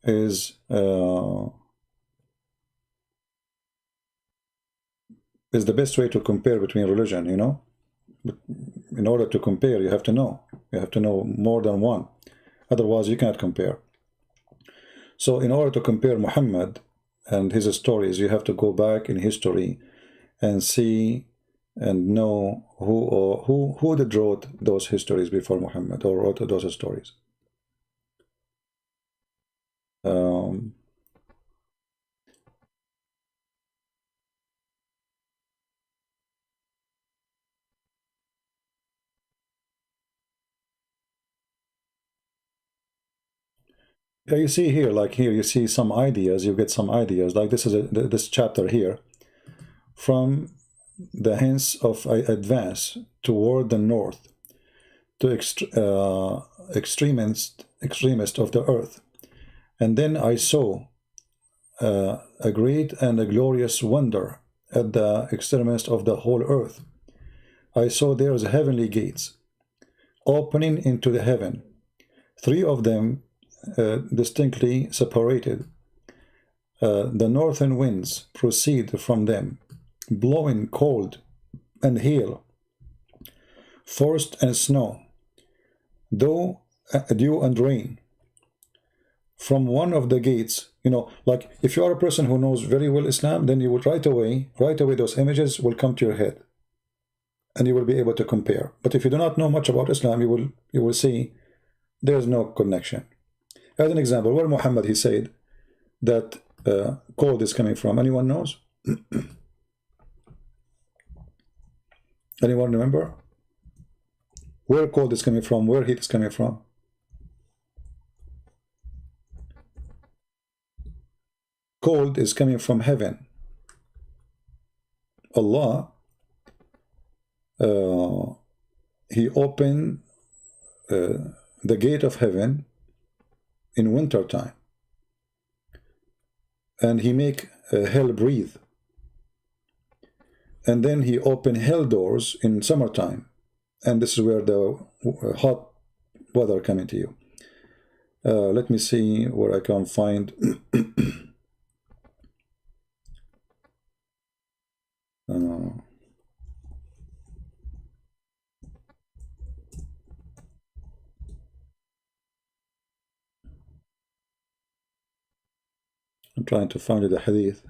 is the best way to compare between religion, you know. But in order to compare, you have to know. You have to know more than one. Otherwise, you cannot compare. So in order to compare Muhammad and his stories, you have to go back in history and see and know who did wrote those histories before Muhammad, or wrote those stories. Yeah, you see here, like here, you see some ideas. You get some ideas. Like this is this chapter here. From the hints of advance toward the north, to extremist of the earth, and then I saw a great and a glorious wonder at the extremist of the whole earth. I saw there was heavenly gates opening into the heaven, three of them distinctly separated. The northern winds proceed from them, blowing cold and hail, frost and snow, dew and rain. From one of the gates, you know, like if you are a person who knows very well Islam, then you will right away those images will come to your head, and you will be able to compare. But if you do not know much about Islam, you will see there is no connection. As an example, where Muhammad, he said that cold is coming from. Anyone knows? Anyone remember? Where cold is coming from, where heat is coming from? Cold is coming from heaven. Allah, he opened the gate of heaven in winter time, and he make hell breathe, and then he open hell doors in summertime, and this is where the hot weather coming to you. Let me see where I can find I'm trying to find the hadith.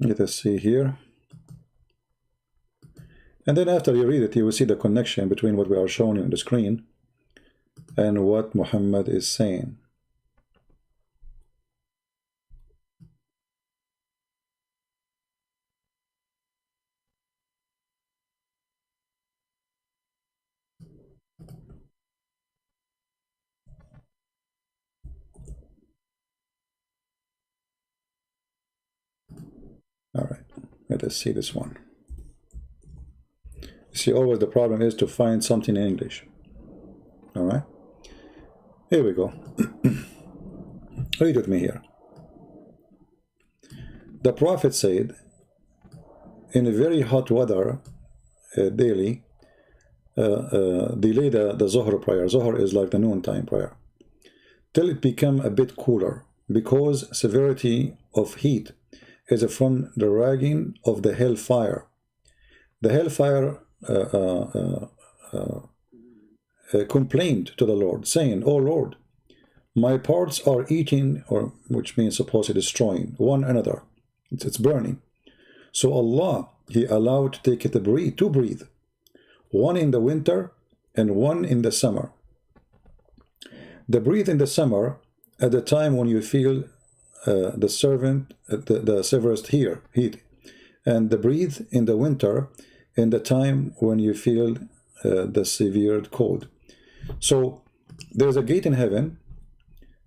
Let us see here. And then after you read it, you will see the connection between what we are showing you on the screen and what Muhammad is saying. Let us see this one. See, always the problem is to find something in English. All right, here we go. Read with me here. The Prophet said, in a very hot weather, daily, delay the Zuhr prayer. Zuhr is like the noontime prayer, till it become a bit cooler, because severity of heat is from the raging of the hellfire. The hellfire complained to the Lord, saying, "O Lord, my parts are eating," or which means supposedly destroying one another. It's burning. So Allah, He allowed to take it to breathe, one in the winter and one in the summer. The breathe in the summer at the time when you feel the severest heat, and the breathe in the winter in the time when you feel the severe cold. So there's a gate in heaven,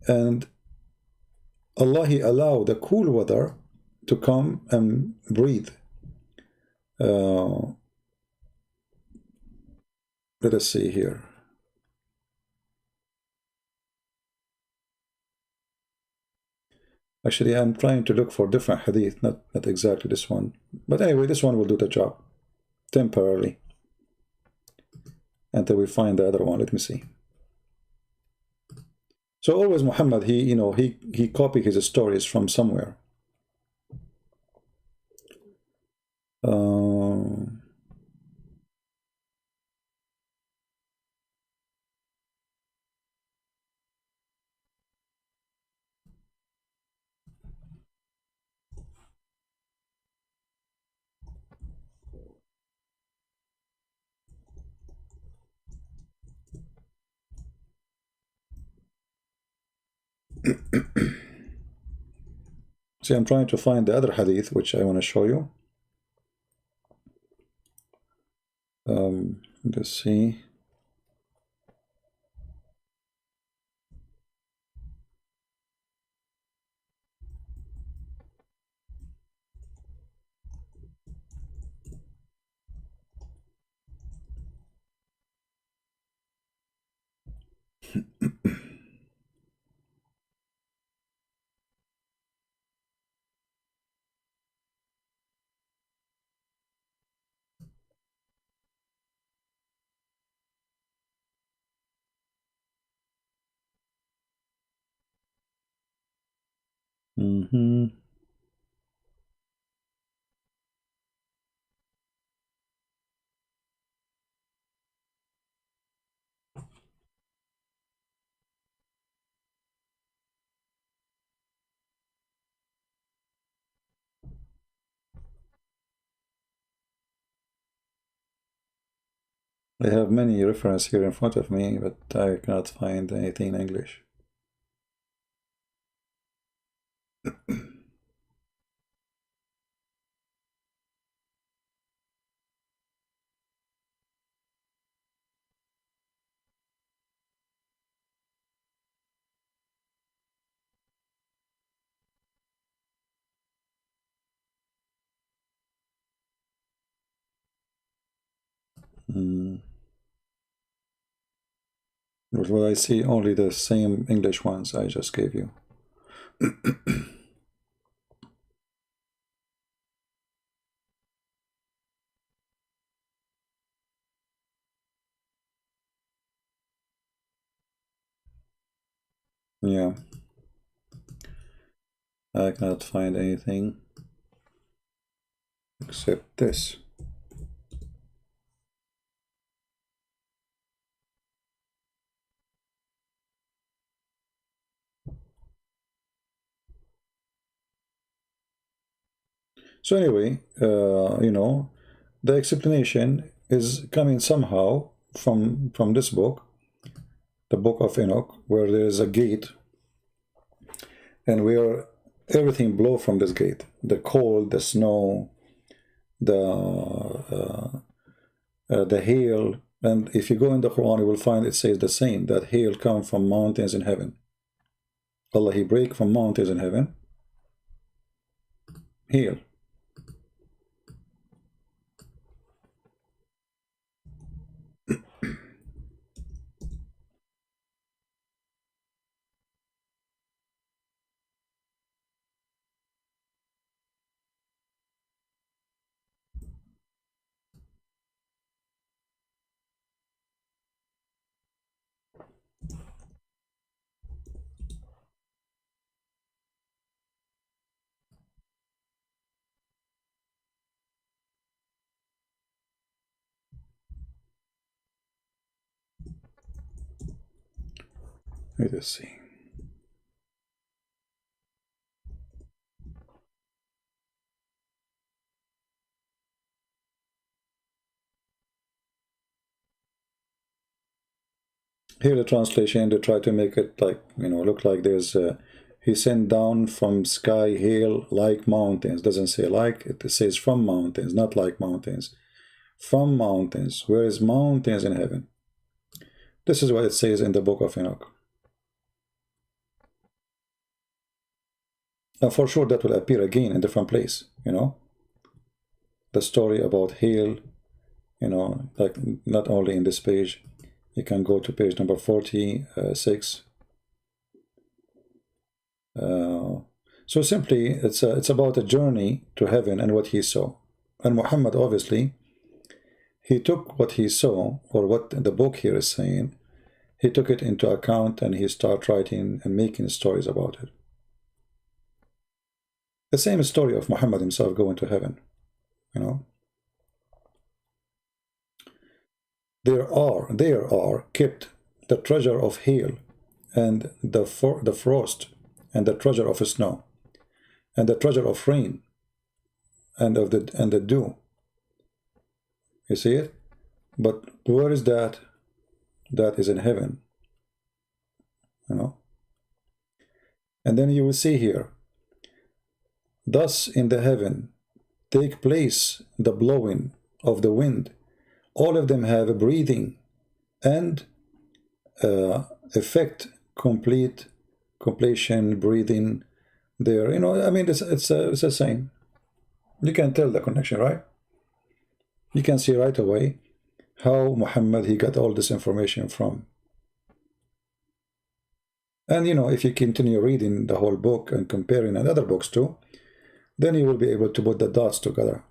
and Allah, He allowed the cool weather to come and breathe. Let us see here. Actually, I'm trying to look for different hadith, not exactly this one. But anyway, this one will do the job temporarily until we find the other one. Let me see. So always Muhammad, he copied his stories from somewhere. See, I'm trying to find the other hadith which I want to show you. Let's see. I have many references here in front of me, but I cannot find anything in English. Well, I see only the same English ones I just gave you. Yeah, I cannot find anything except this. So anyway, the explanation is coming somehow from this book, the Book of Enoch, where there is a gate, and where everything blow from this gate: the cold, the snow, the hail. And if you go in the Quran, you will find it says the same, that hail comes from mountains in heaven. Allah, He break from mountains in heaven, hail. Let us see. Here the translation, they try to make it like, look like there's he sent down from sky hail like mountains. Doesn't say like, it says from mountains, not like mountains. From mountains. Where is mountains in heaven? This is what it says in the book of Enoch. Now for sure that will appear again in different place, the story about hail, like not only in this page. You can go to page number 46. So simply, it's about a journey to heaven and what he saw. And Muhammad, obviously, he took what he saw, or what the book here is saying, he took it into account and he started writing and making stories about it. The same story of Muhammad himself going to heaven, There are kept the treasure of hail, and the frost, and the treasure of snow, and the treasure of rain, and the dew. You see it? But where is that? That is in heaven. And then you will see here, thus in the heaven take place the blowing of the wind. All of them have a breathing and effect, completion, breathing there. I mean, it's the same. You can tell the connection, right? You can see right away how Muhammad, he got all this information from. And, if you continue reading the whole book and comparing and other books too, then you will be able to put the dots together.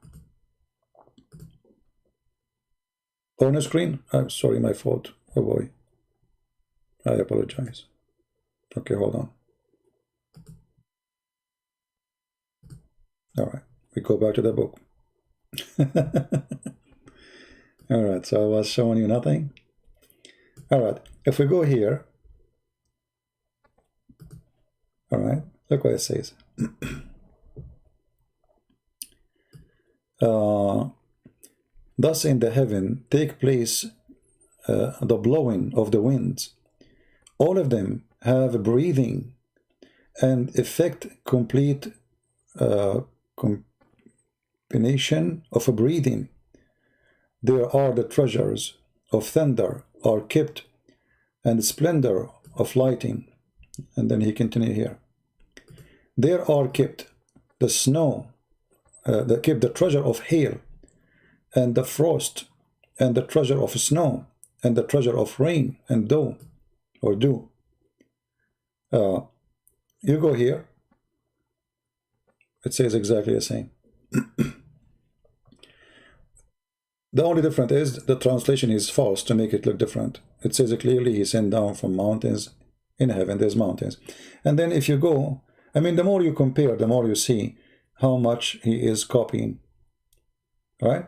On the screen? I'm sorry, my fault. Oh boy. I apologize. Okay, hold on. All right, we go back to the book. All right, so I was showing you nothing. All right, if we go here, all right, look what it says. Thus in the heaven take place the blowing of the winds. All of them have breathing and effect, complete combination of a breathing. There are the treasures of thunder are kept, and splendor of lighting. And then he continued here. There are kept the snow, kept the treasure of hail, and the frost, and the treasure of snow, and the treasure of rain and dew, or dew. You go here, it says exactly the same. The only difference is the translation is false to make it look different. It says clearly he sent down from mountains. In heaven there's mountains. And then if you go, I mean, the more you compare, the more you see how much he is copying, right?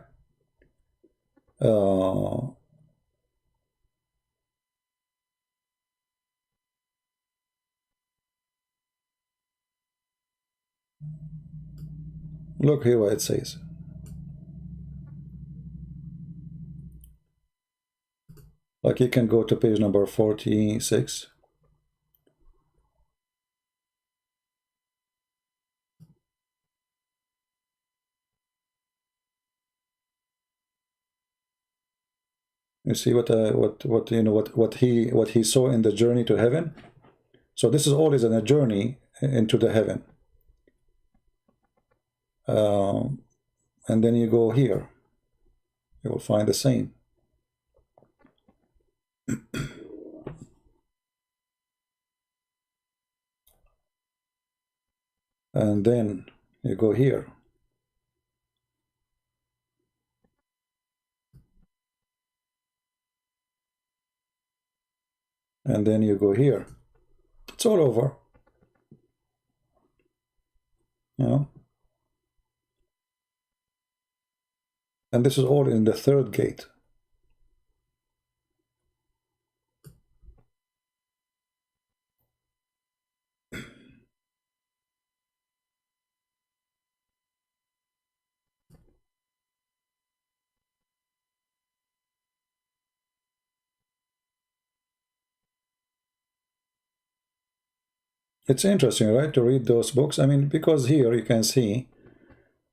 Look here what it says. Like you can go to page number 46. You see what he saw in the journey to heaven. So this is always in a journey into the heaven. And then you go here, you will find the same. And then you go here. And then you go here. It's all over. And this is all in the third gate. It's interesting, right, to read those books. I mean, because here you can see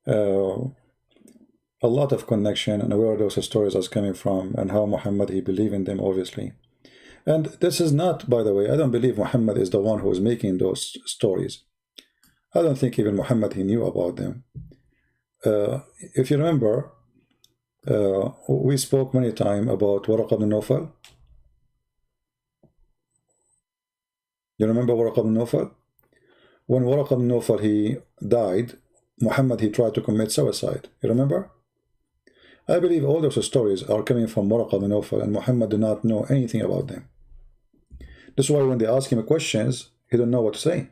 a lot of connection and where those stories are coming from and how Muhammad, he believed in them, obviously. And this is not, by the way, I don't believe Muhammad is the one who is making those stories. I don't think even Muhammad, he knew about them. If you remember, we spoke many times about Waraq ibn Nawfal. You remember Waraq ibn Nawfal? When Waraq ibn Nawfal, he died, Muhammad, he tried to commit suicide. You remember? I believe all those stories are coming from Waraq ibn Nawfal, and Muhammad did not know anything about them. That's why when they ask him questions, he don't know what to say.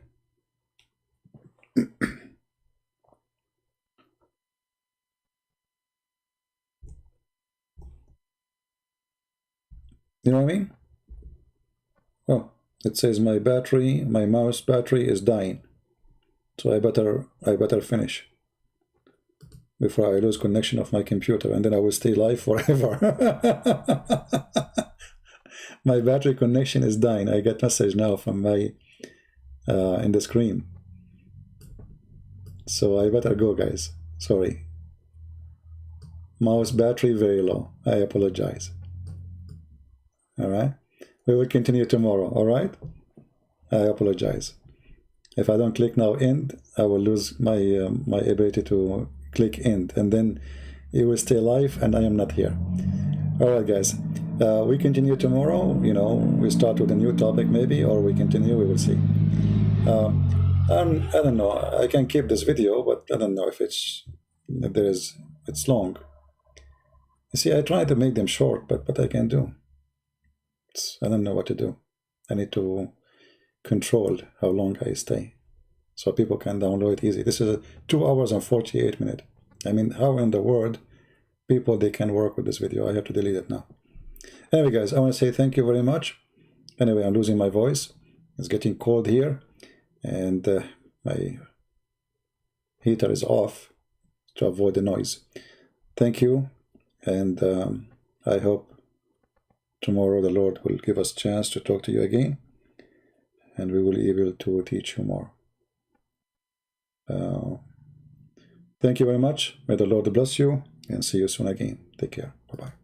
You know what I mean? Oh, it says my mouse battery is dying. So I better finish before I lose connection of my computer, and then I will stay live forever. My battery connection is dying. I get message now from my in the screen. So I better go, guys. Sorry. Mouse battery very low. I apologize. All right. We will continue tomorrow. All right. I apologize. If I don't click now end, I will lose my my ability to click end, and then it will stay live, and I am not here. All right, guys. We continue tomorrow. You know, we start with a new topic maybe, or we continue. We will see. I don't know. I can keep this video, but I don't know if it's long. You see, I try to make them short, but what I can do. I don't know what to do. I need to control how long I stay, so people can download it easy. This is 2 hours and 48 minutes. I mean, how in the world people they can work with this video? I have to delete it now. Anyway, guys, I want to say thank you very much. Anyway, I'm losing my voice. It's getting cold here, and my heater is off to avoid the noise. Thank you, and I hope tomorrow the Lord will give us a chance to talk to you again, and we will be able to teach you more. Thank you very much. May the Lord bless you, and see you soon again. Take care. Bye-bye.